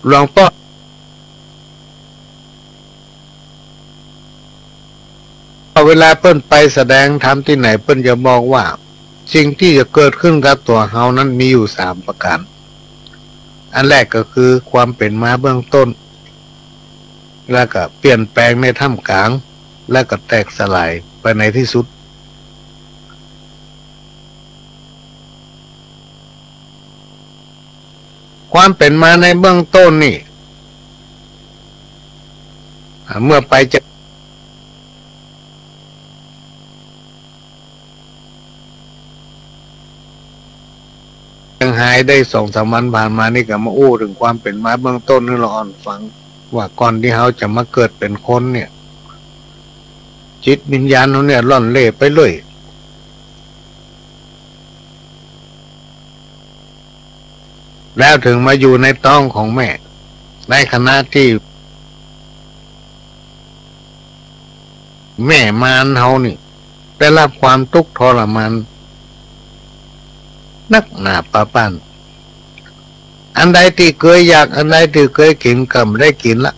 หลวงพ่อเวลาเปิ้นไปแสดงธรรมที่ไหนเปิ้นจะบอกว่าสิ่งที่จะเกิดขึ้นกับตัวเฮานั้นมีอยู่3ประการอันแรกก็คือความเป็นมาเบื้องต้นแล้วก็เปลี่ยนแปลงในท่ามกลางแล้วก็แตกสลายไปในที่สุดความเป็นมาในเบื้องต้นนี่เมื่อไปจะยังหายได้2-3 วันผ่านมานี่ก็มาอู้ถึงความเป็นมาเบื้องต้นให้เราอ่อนฟังว่าก่อนที่เขาจะมาเกิดเป็นคนเนี่ยจิตวิญญาณเขาเนี่ยล่อนเล่ไปเลยแล้วถึงมาอยู่ในท้องของแม่ในขณะที่แม่มารเขานี่ได้รับความทุกข์ทรมานนักหนาปะปันอันใดที่เคยอยากอันใดที่เคยกินก็ไม่ได้กินละ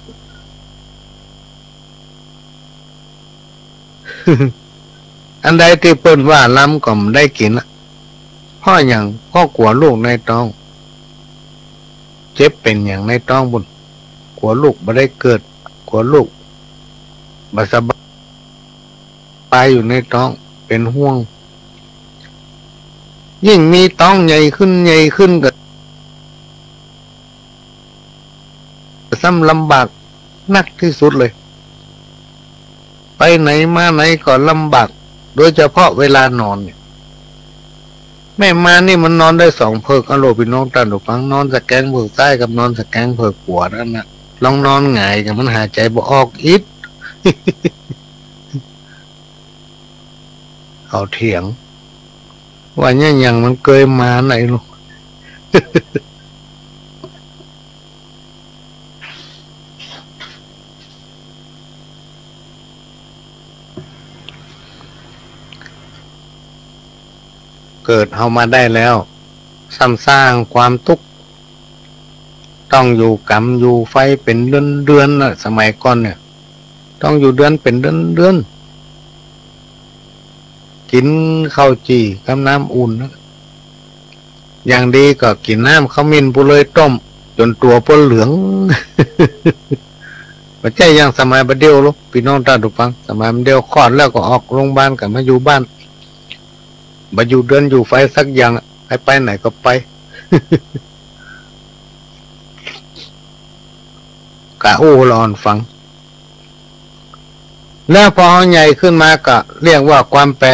อันใดที่เปิ้นว่าล้ำก็ไม่ได้กินละพ่ออย่างพ่อกลัวลูกในท้องเจ็บเป็นอย่างในท้องบุญกลัวลูกไม่ได้เกิดกลัวลูกบาสบายอยู่ในท้องเป็นห่วงยิ่งมีท้องใหญ่ขึ้นก็ซ้ำลำบากนักที่สุดเลยไปไหนมาไหนก็ลำบากโดยเฉพาะเวลานอนเนี่ยแม่มานี่มันนอนได้2 เพิกอโลพี่น้องท่านผู้ฟังนอนตะแคงเพิกใต้กับนอนตะแคงเพิกขวานั่นนะลองนอนหงายกับมันหายใจบ่ออกอิด เขาเถียงว่าเนี่ยอย่างมันเคยมาไหนลูก เกิดเฮามาได้แล้วซ้ำสร้างความทุกข์ต้องอยู่กรรมอยู่ไฟเป็นเดือนน่ะสมัยก่อนเนี่ยต้องอยู่เดือนเป็นเดือนกินข้าวจี่กับน้ำอุ่นนะอย่างดีก็กินน้ำข้าวมิ้นปุเลยต้มจนตัวปนเหลือง ไม่ใช่อย่างสมัยบัดเดียวหรอกพี่น้องท่านผู้ฟังสมัยบัดเดียวคลอดแล้วก็ออกโรงพยาบาลกลับมาอยู่บ้านมาอยู่เดือนอยู่ไฟสักอย่างให้ไปไหนก็ไป กะอู้รอนฟังแล้วพอใหญ่ขึ้นมาก็เรียกว่าความเป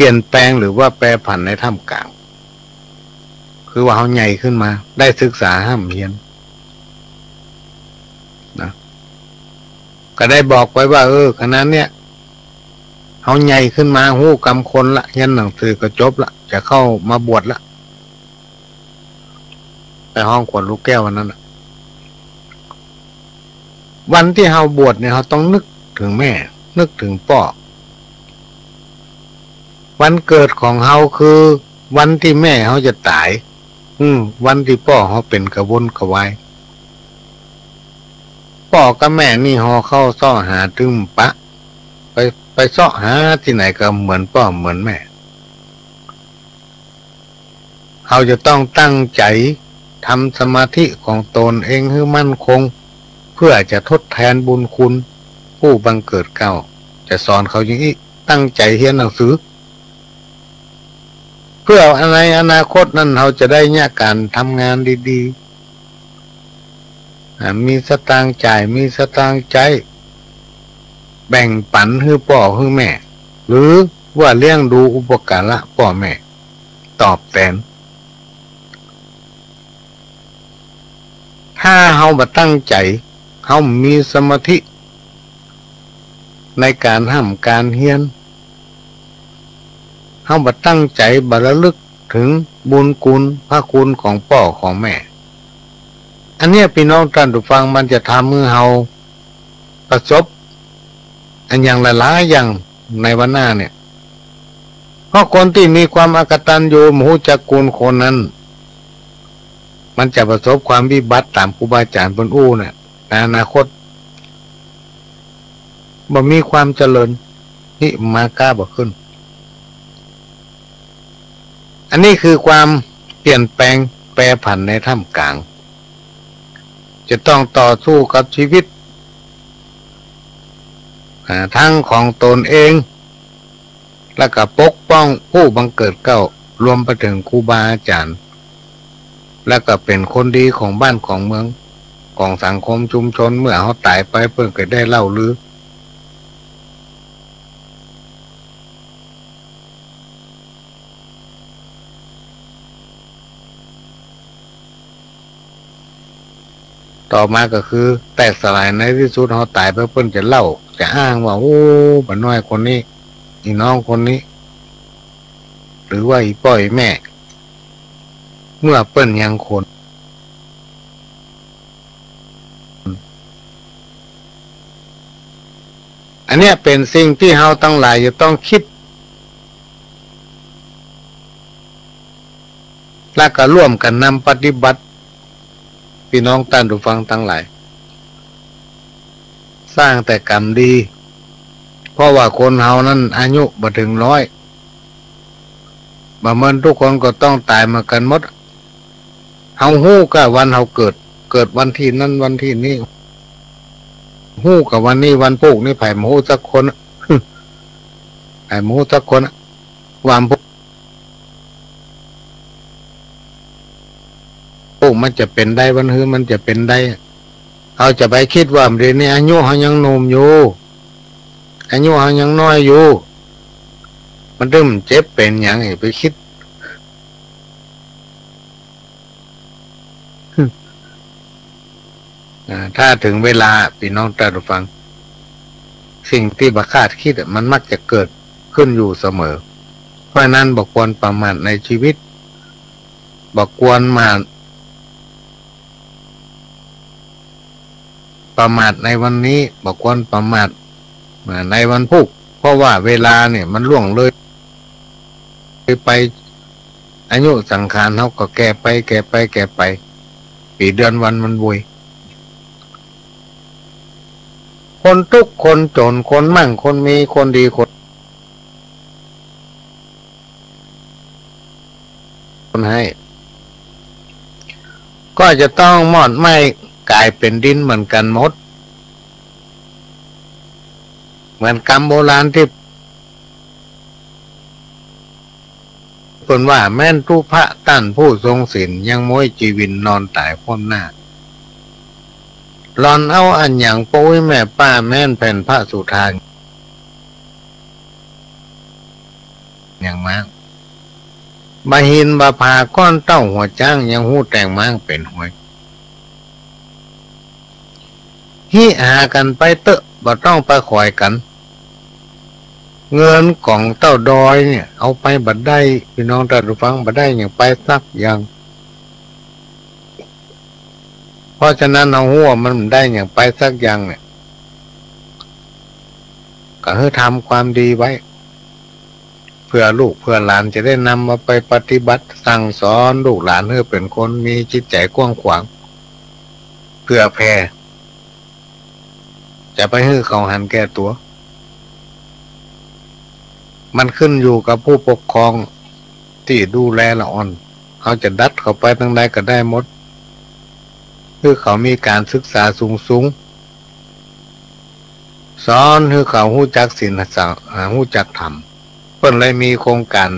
ลี่ยนแปลงหรือว่าแปรผันในท่ามกลางคือว่าเขาใหญ่ขึ้นมาได้ศึกษาห้ามเรียนนะก็ได้บอกไว้ว่าขณะเนี้ยเขาใหญ่ขึ้นมาหู้กำคนละยันหนังสือก็จบละจะเข้ามาบวชละไปห้องขวดลูกแก้ววันนั้นวันที่เขาบวชเนี่ยเขาต้องนึกถึงแม่นึกถึงพ่อวันเกิดของเขาคือวันที่แม่เขาจะตายวันที่พ่อเขาเป็นกระวนกระวายพ่อกับแม่นี่เขาเข้าซ่อหาตึมปะไปเสาะหาที่ไหนก็เหมือนพ่อเหมือนแม่เขาจะต้องตั้งใจทำสมาธิของตนเองให้มั่นคงเพื่อจะทดแทนบุญคุณผู้บังเกิดเก่าจะสอนเขาอย่างนี้ตั้งใจเรียนหนังสือเพื่อในอนาคตนั้นเขาจะได้เนี่ยการทำงานดีๆมีสตางค์จ่ายมีสตางค์ใจแบ่งปันให้พ่อให้แม่หรือว่าเลี้ยงดูอุปการะพ่อแม่ตอบแทนถ้าเฮาบ่ตั้งใจ เขามีสมาธิในการห้ามการเฮียนเขาบัดตั้งใจบัดระลึกถึงบุญคุณพระคุณของพ่อของแม่อันเนี้ยพี่น้องท่านผู้ฟังมันจะทำให้เราประสบอันอย่างหลายๆอย่างในวันหน้าเนี่ยเพราะคนที่มีความอกตัญญูมหูจักคุณคนนั้นมันจะประสบความวิบัติตามครูบาอาจารย์บนอู้เนี่ยในอนาคตบ่มีความเจริญนี่มากล้าบ่ขึ้นอันนี้คือความเปลี่ยนแปลงแปรผันในท่ามกลางจะต้องต่อสู้กับชีวิตทั้งของตนเองและก็ปกป้องผู้บังเกิดเกล้ารวมไปถึงครูบาอาจารย์และก็เป็นคนดีของบ้านของเมืองของสังคมชุมชนเมื่อเขาตายไปเพิ่งก็ได้เล่าลือต่อมาก็คือแตกสลายในที่สุดเขาตายไปเพิ่นจะเล่าจะอ้างว่าโอ้ป้าน้อยคนนี้อีน้องคนนี้หรือว่าอีป้อยแม่เมื่อเปิ้นยังคนอันเนี้ยเป็นสิ่งที่เฮาทั้งหลายจะต้องคิดและก็ร่วมกันนำปฏิบัติพี่น้องท่านผู้ฟังทั้งหลายสร้างแต่กรรมดีเพราะว่าคนเฮานั้นอายุบ่ถึง100บ่เหมือนทุกคนก็ต้องตายมากันหมดเฮาฮู้ก็วันเฮาเกิดวันที่นั้นวันที่นี้ฮู้กับวันนี้วันพุกนี่ไผบ่ฮู้สักคนไผบ่ฮู้สักคนวันพุกมันจะเป็นได้วันฮื้อมันจะเป็นได้เอาจะไปคิดว่าเดี๋ยวนี้อายุเฮายังหนุ่มอยู่อายุเฮายังน้อยอยู่มันเริ่มเจ็บเป็นหยังไปคิดถ้าถึงเวลาพี่น้องท่านผู้ฟังสิ่งที่บ่คาดคิดมันมักจะเกิดขึ้นอยู่เสมอเพราะนั้นบ่ควรประมาทในชีวิตบ่ควรประมาทในวันนี้บ่ควรประมาทในวันพรุ่งเพราะว่าเวลาเนี่ยมันล่วงเลยไปอายุสังขารเขาก็แก่ไปปีเดือนวันมันวุ่ยคนทุกคนจนคนมั่งคนมีคนดีคนให้ก็จะต้องมอดไหม้กลายเป็นดินเหมือนกันหมดเหมือนกรรมโบราณที่เพิ่นว่าแม่นทุพระตั้นผู้ทรงศีลยังม้วยจีวินนอนตายพร้อมหน้าหลอนเอาอันอย่างปุ้ยแม่ป้าแม่นแผ่นพระสุธาอย่างมากบาหินบาพาก้อนเต้าหัวจ้างยังหู้แต่งมากเป็นหวยฮิหากันไปเตอะบ่ต้องไปขอยกันเงินของเต้าดอยเนี่ยเอาไปบัดได้พี่น้องท่านผู้ฟังบัดได้อย่างไปสักอย่างเพราะฉะนั้นเอาหัวมันได้อย่างไปสักอย่างเนี่ยก็ให้ทำความดีไว้เพื่อลูกเพื่อหลานจะได้นำมาไปปฏิบัติสั่งสอนลูกหลานให้เป็นคนมีจิตใจกว้างขวางเพื่อแผ่จะไปให้เขาหันแก่ตัวมันขึ้นอยู่กับผู้ปกครองที่ดูแลละอ่อนเขาจะดัดเข้าไปทางใดก็ได้หมดคือเขามีการศึกษาสูงสอนคือเขาหู้จักศีลหู้จักธรรมเพิ่นเลยมีโครงการ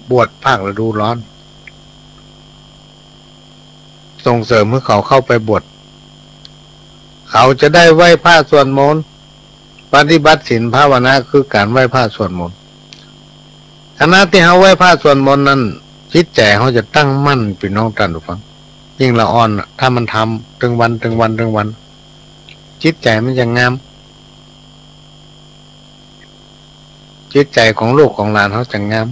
บวชภาคฤดูร้อนส่งเสริมให้เขาเข้าไปบวชเขาจะได้ไหว้พระสวดมนต์ปฏิบัติศีลภาวนาคือการไหว้พระสวดมนต์ขณะที่เขาไหว้พระสวดมนต์นั้นจิตใจเขาจะตั้งมั่นพี่น้องท่านผู้ฟังยิ่งละอ่อนถ้ามันทำถึงวัน จิตใจมันจะงามจิตใจของลูกของหลานเขาจะงาม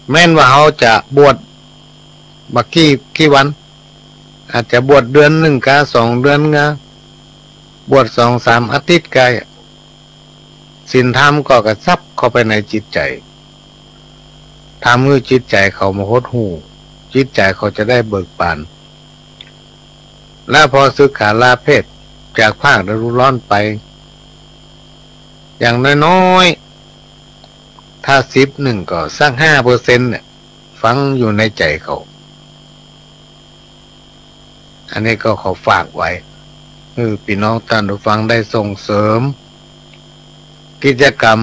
แม้นว่าเขาจะบวชบักกี่วันอาจจะบวชเดือนหนึ่งกา2 เดือนกาบวช2-3 อาทิตย์กายศีลธรรมก็กระซับเข้าไปในจิตใจทำให้จิตใจเขามาหดหู่จิตใจเขาจะได้เบิกบานและพอศึกษาลาเพศจากภาคฤดูร้อนไปอย่างน้อยๆถ้า10%ก็สัก5%เนี่ยฟังอยู่ในใจเขาอันนี้ก็เขาฝากไว้พี่น้องท่านผู้ฟังได้ส่งเสริมกิจกรรม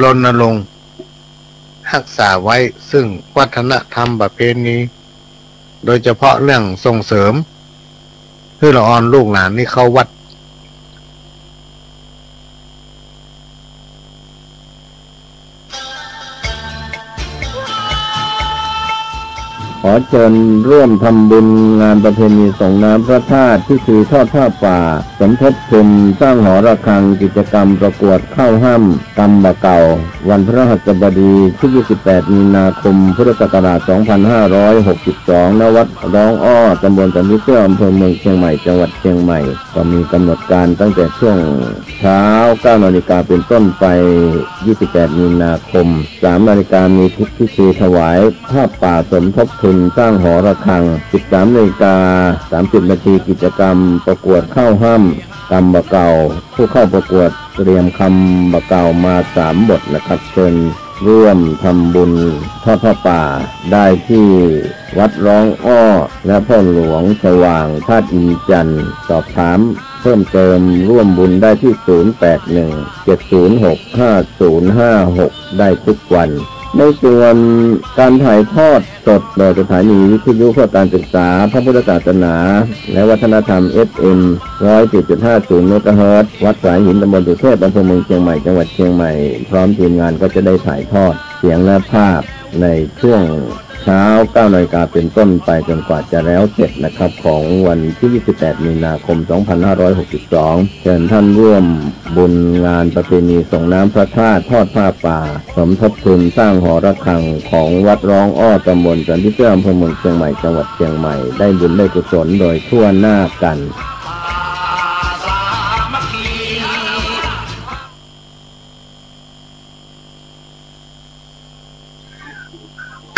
รณรงค์รักษาไว้ซึ่งวัฒนธรรมประเพณีโดยเฉพาะเรื่องส่งเสริมคือละอ่อนลูกหลานนี่เข้าวัดขอเชิญร่วมทำบุญงานประเพณีส่งน้ำพระธาตุที่คือทอดผ้าป่าสมทบทุนสร้างหอระฆังกิจกรรมประกวดเข้าห้ำกำบะเก่าวันพฤหัสบดีที่28 มีนาคมพุทธศักราช 2562 ณ วัดร้องอ้อตำบลสันติเสื้ออำเภอเมืองเชียงใหม่จังหวัดเชียงใหม่ก็มีกำหนดการตั้งแต่ช่วงเช้า 9 นาฬิกาเป็นต้นไป 28 มีนาคม 3 นาฬิกามีพิธีถวายผ้าป่าสมทบทุนสร้างหอระฆัง 13:30 นาทีกิจกรรมประกวดเข้าห้ำกำบะเก่าผู้เข้าประกวดเตรียมคำบะเก่ามา3 บทนะครับเชิญร่วมทำบุญทอดผ้าป่าได้ที่วัดร้องอ้อและพ่อหลวงสว่างธาตุอินจันทร์สอบถามเพิ่มเติมร่วมบุญได้ที่ 081-706-5056 ได้ทุกวันในส่วนการถ่ายทอดสดโดยสถานีวิทยุเพื่อการศึกษาพระพุทธศาสนาและวัฒนธรรม FM 107.50 เมกะเฮิรตซ์วัดสายหินตำบลสุเทพอำเภอเมืองเชียงใหม่จังหวัดเชียงใหม่พร้อมทีมงานก็จะได้ถ่ายทอดเสียงและภาพในช่วงเช้า 9 นาฬิกาเป็นต้นไปจนกว่าจะแล้วเสร็จนะครับของวันที่ 28 มีนาคม 2562 เชิญท่านร่วมบุญงานประเพณีส่งน้ำพระธาตุทอดผ้าป่าสมทบทุนสร้างหอระฆังของวัดร้องอ้อตำบลสันติเสื้ออำเภอเมืองเชียงใหม่จังหวัดเชียงใหม่ได้บุญได้กุศลโดยทั่วหน้ากัน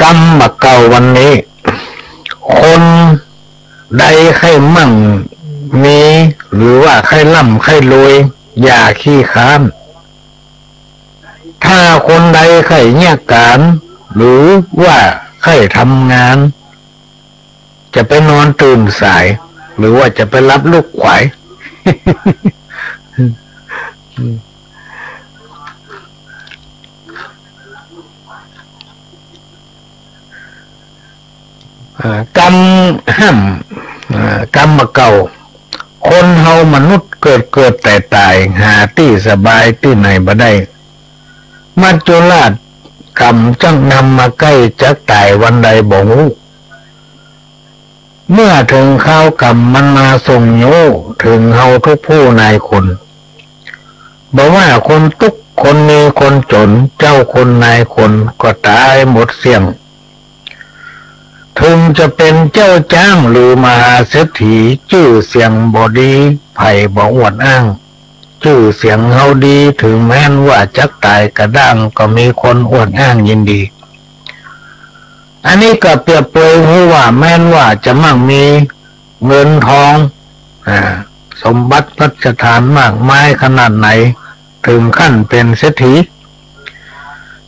กำบะเก่าวันนี้คนใดใครมั่งมีหรือว่าใครร่ำใครรวยอย่าขี้ค้านถ้าคนใดใครแยกการหรือว่าใครทำงานจะไปนอนตื่นสายหรือว่าจะไปรับลูกขวาย กรรมห้ามกรรมเก่าคนเฮามนุษย์เกิดแต่ตายหาที่สบายที่ไหนบ่ได้มัจจุราชกรรมจังนำมาใกล้จะตายวันใดบ่ฮู้เมื่อถึงข้าวกรรมมันมาส่งโยถึงเฮาทุกผู้นายคนบอกว่าคนทุกคนมีคนจนเจ้าคนนายคนก็ตายหมดเสี่ยงถึงจะเป็นเจ้าจ้างหรือมหาเศรษฐีชื่อเสียงบ่ดีไผ่บ่อวดอ้างชื่อเสียงเฮาดีถึงแม้นว่าจักตายกระด้างก็มีคนอวดอ้างยินดีอันนี้ก็เปรียบเปรยว่าแม้นว่าจะมั่งมีเงินทองสมบัติพัฒฐานมากมายขนาดไหนถึงขั้นเป็นเศรษฐี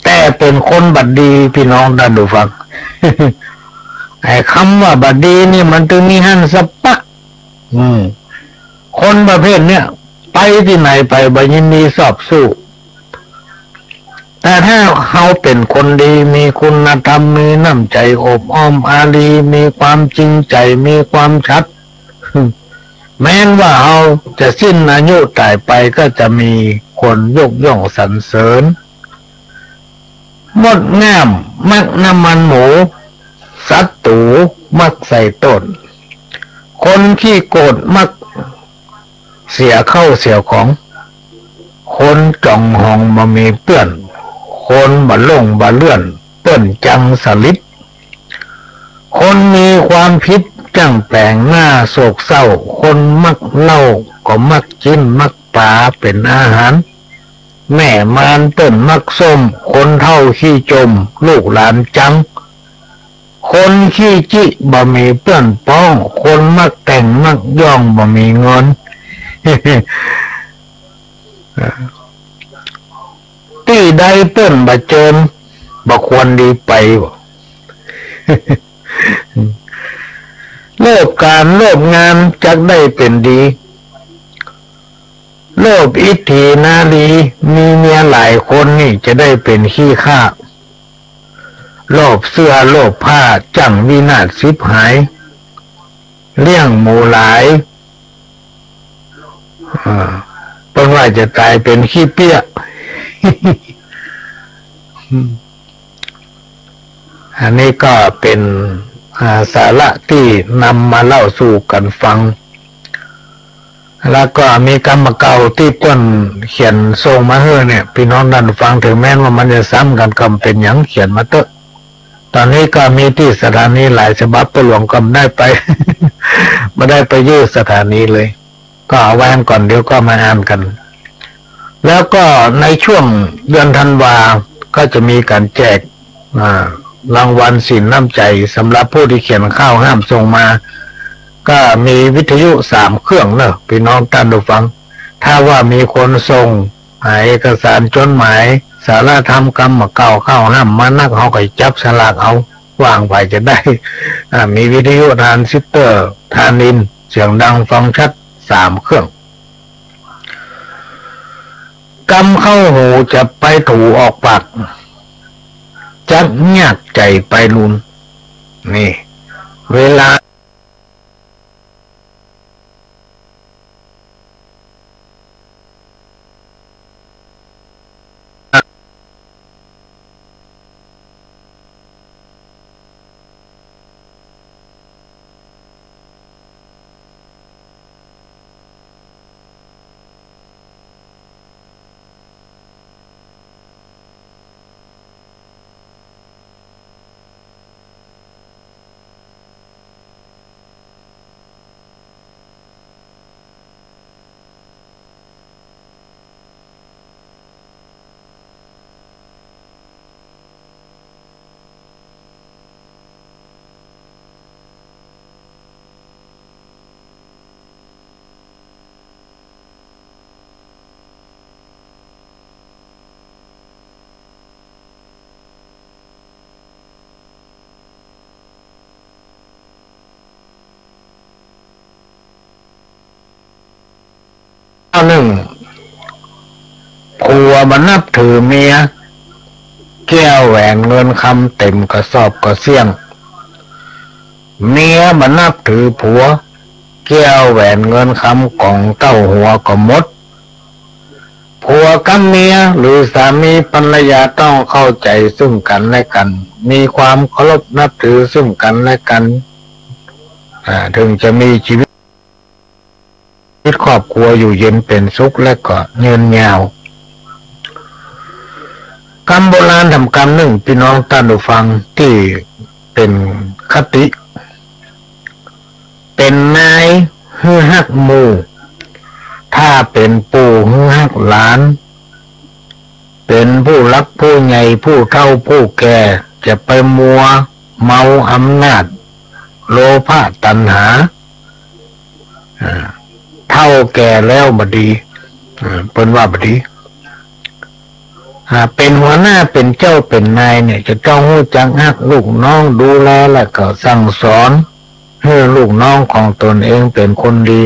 แต่เป็นคนบัดดีพี่น้องท่านผู้ฟัง ไอ้คำว่าบัดดีนี่มันถึงมีหันสปะคนประเภทเนี้ยไปที่ไหนไปบัยินดีสอบสู้แต่ถ้าเขาเป็นคนดีมีคุณธรรมมีน้ำใจอบอ้อมอารีมีความจริงใจมีความชัด แม้นว่าเขาจะสิ้นอายุตายไปก็จะมีคนยกย่องสรรเสริญมดงามมักน้ำมันหมูศัตรูมักใส่ต้นคนขี้โกรธมัก เสียเข้าเสียของคนจ่องหองมามีเปื้อนคนบะลงบะเลื่อนเปื้อนจังสลิดคนมีความผิดจังแปลงหน้าโศกเศร้าคนมักเล่าก็มักจิ้นมักปลาเป็นอาหารแม่มารเต้นมักส้มคนเท่าขี้จมลูกหลานจังคนขี้จิบ่มีเปื้อนป้องคนมักแต่งมักย่องบ่มีเงิน ที่ใดเปิ้นบ่เจิมบ่ควรดีไปบ่ โลภการโลภงานจักได้เป็นดีโลภอิทธินาลีมีเมียหลายคนนี่จะได้เป็นขี้ข้าโลภเสื้อโลภผ้าจังวินาศสิบหายเลี้ยงหมูหลายเพิ่นว่าจะตายเป็นขี้เปี้ย อันนี้ก็เป็นสาระที่นำมาเล่าสู่กันฟังแล้วก็มีกรรมเก่าที่ต้นเขียนส่งมาให้เนี่ยพี่น้องนั่นฟังถึงแม้ว่ามันจะซ้ำกันคำเป็นอย่างเขียนมาเตอะตอนนี้ก็มีที่สถานีหลายฉบับประหลวงก็ไม่ได้ไป ไม่ได้ไปยื่นสถานีเลยก็เอาไว้ก่อนเดี๋ยวก็มาอ่านกัน แล้วก็ในช่วงเดือนธันวาก็จะมีการแจกรางวัลสินน้ำใจสำหรับผู้ที่เขียนข้าวห้ามส่งมาก็มีวิทยุ3 เครื่องเนอะพี่น้องท่านผู้ฟังถ้าว่ามีคนส่งเอกสารจดหมายสารธรรมกรรมเก่าข้าวห้ามมานักเขาก็จับฉลากเอาวางไว้จะได้มีวิทยุทรานซิสเตอร์ทานินเสียงดังฟังชัด3 เครื่องกำเข้าหูจะไปถูออกปากจักยากใจไปลุนนี่เวลาหนึ่งผัวมันนับถือเมียแก้วแหวนเงินคำเต็มกระสอบกระเสี่ยงเมียมันนับถือผัวแก้วแหวนเงินคำกล่องเต้าหัวก็หมดผัวกับเมียหรือสามีภรรยาต้องเข้าใจซึ่งกันและกันมีความเคารพนับถือซึ่งกันและกันถึงจะมีชีวิตครอบครัวอยู่เย็นเป็นสุขและก็ยืนยาวกรรมโบราณทำกรรมหนึ่งพี่น้องท่านผู้ฟังที่เป็นคติเป็นนายฮือฮักหมู่ถ้าเป็นปู่ฮือฮักหลานเป็นผู้รักผู้ใหญ่ผู้เฒ่าผู้แก่จะไปมัวเมาอำนาจโลภะตัณหาเท่าแก่แล้วบดีเป็นว่าบดีเป็นหัวหน้าเป็นเจ้าเป็นนายเนี่ยจะต้องรู้จักฮักลูกน้องดูแลและก็สั่งสอนให้ลูกน้องของตนเองเป็นคนดี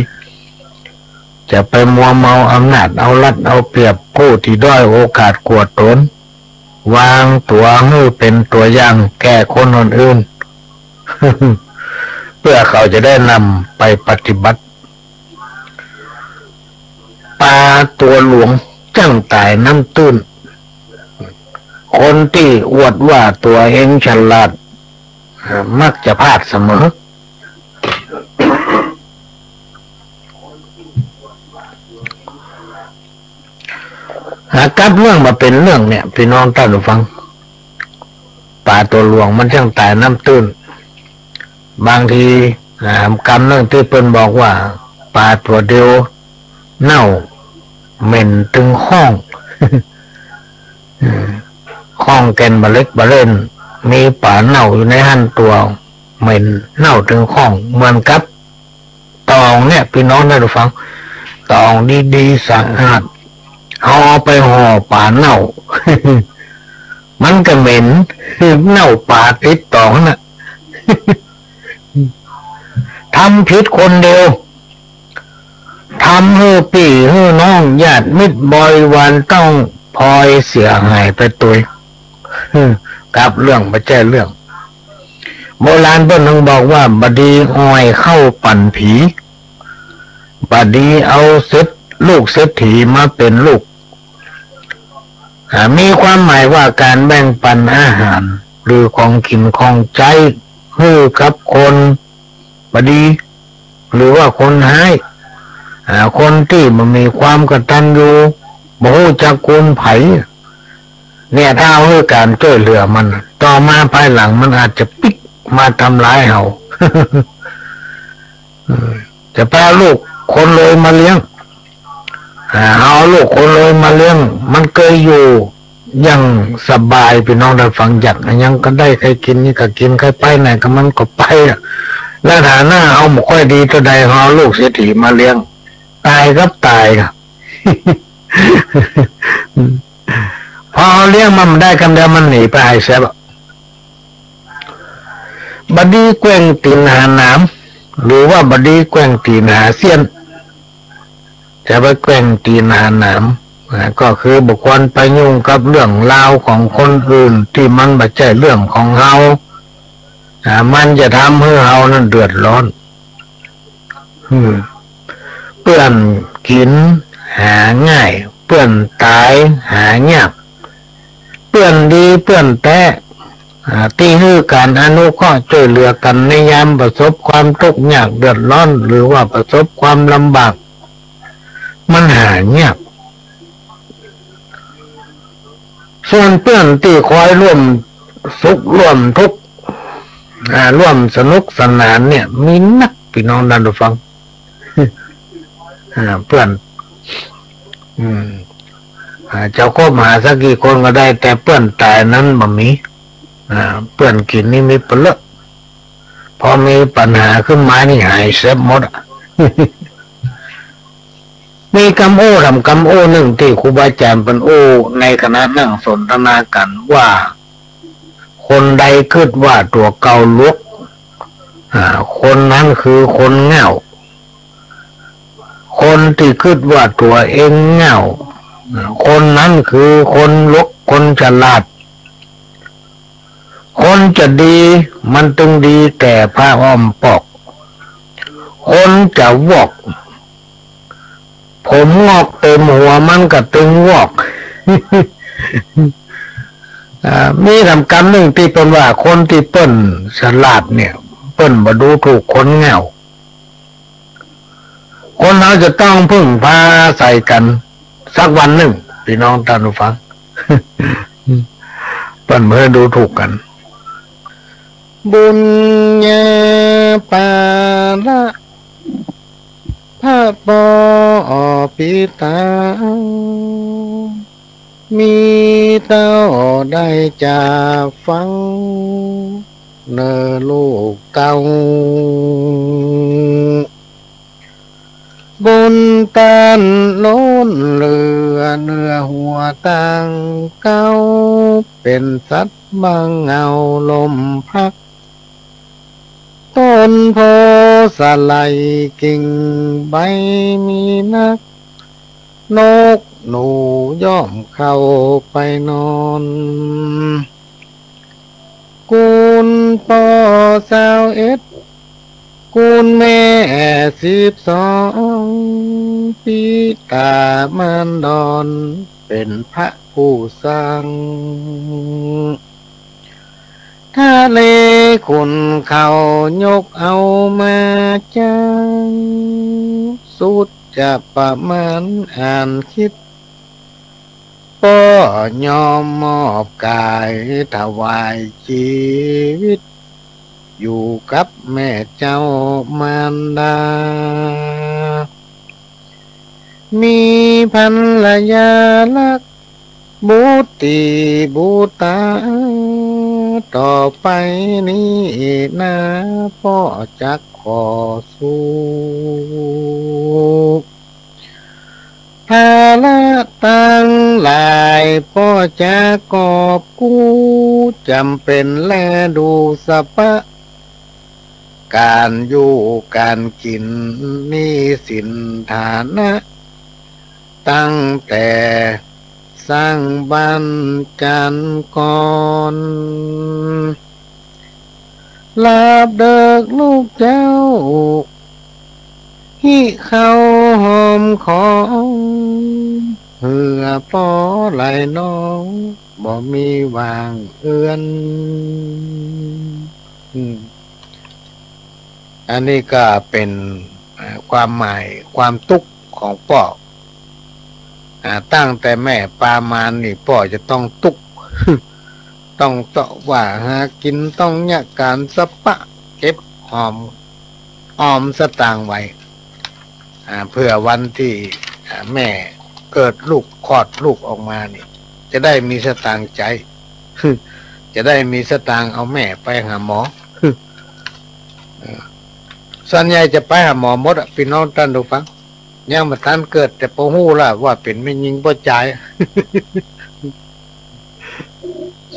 จะไปมัวเมาอำนาจเอารัดเอาเปรียบผู้ที่ด้อยโอกาสกวดตนวางตัวให้เป็นตัวอย่างแก่คนอื่นเพื่อเขาจะได้นำไปปฏิบัติปลาตัวหลวงจั่งตายน้ำตื้นคนที่อวดว่าตัวเองฉลาดมักจะพลาดเสมอ หากลับเรื่องมาเป็นเรื่องเนี่ยพี่น้องท่านผู้ฟังป่าตัวหลวงมันช่างตายน้ำตื้นบางทีกรรมเรื่องที่เปิ้นบอกว่าป่าตัวเดียวเน่าเหม็นถึงห้อง ห้องแกนบะเล็กบะเล่นมีป่าเน่าอยู่ในหันตัวเหม็นเน่าถึงห้องเหมือนกับตองเนี่ยพี่น้องได้หรือฟังตองดีๆสะอาดเอาไปห่อป่าเน่า มันก็เหม็นเน่าป่าติดตองน่ะ ทำผิดคนเดียวทำให้พี่ให้น้องญาติมิตรบริวารต้องพลอยเสียหายไปตัวกับเรื่องไม่ใช่เรื่องโบราณเพิ่นนึงบอกว่าบดีอ้อยเข้าปั่นผีบดีเอาเศษลูกเศรษฐีมาเป็นลูกมีความหมายว่าการแบ่งปันอาหารหรือของกินของใจให้กับคนบดีหรือว่าคนหายคนที่มันมีความกตัญญูบ่ฮู้จักคุณไผเนี่ยถ้าเอาให้การช่วยเหลือมันต่อมาภายหลังมันอาจจะปิกมาทำร้ายเรา จะพาลูกคนรวยมาเลี้ยงเอาลูกคนรวยมาเลี้ยงมันเคยอยู่ยังสบายพี่น้องได้ฟังอยากยังก็ได้ใครกินนี่ก็กินใครไปไหนก็มันก็ไปแล้วฐานะเอาหมกค่อยดีตัวใดเอาลูกเศรษฐีมาเลี้ยงตายก็ตาย พอเลี้ยงมันได้กันเดียวมันหนีไปไอ้เสียบดีแกว่งตีนหาน้ำหรือว่าบดีแกว่งตีนหาเสี้ยนจะไปแกว่งตีนหาน้ำก็คือบุคคลไปยุ่งกับเรื่องราวของคนอื่นที่มันไม่ใช่เรื่องของเรามันจะทำให้เรานั้นเดือดร้อนเปื้อนกินหาง่ายเปื้อนตายหายากเปื้อนดีเปื้อนแท้ที่ฮือการอนุเคราะห์ช่วยเหลือกันในยามประสบความทุกข์ยากเดือดร้อนหรือว่าประสบความลำบากมันหายากส่วนเพื่อนที่คอยร่วมสุขร่วมทุกข์ร่วมสนุกสนานเนี่ยมีนักพี่น้องดันฟัง เพื่อนเจ้าคบหาสักกี่คนก็ได้แต่เพื่อนตายนั้นบ่มีเพื่อนกินนี่มีเปลือกพอมีปัญหาขึ้นมานี่หายเสียหมด มีคำโอ้ทำคำโอ้หนึ่งที่ครูบาอาจารย์เป็นโอ้ในคณะนั่งสนทนากันว่าคนใดคิดว่าตัวเก่าลุกคนนั้นคือคนเหงาคนที่คิดว่าตัวเองเหงาคนนั้นคือคนลุกคนฉลาดคนจะดีมันตึงดีแต่ผ้าอ้อมปอกคนจะวอกผมงอกเต็มหัวมันก็ตึงวอก มีทำกรรมหนึ่งที่เป็นว่าคนที่เปิ้นฉลาดเนี่ยเปิ้นบ่ดูถูกคนเหงาคนเราจะต้องพึ่งพาใส่กันสักวันหนึ่งพี่น้องท่านผู้ฟัง เปิ้นเมื่อดูถูกกันบุญญาปาละพระปอปิตามีเต้าได้จากฟังเนอลูกเต้าบนตานโล้นเรือเนื้อหัวตังเก้าเป็นสัตว์บางเงาลมพักต้นโพสไลกิ่งใบมีนักนกหนูย่อมเข้าไปนอนกุลปอ21กุลแม่12ปีตามันดอนเป็นพระผู้สร้างถ้าเลคุณเขายกเอามาจังสุดจะประมาณอ่านคิด ป้อยอมมอบกายถวายชีวิตอยู่กับแม่เจ้ามารดามีภรรยารักบุตรีบุตาต่อไปนี้นะพ่อจักขอสู้ภาระตั้งหลายพ่อจะกอบกู้จำเป็นแลดูสะปะการอยู่การกินนี่สินฐานะตั้งแต่สร้างบ้านจันก่อนลาบเดิกลูกเจ้าฮิเข้าหอมของเหือปอไหลน้องบ่มีวางเอื้อนอันนี้ก็เป็นความหมายความทุกข์ของพ่อตั้งแต่แม่ปลามานี่พ่อจะต้องทุกข์ ต้องเตาะว่าหากินต้องยะการสะปะเก็บหอมสตางค์ไว้เพื่อวันที่แม่เกิดลูกคลอดลูกออกมานี่จะได้มีสตางค์ใจ จะได้มีสตางค์เอาแม่ไปหาหมอ ส่วนใหญ่จะไปหาหมอหมดพี่น้องท่านดูฟังยังมาทันเกิดแต่พอหู้ล่ะว่าเป็นไม่ยิงบ่จ่าย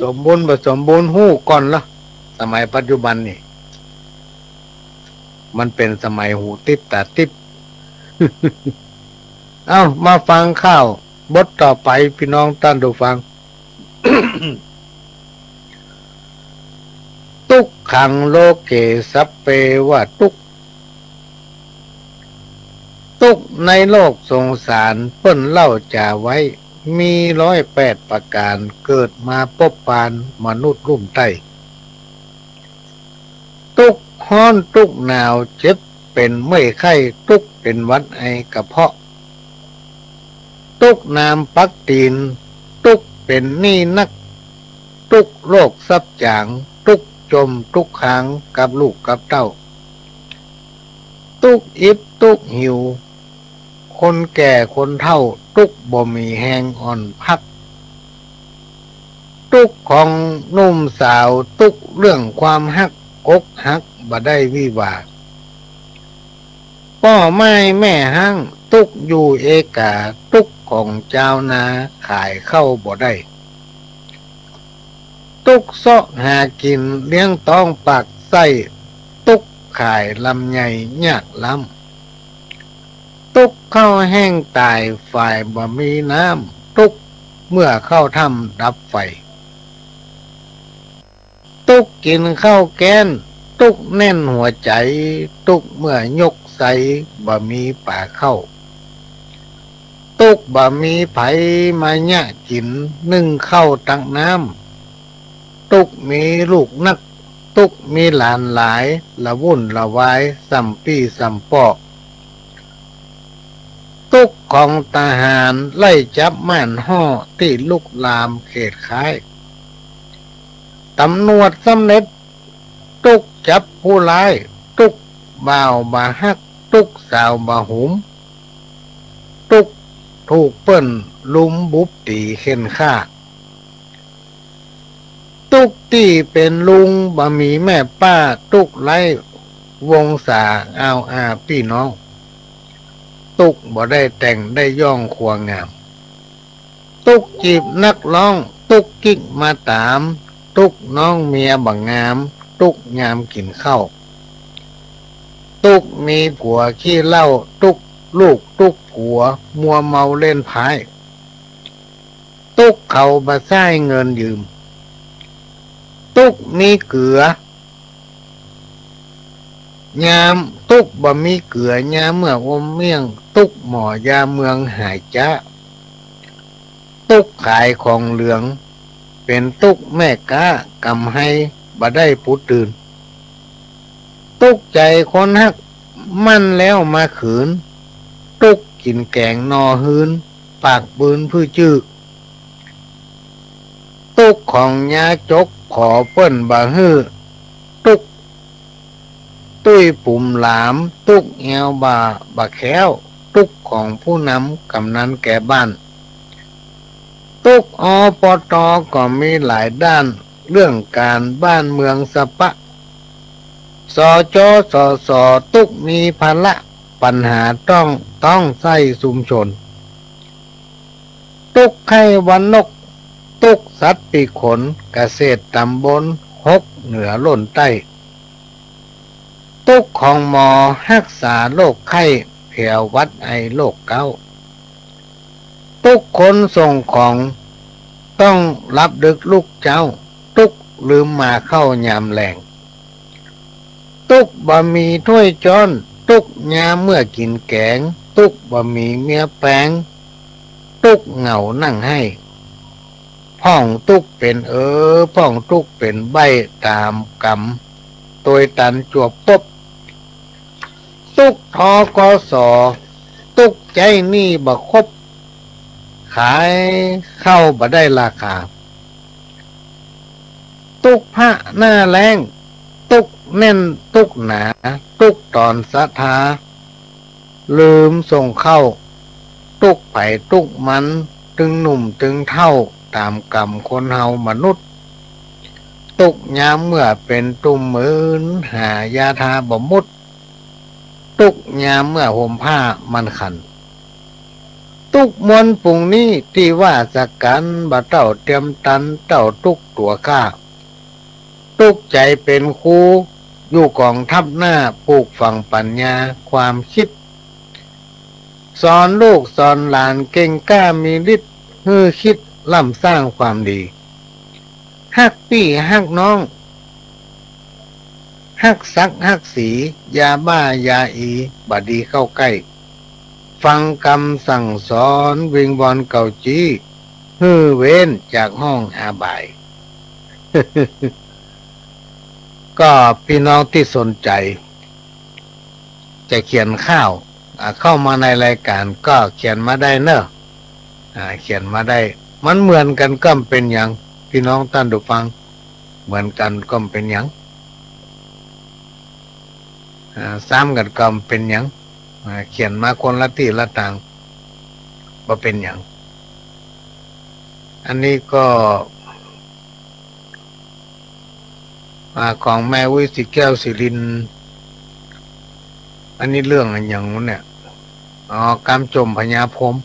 สมบูรณ์บ่สมบูรณ์หู้ก่อนละสมัยปัจจุบันนี่มันเป็นสมัยหูติบตาติบ เอ้ามาฟังข้าวบทต่อไปพี่น้องท่านดูฟัง ทุกขังโลเกสัพเปว่าทุกในโลกสงสารเปิ้นเล่าจ่าไว้มี108ประการเกิดมาพบปานมนุษย์รุ่มใต้ทุกฮ้อนทุกหนาวเจ็บเป็นเมื่อยไข้ทุกเป็นหวัดไอกระเพาะทุกน้ำปักตีนทุกเป็นหนี้นักทุกโรคซับจางทุกจมทุกค้างกับลูกกับเต้าทุกอิบทุกหิวคนแก่คนเฒ่าทุกบ่มีแหงอ่อนพักทุกของหนุ่มสาวทุกเรื่องความฮักอกฮักบ่ได้วิวาพ่อไม้แม่ห้างทุกอยู่เอกาทุกของเจ้านาขายเข้าบ่ได้ทุกเสาะหากินเลี้ยงต้องปากไส้ทุกขายลำไยยากล้ำทุกเข้าแห้งตายฝ่ายบ่มีน้ำทุกเมื่อเข้าถ้ำดับไฟทุกกินข้าวแกนทุกแน่นหัวใจทุกเมื่อยกใสบ่มีป่าเข้าทุกบ่มีไผมาญะกินนึ่งเข้าตักน้ำทุกมีลูกนักทุกมีหลานหลายละวุ่นละวายสัมปี้สัมปอกทุกของทหารไล่จับม่านห่อที่ลุกลามเขตค้ายตำรวจสำเร็จทุกจับผู้ร้ายทุกบ่าวบ่าฮักทุกสาวบ่าหุมทุกถูกเปิ้นลุมบุบตีเข็นฆ่าทุกที่เป็นลุงบ่มีแม่ป้าทุกไล่วงศาเอาอาพี่น้องทุกบ่ได้แต่งได้ย่องควงงามทุกจีบนักร้องทุกกิ๊กมาตามทุกน้องเมียบังงามทุกยามกินข้าวทุกมีผัวขี้เหล้าทุกลูกทุกผัวมัวเมาเล่นพายทุกเขาบ่ใช้เงินยืมทุกมีเกลือยามทุกบ่มีเกลือยามเมื่ออมเมี่ยงทุกหมอยาเมืองหายจ้าทุกขายของเหลืองเป็นทุกแม่ก้ากำให้บ่ได้ผู้ตื่นทุกใจคนฮักมั่นแล้วมาขืนทุกกินแกงนอหืนปากปืนพื้จื้อ ตุกของยาจกขอเปิ้นบะฮื้อตุกตุ้ยปุ่มหลามตุกแอวบะแค้วตุกของผู้นำกำนันแก่บ้านตุกอปตก็มีหลายด้านเรื่องการบ้านเมืองสะปะสจสตุกมีภาระปัญหาต้องใส่ชุมชนตุกไข่วันนกตุกสัตว์ปีกขนเกษตรตำบลฮกเหนือล้นใต้ตุกของหมอรักษาโรคไข้แผ่ววัดไอโรคเก้าตุกคนส่งของต้องรับดึกลูกเจ้าตุกลืมมาเข้ายามแหลงตุกบะหมี่ถ้วยจอนตุกยามเมื่อกินแกงตุกบะหมี่เมียแปงตุกเหงานั่งให้พ่องตุกเป็นพ่องตุกเป็นใบตามกรรมตัวตันจวบปบตุกทกสตุกใจนี่บะคบขายเข้าบ่ได้ราคาตุกพระหน้าแรงตุกแน่นตุกหนาตุกตอนศรัทธาลืมส่งเข้าตุกไผ่ตุกมันตึงหนุ่มตึงเท่าตามกรรมคนเฮามนุษย์ตุกยามเมื่อเป็นตุ่มมืนหายาทาบ่มุดตุกยามเมื่อห่มผ้ามันขันตุกมวนปุ่งนี้ที่ว่าสักกันบ่เต้าเตรียมตันเต้าตุกตัวข้าตุกใจเป็นครูอยู่กองทัพหน้าปลูกฝังปัญญาความคิดสอนลูกสอนหลานเก่งกล้ามีฤทธิ์ฮือคิดล่ำสร้างความดีฮักพี่ฮักน้องฮักซักฮักสียาบ้ายาอีบาดีเข้าใกล้ฟังคำสั่งสอนวิงบอลเก่าจี้ฮือเว้นจากห้องอาบาย ก็พี่น้องที่สนใจจะเขียนเข้ามาในรายการก็เขียนมาได้เนอะเขียนมาได้มันเหมือนกันก็เป็นอย่างพี่น้องท่านผู้ฟังเหมือนกันก็เป็นอย่างซ้ำกันก็เป็นอย่างเขียนมาคนละที่ละต่างว่าเป็นอย่างอันนี้ก็ของแม่วิสิแก้วสิรินอันนี้เรื่องอะไรอย่างนู้นเนี่ยกำจมพญาพรหม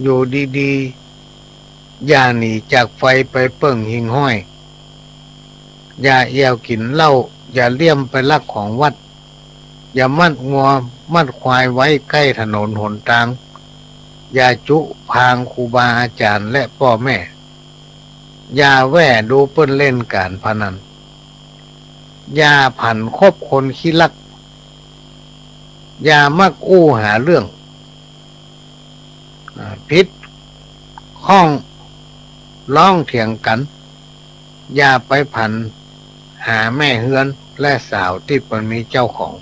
อยู่ดีๆอย่าหนีจากไฟไปเปิ่งหิงห้อยอย่าเอี่ยวกินเหล้าอย่าเลี่ยมไปลักของวัดอย่ามัดงัวมัดควายไว้ใกล้ถนนหนทางอย่าจุพางครูบาอาจารย์และพ่อแม่อย่าแว่ดูเปิ้นเล่นการพนันอย่าผันคบคนขี้ลักอย่ามักอู้หาเรื่องพิษข้องร้องเถียงกันอย่าไปผันหาแม่เฮือนและสาวที่เป็นมีเจ้าของ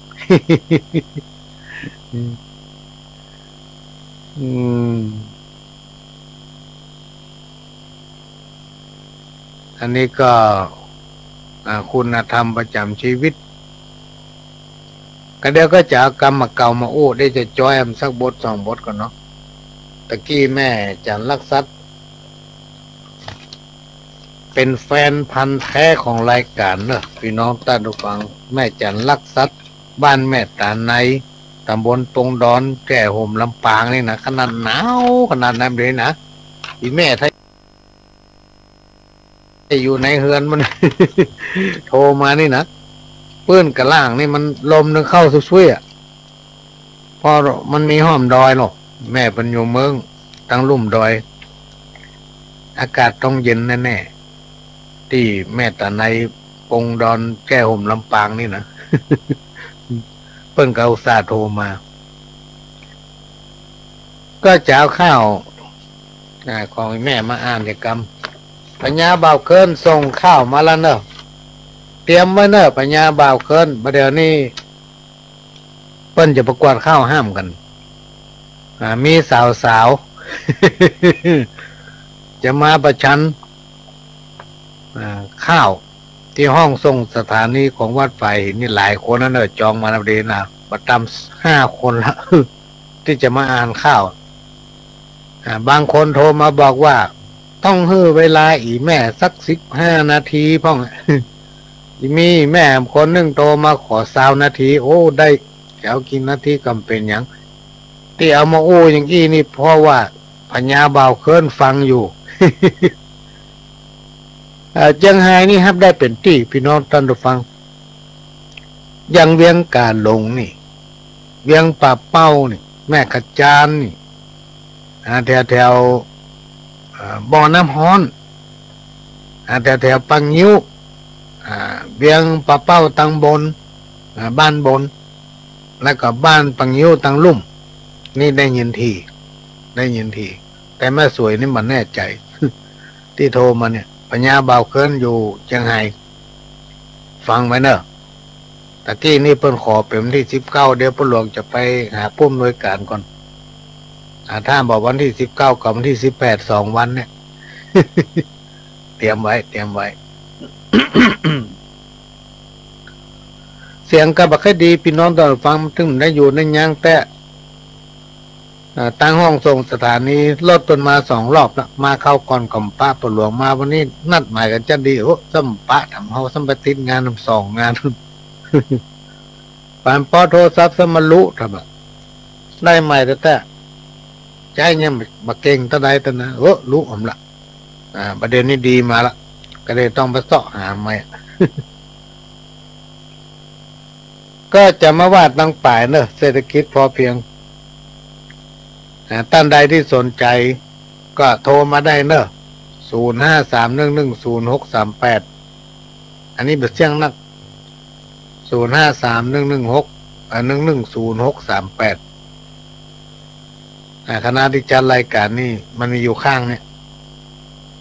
อันนี้ก็คุณธรรมประจำชีวิตก็เดี๋ยวก็จะเอากรรมเก่ามาโอ้ได้จะจ้อยสักบทสองบทก่อนเนาะตะกี้แม่จันลักษัตเป็นแฟนพันธุ์แท้ของรายการเนอะพี่น้องท่านผู้ฟังแม่จันลักษัตบ้านแม่ตาในตำบลตรงดอนแก่ห่มลำปางนี่นะขนาดหนาวขนาดนั้นเลยนะอีแม่ถ้าอยู่ในเฮือนมัน โทรมานี่นะเปื้อนกระล่างนี่มันลมนึงเข้าช่วยๆพอมันมีห้อมดอยหรอกแม่เป็นอยู่เมืองตั้งลุ่มดอยอากาศต้องเย็นแน่ๆที่แม่ตาในปงดอนแก้ห่มลำปางนี่นะ เปิ้นก็อุตส่าห์โทรมาก็จะเอาข้าวของแม่มาอ่านเด็กกรรมปัญญาบ่าวเคินส่งข้าวมาแล้วเนอะเตรียมไว้เนอะปัญญาบ่าวเคินประเดี๋ยวนี้เปิ้นจะประกวดข้าวห้ามกันมีสาวๆ จะมาประชัน ข้าวที่ห้องทรงสถานีของวัดไฟนี่หลายคนนั่นเนอะจองมาแล้วเดนะประจำ5 คนละ ที่จะมาอ่านข้าวบางคนโทรมาบอกว่าต้องให้เวลาอีแม่สัก15 นาทีพ่อง มีแม่คนหนึ่งโทรมาขอ20 นาทีโอ้ได้แถวกินนาทีกำเป็นอย่างที่เอามาโอ้อย่างอี้นี่เพราะว่าพญาเบาเคลื่อนฟังอยู่ เจียงไฮ้นี่ครับได้เป็นที่พี่น้องท่านผู้ฟังยังเวียงกาหลงนี่เวียงป่าเป้านี่แม่ขจานนี่แถวบ่อน้ำฮ้อนแถวปังยิ้วเวียงป่าเป้าตังบนบ้านบนแล้วก็บ้านปังยิ้วตังลุ่มนี่ได้ยินทีแต่แม่สวยนี่มันแน่ใจ ที่โทรมาเนี่ยปัญญาเบาเคินอยู่เชียงไฮ้ฟังไว้เนอะตะกี้นี่เพิ่นขอเป็นวันที่19เดี๋ยวพ่อหลวงจะไปหาผู้อำนวยการก่อนถ้าบอกวันที่19กับวันที่18 2 วันเนี่ย เตรียมไว้ เสียงก็บักให้ดีพี่น้องตอนฟังถึงได้อยู่ในยังแต่ตั้งห้องส่งสถานีรถต้นมา2 รอบแล้วมาเข้าก่อนกับป้าปหลวงมาวันนี้นัดหมายกันจะดีโอ้สัมปะทำเฮาสัมปติดงาน2 งาน ปานพอโทรศัพท์สมรุทำแบบได้ใหม่แต่ใจเนี่ยมาเก่งตะใดตะนะรู้ผมละประเด็นนี้ดีมาละก็เลยต้องไปเสาะหาใหม่ ก็จะมาวาดตั้งป่ายเนอะเศรษฐกิจพอเพียงท่านใดที่สนใจก็โทรมาได้เนอะ0531100638อันนี้เป็นเสียงนัก053116110638คณะที่จัดรายการนี่มันมีอยู่ข้างเนี่ย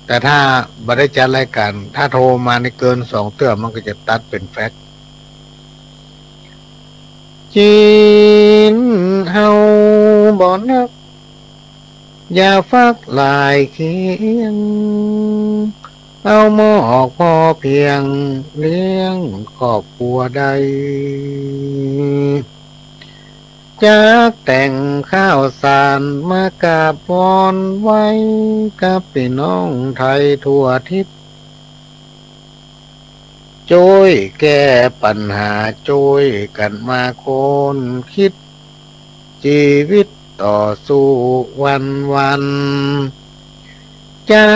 แต่ถ้าบ่ได้จัดรายการถ้าโทรมาในเกิน2 เตื้อมันก็จะตัดเป็นแฟกซ์จีนเฮาบ่นักอย่าฟักลายเคียงเอาหม้อพอเพียงเลี้ยงครอบครัวใดจากแต่งข้าวสารมากราบวอนไว้กับพี่น้องไทยทั่วทิศช่วยแก้ปัญหาช่วยกันมาคนคิดชีวิตต่อสู้วันจ้า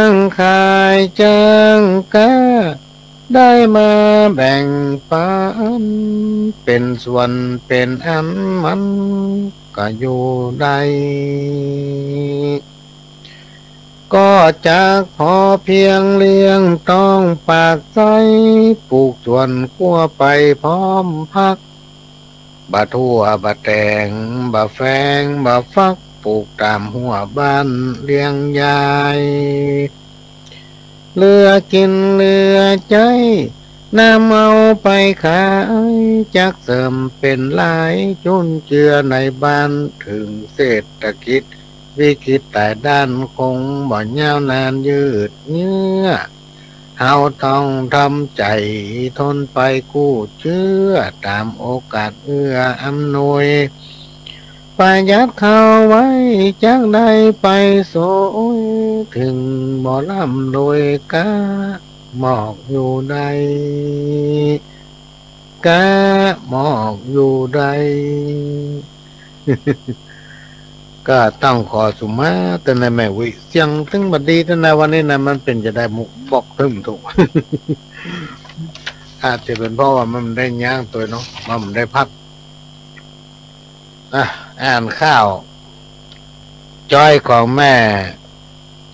งขายจ้างกาได้มาแบ่งปันเป็นส่วนเป็นอันมันก็อยู่ได้ก็จากพอเพียงเลี้ยงต้องปากใจปลูกส่วนขั้วไปพร้อมพักบะทั่วบะแตงบะแฟงบะฟักปลูกตามหัวบ้านเลี้ยงยายเหลือกินเหลือใจนำเอาไปขายจักเสริมเป็นหลายจุนเจือในบ้านถึงเศรษฐกิจวิกฤตแต่ด้านคงบ่ยาวนานยืดเยื้อเฮาต้องทำใจทนไปกู้เชื่อตามโอกาสเอื้ออำนวยประหยัดเข้าไว้จักได้ไปโสยถึงบ่ร่ำรวยกะหมอกอยู่ใดกะหมอกอยู่ใด ก็ต้องขอสุมาแต่ในแม่วิเสียงถึงบัดดีแต่ในวันนี้นะมันเป็นจะได้มุกบอกทึ่มถูก อาจจะเป็นเพราะว่ามันได้ย่างตัวเนาะมันได้พักอ่านข้าวจ้อยของแม่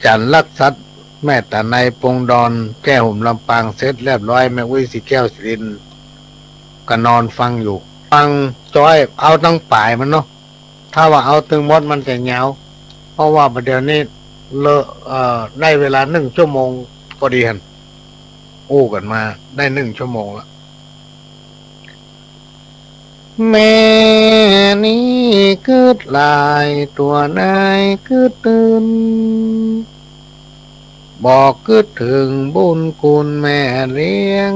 จันลักษัตแม่ตาในปงดอนแก้หุ่มลำปางเสร็จเรียบร้อยแม่วิสีแก้วสิรินก็นอนฟังอยู่ฟังจ้อยเอาตั้งป่ายมันเนาะถ้าว่าเอาตึงมดมันจะเหงาเพราะว่าประเดี๋ยวนี้ได้เวลา1 ชั่วโมงพอดีฮันอู้กันมาได้1 ชั่วโมงแล้วแม่นี่คืดลายตัวนายคือตื่น บอกคิดถึงบุญคุณแม่เลี้ยง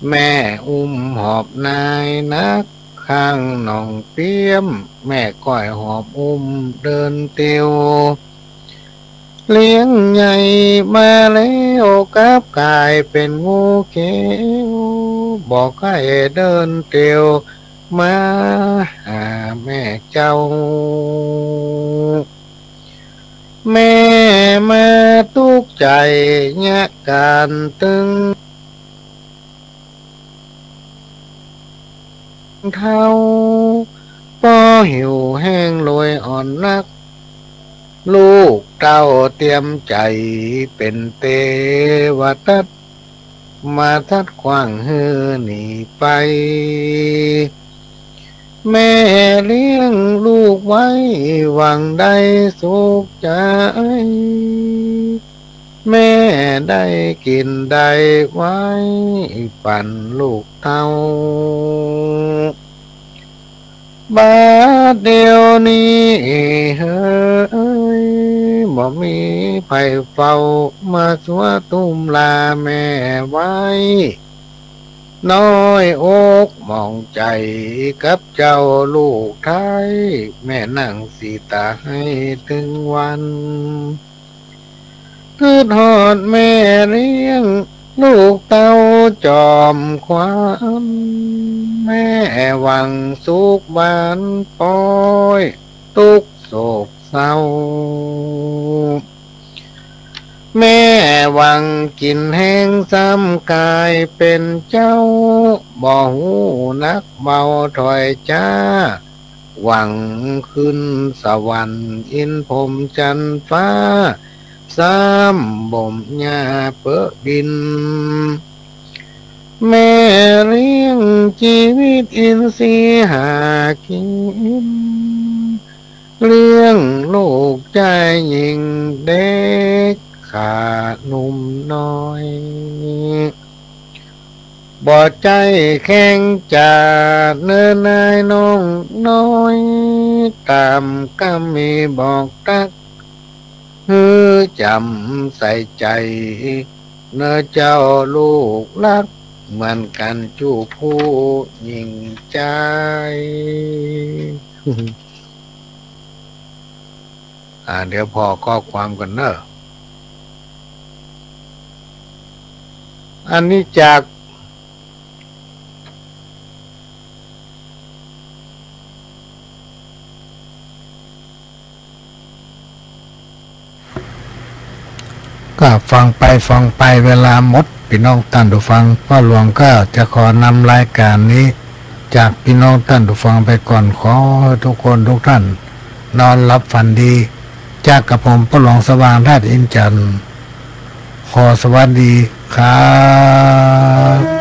แม่อุ้มหอบนายนักข้างหนองเปี้ยมแม่ก้อยหอบอุ้มเดินเตียวเลี้ยงใหญ่มาแล้วกับกลายเป็นงูเขียวบอกให้เดินเตียวมาหาแม่เจ้าแม่มาทุกข์ใจยะการตึงเท่าป้อหิวแห้งลอยอ่อนนักลูกเต้าเตรียมใจเป็นเทวทัตมาทัดขวางเฮือหนีไปแม่เลี้ยงลูกไว้หวังได้สุขใจแม่ได้กินได้ไว้ปั่นลูกเต้าบาดเดียวนี้เฮ้ยบ่มีไผเฝ้ามาสัวตุ้มลาแม่ไว้น้อยอกมองใจกับเจ้าลูกไทยแม่นั่งสีตาให้ถึงวันคือทอดแม่เลี้ยงลูกเต้าจอมความแม่หวังสุขบานปอยทุกโศกเศร้าแม่หวังกินแห้งซ้ำกายเป็นเจ้าบ่หูนักเบาถอยจ้าหวังขึ้นสวรรค์อินพรหมจันทร์ฟ้าซ้ำบ่มหญ้าเปื้อดินแม่เลี้ยงชีวิตอินทรีย์หากินเลี้ยงลูกใจหญิงเด็กขาหนุ่มน้อยบ่ใจแข็งจากเนื้อนายน้องน้อยตามกำมีบอกตักฮือจำใส่ใจเนื้อเจ้าลูกรักเหมือนกันจู้ผู้ยิ่งใจ เดี๋ยวพอข้อความกันเนอะอันนี้จากก็ฟังไปเวลาหมดพี่น้องท่านผู้ฟังพ่อหลวงก็จะขอนำรายการนี้ จากพี่น้องท่านผู้ฟังไปก่อนขอให้ทุกคนทุกท่านนอนหลับฝันดีจากกับผมพ่อหลวงสว่างธาตุอินทร์จันทร์ขอสวัสดีครับ